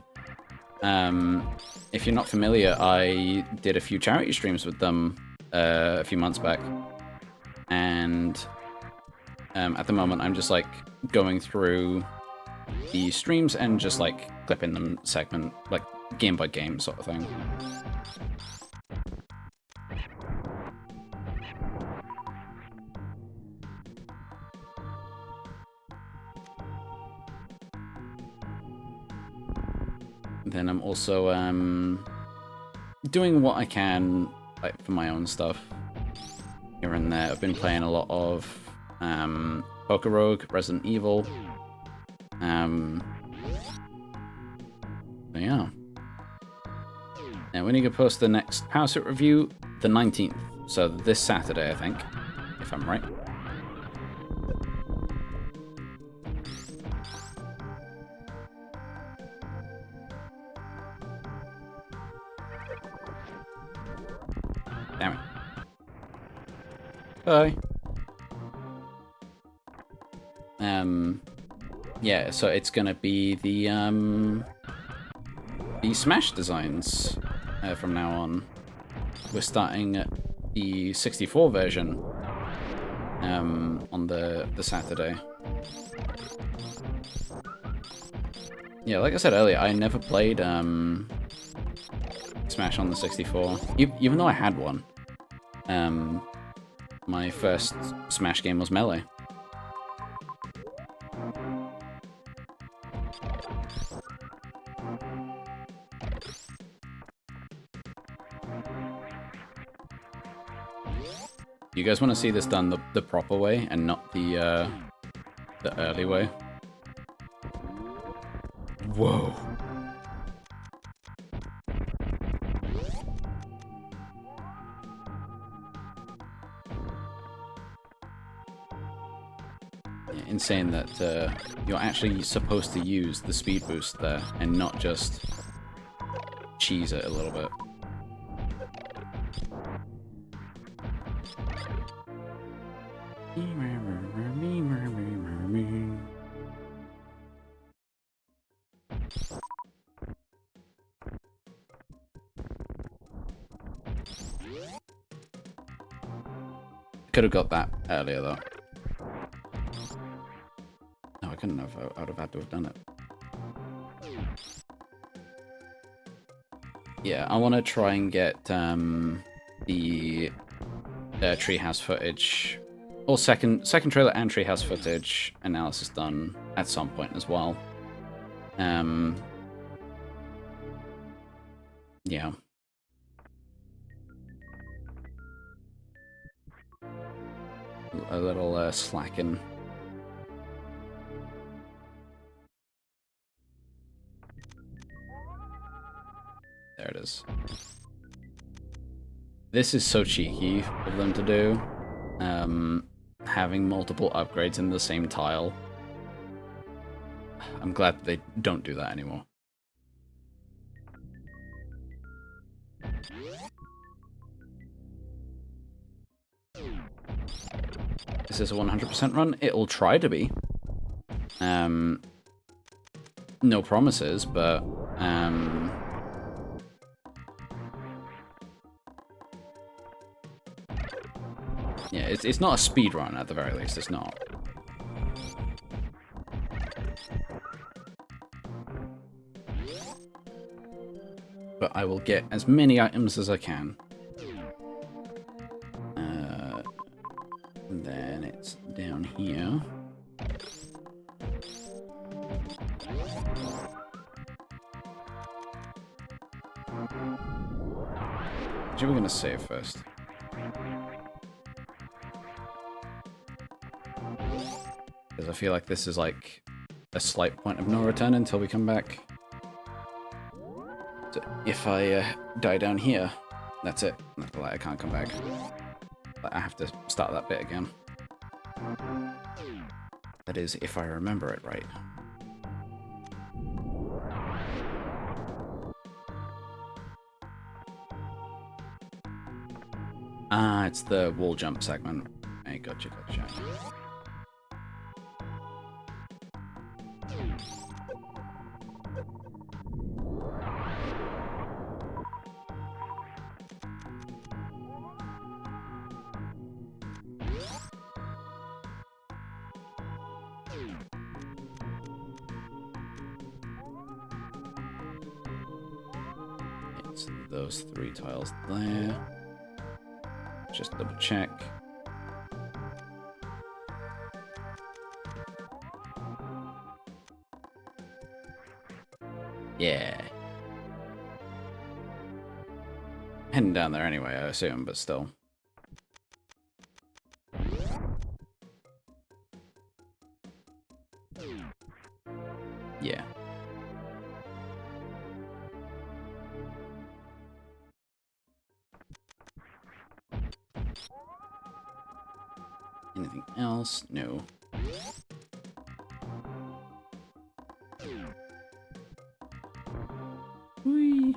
If you're not familiar, I did a few charity streams with them a few months back, and at the moment I'm just like going through the streams and just like clipping them segment, like game by game sort of thing. Then I'm also doing what I can like for my own stuff here and there. I've been playing a lot of Poker Rogue, Resident Evil. But yeah. And when are you gonna post the next Power Suit review? The 19th. So this Saturday, I think, if I'm right. Damn it. Bye. Yeah, so it's gonna be the Smash designs from now on. We're starting at the 64 version on the Saturday. Yeah, like I said earlier, I never played Smash on the 64, even though I had one. My first Smash game was Melee. You guys want to see this done the proper way and not the early way? Whoa. Yeah, insane that you're actually supposed to use the speed boost there and not just cheese it a little bit. Could have got that earlier though. No, I couldn't have. I would have had to have done it. Yeah, I want to try and get the treehouse footage, or second trailer and treehouse footage analysis done at some point as well. Yeah. A little slacking. There it is. This is so cheeky of them to do. Having multiple upgrades in the same tile. I'm glad they don't do that anymore. Is this a 100% run? It'll try to be. No promises, but yeah, it's not a speed run at the very least. It's not. But I will get as many items as I can. And then it's down here. Actually, we're gonna save first. Because I feel like this is like a slight point of no return until we come back. So if I die down here, that's it. Like, I can't come back. I have to start that bit again. That is, if I remember it right. Ah, it's the wall jump segment. Okay, gotcha. It's those 3 tiles there. Just double check. Yeah. Heading down there anyway, I assume, but still. Yeah. Anything else? No. Whee.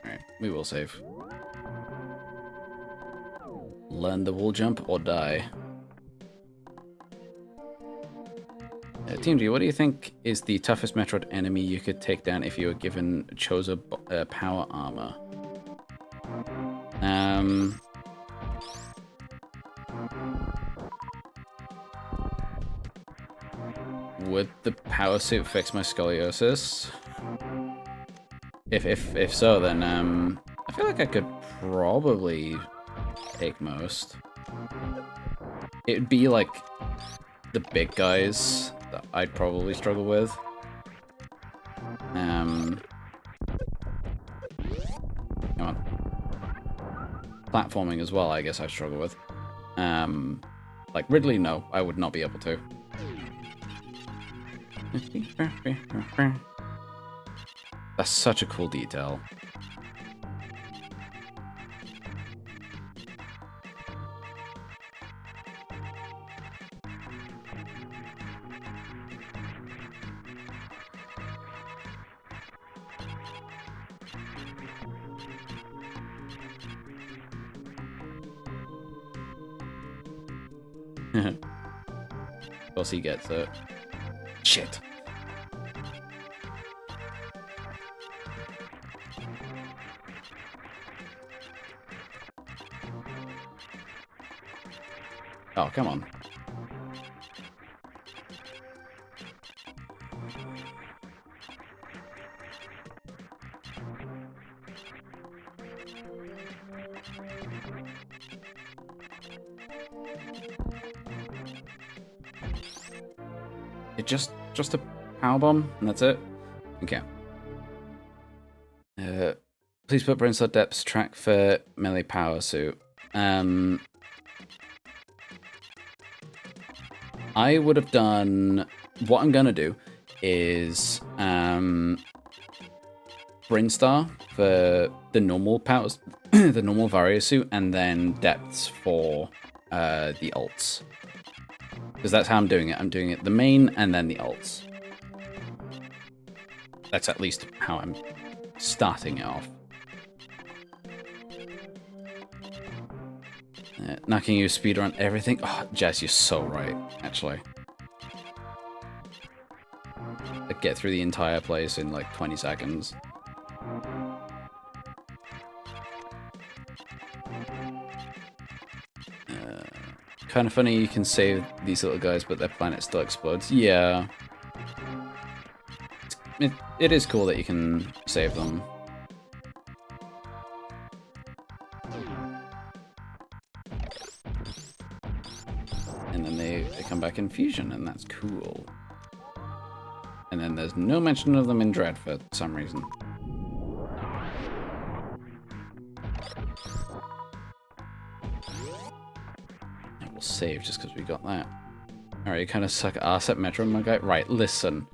Alright, we will save. Learn the wall jump or die. Team D, what do you think is the toughest Metroid enemy you could take down if you were given Chozo power armor? Would the power suit fix my scoliosis? If so, then I feel like I could probably take most. It'd be like the big guys that I'd probably struggle with. Come on. Platforming as well, I guess I struggle with. Like Ridley, no, I would not be able to. That's such a cool detail. Of course he gets it. Shit. Oh, come on. It just a power bomb and that's it? Okay. Please put Brimstone Depths track for melee power suit. I would have done... What I'm gonna do is... Brinstar for the normal powers, the normal Vario suit, and then Depths for the ults. Because that's how I'm doing it. I'm doing it the main and then the ults. That's at least how I'm starting it off. Knocking you speedrun everything. Oh, Jazz, you're so right, actually. I'd get through the entire place in like 20 seconds. Kind of funny you can save these little guys, but their planet still explodes. Yeah. It is cool that you can save them. And then they come back in Fusion, and that's cool. And then there's no mention of them in Dread for some reason. And we'll save just because we got that. Alright, you kind of suck ass at Metroid, my guy. Right, listen.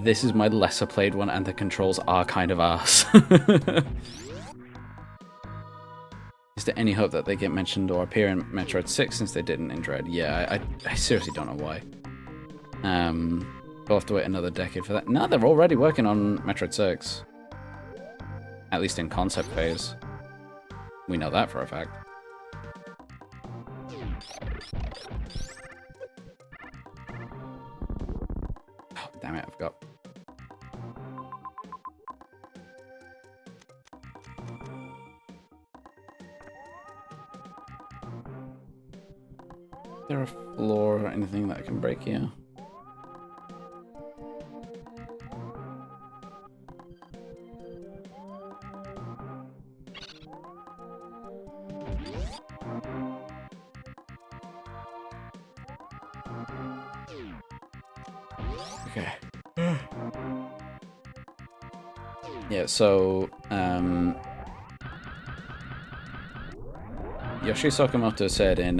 This is my lesser played one, and the controls are kind of ass. Is there any hope that they get mentioned or appear in Metroid 6 since they didn't in Dread? Yeah, I seriously don't know why. We'll have to wait another decade for that. No, they're already working on Metroid 6. At least in concept phase. We know that for a fact. Oh, damn it, I forgot. Is there a floor or anything that I can break here? Okay. Yeah, so, Yoshi Sakamoto said in,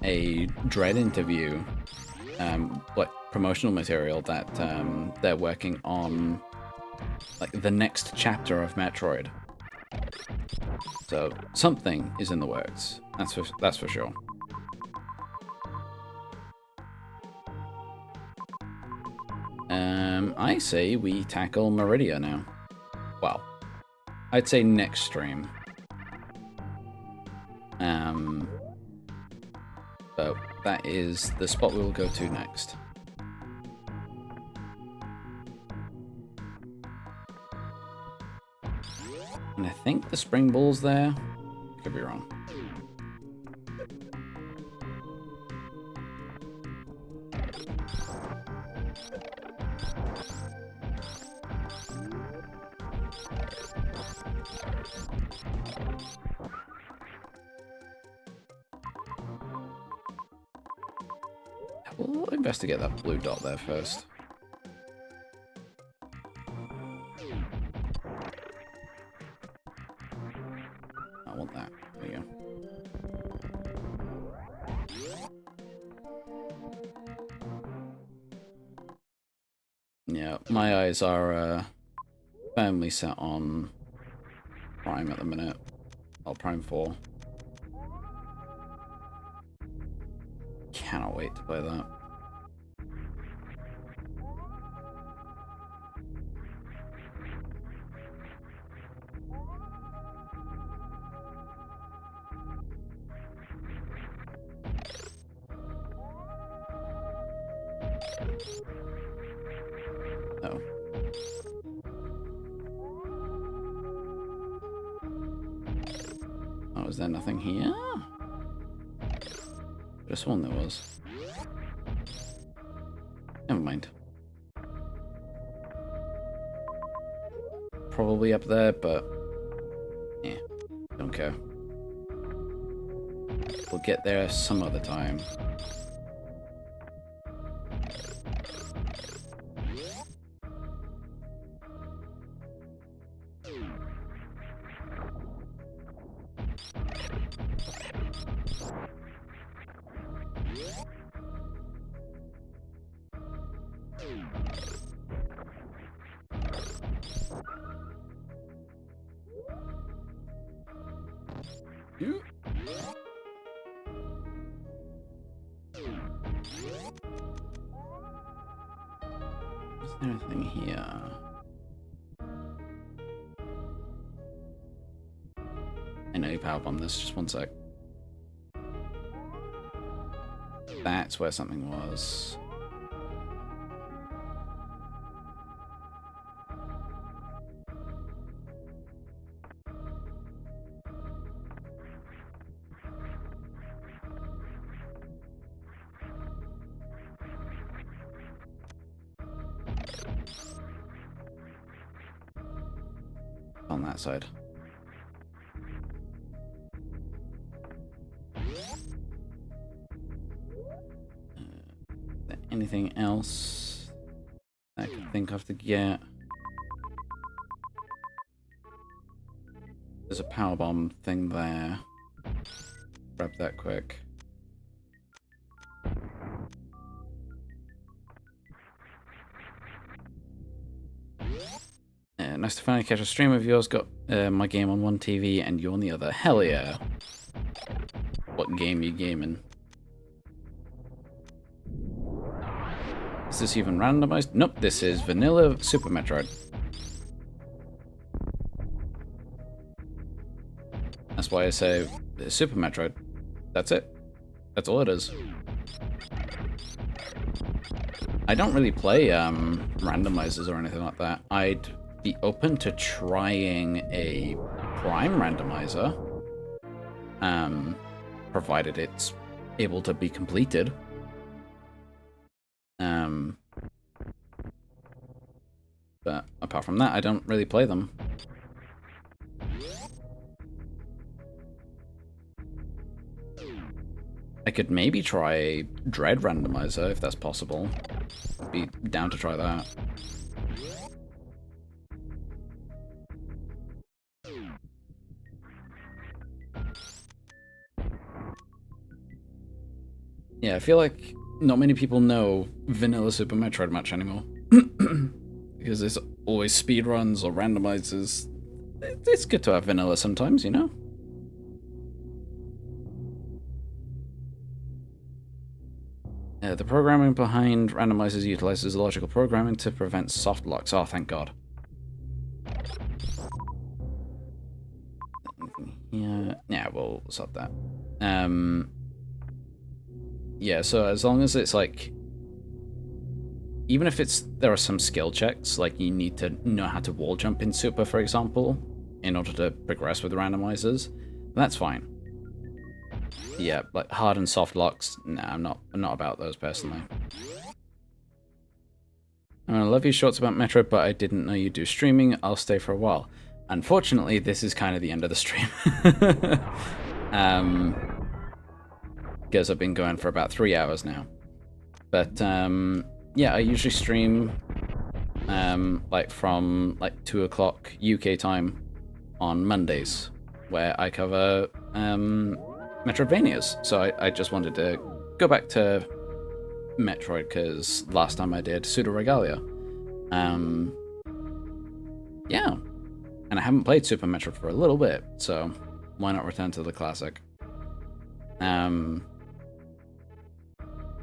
a Dread interview, like, promotional material that, they're working on, like, the next chapter of Metroid. So, something is in the works. That's for sure. I say we tackle Meridia now. Well, I'd say next stream. But that is the spot we will go to next. And I think the spring ball's there. Could be wrong. We'll investigate that blue dot there first. I want that. There you go. Yeah, my eyes are firmly set on Prime at the minute. Well, Prime 4. Cannot wait to play that. Oh. Oh, is there nothing here? Just one there was. Never mind. Probably up there, but yeah, don't care. We'll get there some other time. Is there anything here? I know you power bomb this, just one sec. That's where something was. On that side. Anything else I can think of to get? There's a power bomb thing there. Grab that quick. Nice to finally catch a stream of yours. Got my game on one TV and you on the other. Hell yeah. What game you gaming? Is this even randomized? Nope, this is vanilla Super Metroid. That's why I say Super Metroid. That's it. That's all it is. I don't really play randomizers or anything like that. I'd be open to trying a Prime randomizer, provided it's able to be completed. But apart from that, I don't really play them. I could maybe try a Dread randomizer if that's possible. I'd be down to try that. Yeah, I feel like not many people know vanilla Super Metroid much anymore. Because there's always speedruns or randomizers. It's good to have vanilla sometimes, you know? The programming behind randomizers utilizes logical programming to prevent soft locks. Oh, thank God. Yeah, we'll sort that. Yeah, so as long as it's like, even if there are some skill checks, like you need to know how to wall jump in Super, for example, in order to progress with randomizers, that's fine. Yeah, like hard and soft locks, nah, I'm not about those personally. I love your shorts about Metroid, but I didn't know you do streaming. I'll stay for a while. Unfortunately, this is kind of the end of the stream. Because I've been going for about 3 hours now. But yeah, I usually stream like from like 2 o'clock UK time on Mondays, where I cover Metroidvanias. So I just wanted to go back to Metroid because last time I did Pseudo Regalia. Yeah, and I haven't played Super Metroid for a little bit, so why not return to the classic?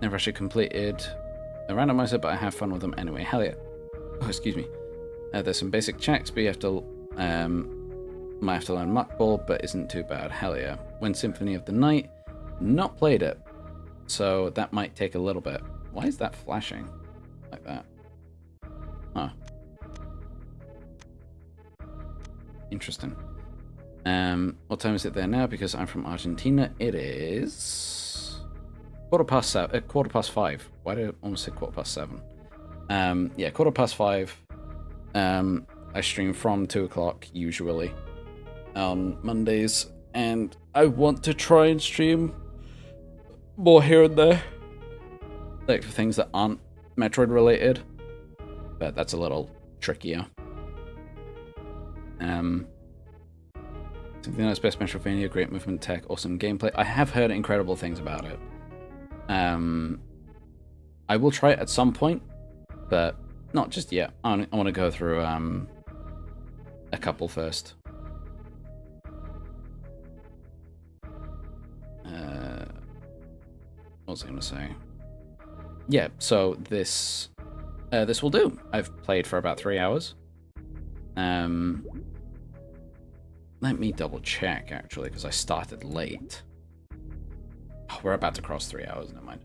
Never actually completed a randomizer, but I have fun with them anyway. Hell yeah. Oh, excuse me. There's some basic checks, but you have to might have to learn Muck Ball, but isn't too bad. Hell yeah. When Symphony of the Night, not played it, so that might take a little bit. Why is that flashing like that? Huh. Interesting. What time is it there now? Because I'm from Argentina. It is 5:15. Why did I almost say 7:15? Yeah, 5:15. I stream from 2 o'clock usually on Mondays, and I want to try and stream more here and there, like for things that aren't Metroid related, but that's a little trickier. Something that's best Metroidvania, great movement tech, awesome gameplay. I have heard incredible things about it. I will try it at some point, but not just yet. I want to go through a couple first. What was I going to say? Yeah, so this will do. I've played for about 3 hours. Let me double check, actually, because I started late. Oh, we're about to cross 3 hours, never mind.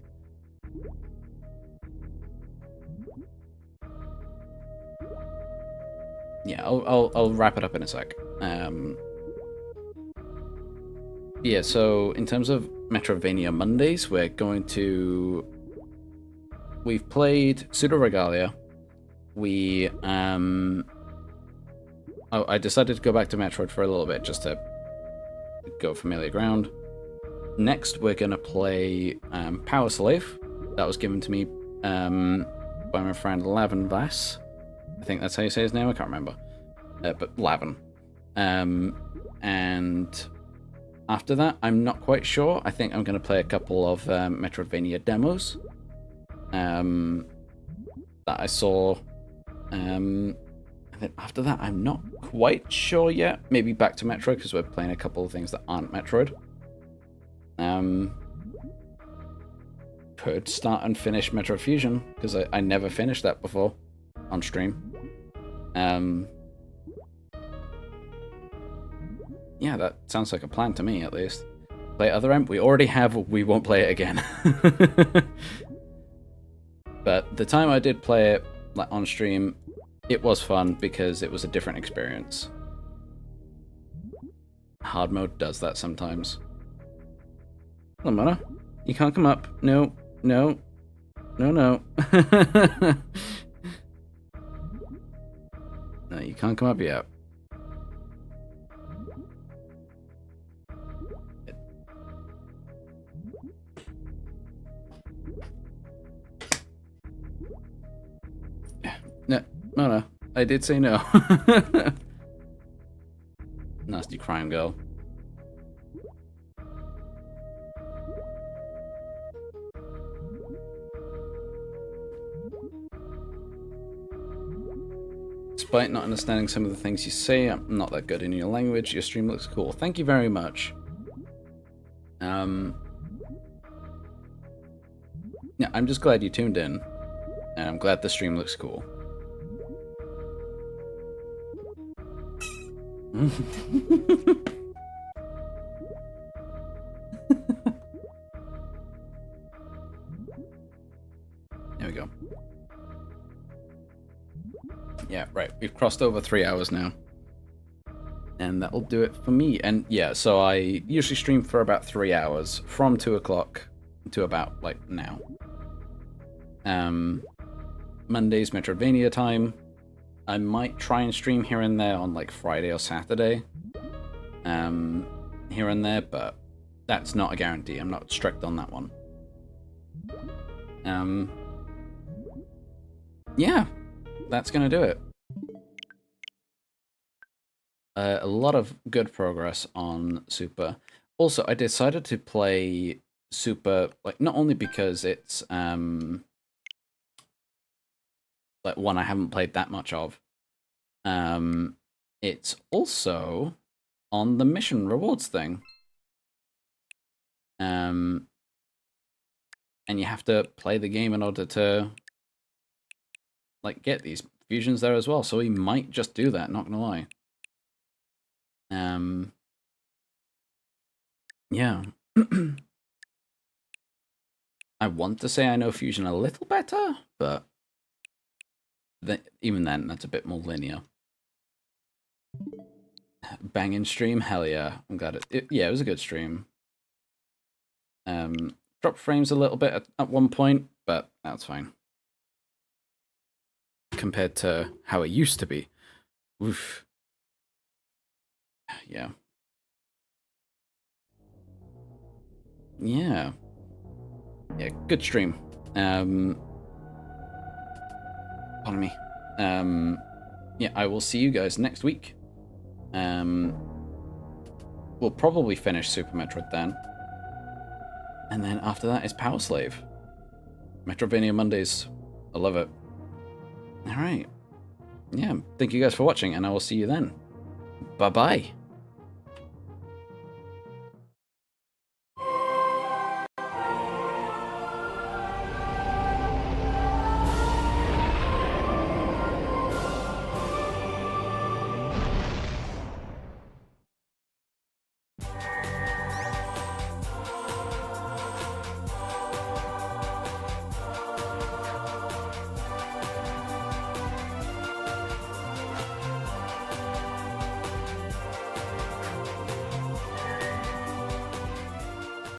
Yeah, I'll wrap it up in a sec. Yeah, so in terms of Metroidvania Mondays, we've played Pseudo Regalia. I decided to go back to Metroid for a little bit, just to go familiar ground. Next, we're gonna play Power Slave. That was given to me by my friend Lavin Vass. I think that's how you say his name, I can't remember. But Lavin. And after that, I'm not quite sure. I think I'm going to play a couple of Metroidvania demos that I saw. And then after that, I'm not quite sure yet. Maybe back to Metroid, because we're playing a couple of things that aren't Metroid. Could start and finish Metroid Fusion, because I never finished that before on stream. Yeah, that sounds like a plan to me, at least. Play Other M? We already have, we won't play it again. But the time I did play it like on stream, it was fun because it was a different experience. Hard mode does that sometimes. Hello, Mona. You can't come up. No, no, no, no. No, you can't come up yet. No, Mona, I did say no. Nasty crime girl. Despite not understanding some of the things you say, I'm not that good in your language. Your stream looks cool. Thank you very much. Yeah, I'm just glad you tuned in. And I'm glad the stream looks cool. There we go. Yeah, right. We've crossed over 3 hours now. And that'll do it for me. And yeah, so I usually stream for about 3 hours, from 2 o'clock to about, like, now. Mondays, Metroidvania time. I might try and stream here and there on, like, Friday or Saturday. Here and there, but that's not a guarantee. I'm not strict on that one. Yeah, that's gonna do it. A lot of good progress on Super. Also, I decided to play Super, like, not only because it's like one I haven't played that much of. It's also on the mission rewards thing. And you have to play the game in order to, like, get these fusions there as well. So we might just do that, not gonna lie. Yeah. I want to say I know fusion a little better, but even then, that's a bit more linear. Banging stream, hell yeah! I'm glad yeah, it was a good stream. Dropped frames a little bit at one point, but that's fine. Compared to how it used to be. Oof. Yeah. Yeah. Yeah, good stream. Pardon me. Yeah, I will see you guys next week. We'll probably finish Super Metroid then. And then after that is Power Slave. Metroidvania Mondays. I love it. Alright. Yeah, thank you guys for watching, and I will see you then. Bye-bye.